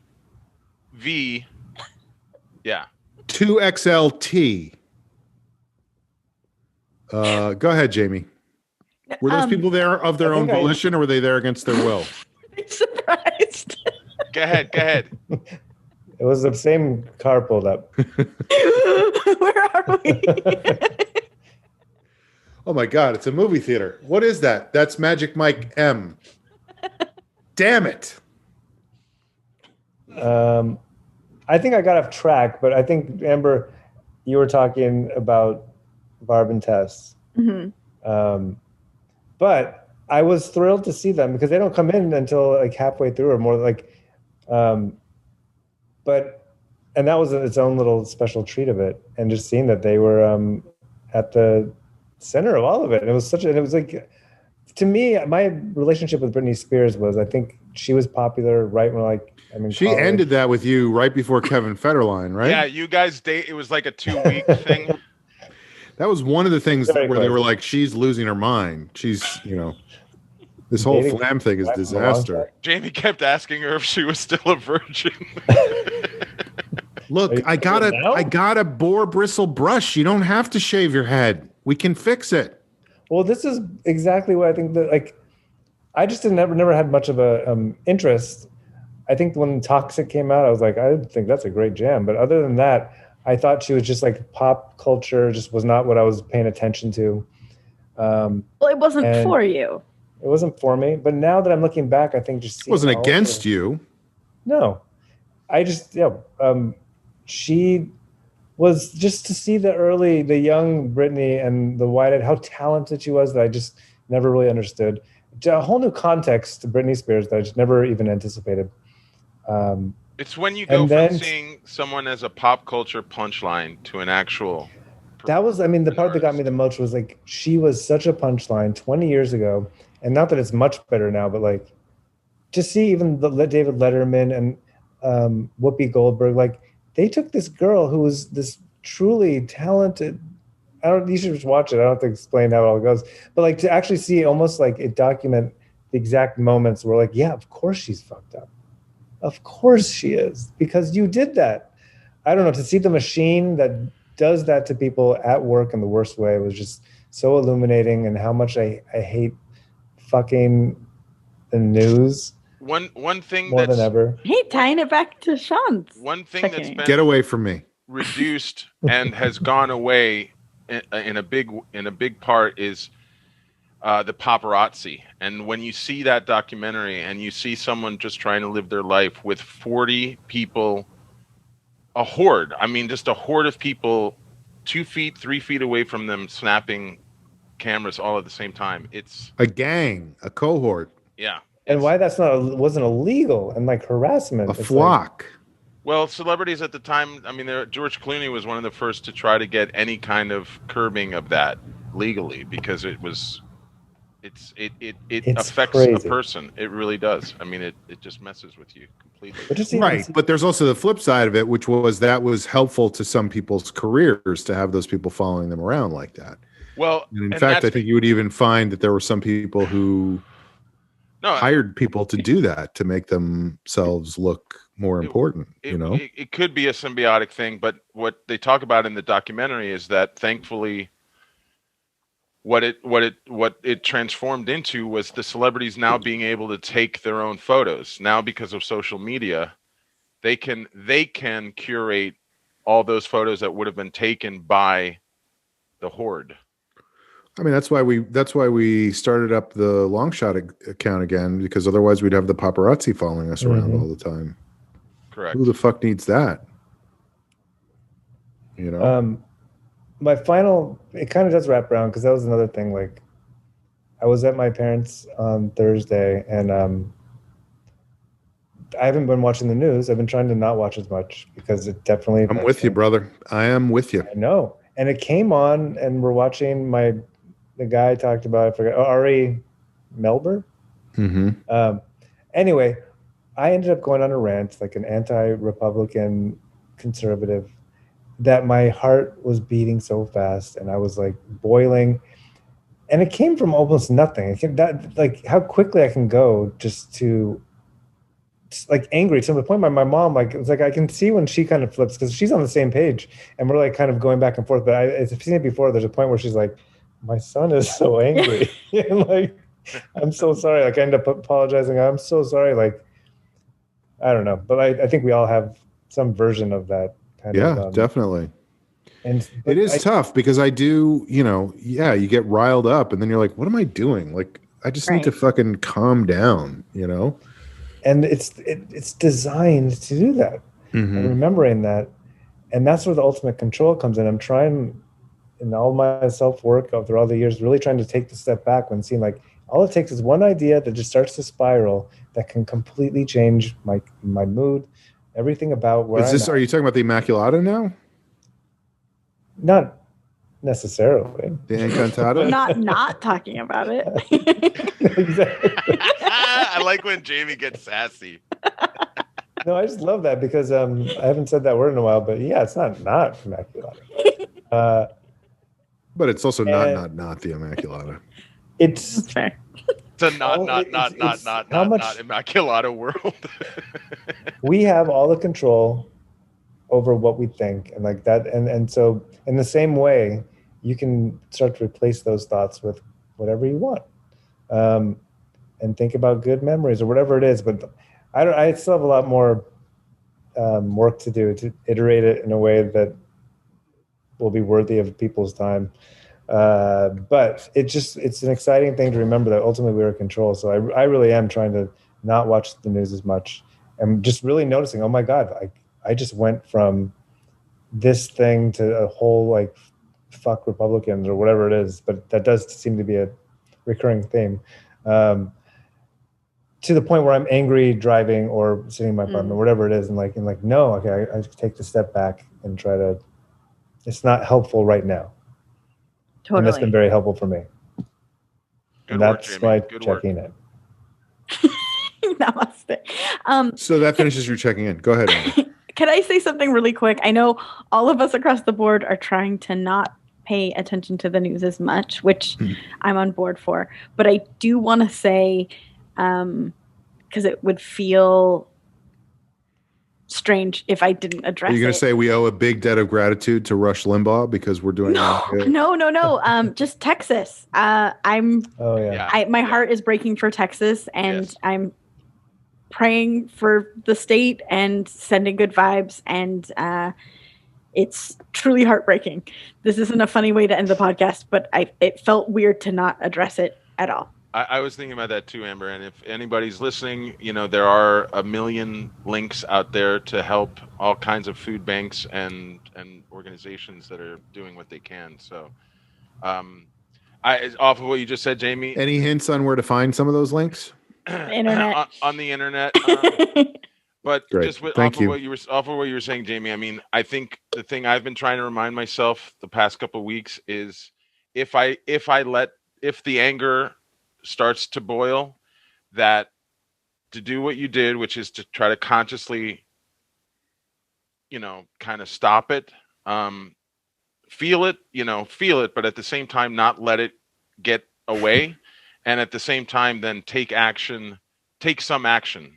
Yeah. 2XLT. Go ahead, Jamie. Were those people there of their own volition, or were they there against their will? I'm surprised. Go ahead. It was the same car pulled up. Where are we? Oh my God, it's a movie theater. What is that? That's Magic Mike M. Damn it. I think I got off track, but I think, Amber, you were talking about Barb and Tess. Mm-hmm. But I was thrilled to see them because they don't come in until like halfway through or more. And that was its own little special treat of it. And just seeing that they were at the center of all of it. And it was like, to me, my relationship with Britney Spears was, I think she was popular right when she college. ended that with you right before Kevin Federline, right? Yeah, you guys date. It was like a 2-week thing. That was one of the things Very where close. they were like, she's losing her mind. She's, this whole Dating Flam thing is for a long disaster. time. Jamie kept asking her if she was still a virgin. Look, Are you I got doing it now? I got a boar bristle brush. You don't have to shave your head. We can fix it. Well, this is exactly what I think that I just never had much of a interest. I think when Toxic came out, I was like, I think that's a great jam. But other than that, I thought she was just like pop culture, just was not what I was paying attention to. Well, it wasn't And- for you. It wasn't for me. But now that I'm looking back, I think just It wasn't against you. No, I just she was just to see the young Britney and the wide-eyed, how talented she was that I just never really understood. A whole new context to Britney Spears that I just never even anticipated. It's when you go And from then- seeing someone as a pop culture punchline to an actual. That was, the part that got me the most was like, she was such a punchline 20 years ago. And not that it's much better now, but like, to see even David Letterman and Whoopi Goldberg, like they took this girl who was this truly talented. You should just watch it. I don't have to explain how it all goes, but like to actually see almost like it document the exact moments where like, yeah, of course she's fucked up. Of course she is, because you did that. I don't know, to see the machine that does that to people at work in the worst way was just so illuminating, and how much I hate fucking the news One thing more that's than ever. Hey, tying it back to Sean's. one thing that's Checking. been Get away from me. reduced and has gone away in a big part is the paparazzi. And when you see that documentary and you see someone just trying to live their life with 40 people, a horde, just a horde of people 2 feet, 3 feet away from them, snapping cameras all at the same time. It's, A gang, a cohort, yeah. And why that's wasn't illegal and like harassment. a It's like, flock. Well, celebrities at the time, George Clooney was one of the first to try to get any kind of curbing of that legally, because it It's affects a crazy. person. It really does. It just messes with you completely. but just even Right. But there's also the flip side of it, which was that was helpful to some people's careers to have those people following them around like that. Well, And in and fact, I that's think you would even find that there were some people who no, hired people to do that to make themselves look more important, it could be a symbiotic thing, but what they talk about in the documentary is that thankfully what it transformed into was the celebrities now being able to take their own photos. Now, because of social media, they can curate all those photos that would have been taken by the horde. I mean, that's why we started up the long shot account again, because otherwise we'd have the paparazzi following us around all the time. Correct. Who the fuck needs that? You know? My final, it kind of does wrap around, because that was another thing. Like, I was at my parents' on Thursday, and I haven't been watching the news. I've been trying to not watch as much, because it definitely. I'm with you, brother. I am with you. I know. And it came on, and we're watching the guy I talked about, I forgot, Ari Melber. Mm-hmm. Anyway, I ended up going on a rant, like an anti-Republican conservative, that my heart was beating so fast, and I was like boiling. And it came from almost nothing. It came that, like, how quickly I can go just like angry to the point where my mom, like, it's like I can see when she kind of flips, because she's on the same page, and we're like kind of going back and forth. But I've seen it before. There's a point where she's like, my son is so angry. And like, I'm so sorry. Like, I end up apologizing. I'm so sorry. Like, I don't know. But I think we all have some version of that kind of. Yeah, definitely. And it is tough, because I do, you get riled up, and then you're like, what am I doing? Like, I just need to fucking calm down, And it's designed to do that. Mm-hmm. And remembering that. And that's where the ultimate control comes in. I'm trying, in all my self-work through all the years, really trying to take the step back when seeing like all it takes is one idea that just starts to spiral that can completely change my mood, everything about where Are you talking about the Immaculata now? Not necessarily. The Encantada? not talking about it. Exactly. I like when Jamie gets sassy. No, I just love that, because I haven't said that word in a while, but yeah, it's not Immaculata. But it's also not the Immaculata. That's fair. It's a not Immaculata world. We have all the control over what we think, and like that, and so in the same way, you can start to replace those thoughts with whatever you want, and think about good memories or whatever it is. But I still have a lot more work to do to iterate it in a way that will be worthy of people's time. But it's an exciting thing to remember that ultimately we're in control. So I really am trying to not watch the news as much, and just really noticing, oh my God, I just went from this thing to a whole like fuck Republicans or whatever it is, but that does seem to be a recurring theme. To the point where I'm angry driving or sitting in my apartment, whatever it is, and like no, okay, I take the step back and try to. It's not helpful right now. Totally. And that's been very helpful for me. Good that's work, my Good checking in. Namaste. So that finishes your checking in. Go ahead, Amber. Can I say something really quick? I know all of us across the board are trying to not pay attention to the news as much, which I'm on board for. But I do want to say, because it would feel strange if I didn't address it. Are you going to say we owe a big debt of gratitude to Rush Limbaugh because we're doing No. Just Texas. I'm. Oh yeah. My heart is breaking for Texas, and I'm praying for the state and sending good vibes, and it's truly heartbreaking. This isn't a funny way to end the podcast, but it felt weird to not address it at all. I was thinking about that too, Amber. And if anybody's listening, there are a million links out there to help all kinds of food banks and organizations that are doing what they can. So, off of what you just said, Jamie. Any hints on where to find some of those links? Internet. on the internet. But Great. just Thank you. Off of what you were saying, Jamie. I mean, I think the thing I've been trying to remind myself the past couple of weeks is if the anger starts to boil, that to do what you did, which is to try to consciously, kind of stop it, feel it, but at the same time, not let it get away. And at the same time, then take some action.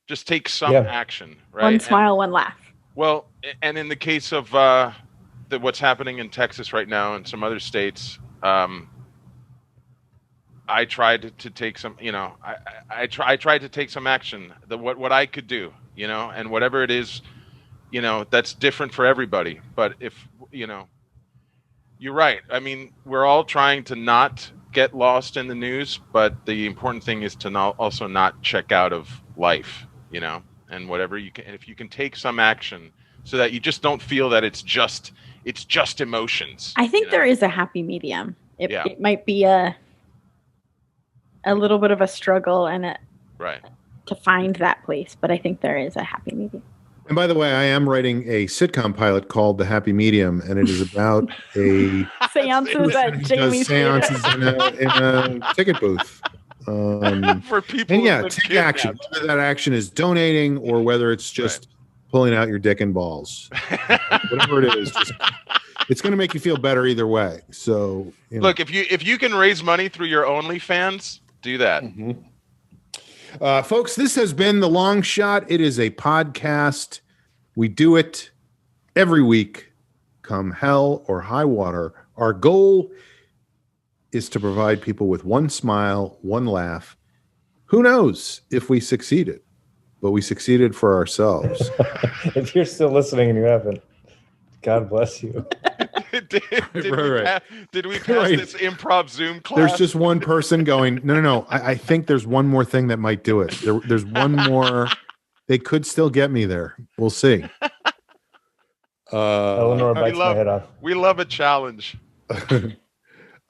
Just take some action, right? One smile, one laugh. Well, and in the case of what's happening in Texas right now and some other states, I tried to take some, I tried to take some action. What I could do, and whatever it is, that's different for everybody. But if You're right. I mean, we're all trying to not get lost in the news, but the important thing is to also not check out of life, and whatever you can, if you can take some action so that you just don't feel that it's just emotions. I think there is a happy medium. Yeah. It might be a little bit of a struggle and Right. to find that place, but I think there is a happy medium. And by the way, I am writing a sitcom pilot called The Happy Medium, and it is about a Seances at who does Jamie's seances in a ticket booth. For people. And who've yeah, been take kidnapped. action. Whether that action is donating or whether it's just pulling out your dick and balls. Whatever it is, it's going to make you feel better either way. So, Look, if you can raise money through your OnlyFans, do that. Mm-hmm. Folks, this has been The Long Shot. It is a podcast. We do it every week, come hell or high water. Our goal is to provide people with one smile, one laugh. Who knows if we succeeded, but we succeeded for ourselves. If you're still listening and you haven't, God bless you. Did we pass Right. this improv Zoom class? There's just one person going, no. I think there's one more thing that might do it. There's one more. They could still get me there. We'll see. Eleanor bites my head off. We love a challenge.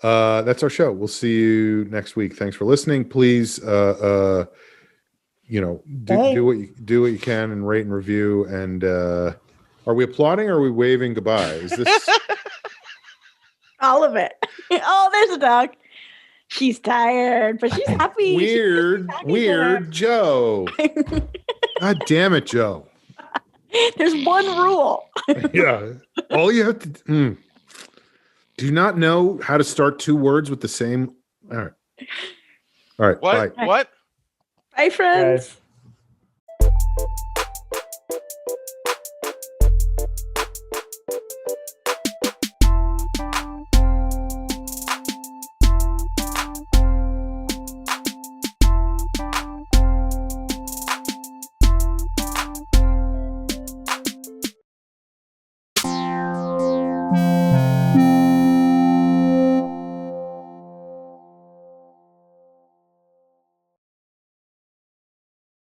That's our show. We'll see you next week. Thanks for listening. Please, do what you can and rate and review. And are we applauding or are we waving goodbye? Is this All of it. Oh, there's a dog. She's tired, but she's happy. weird? She's Weird, Joe. God damn it, Joe. There's one rule. Yeah. All you have to do not know how to start two words with the same. All right. All right. What? Bye. What? Bye, friends. Guys.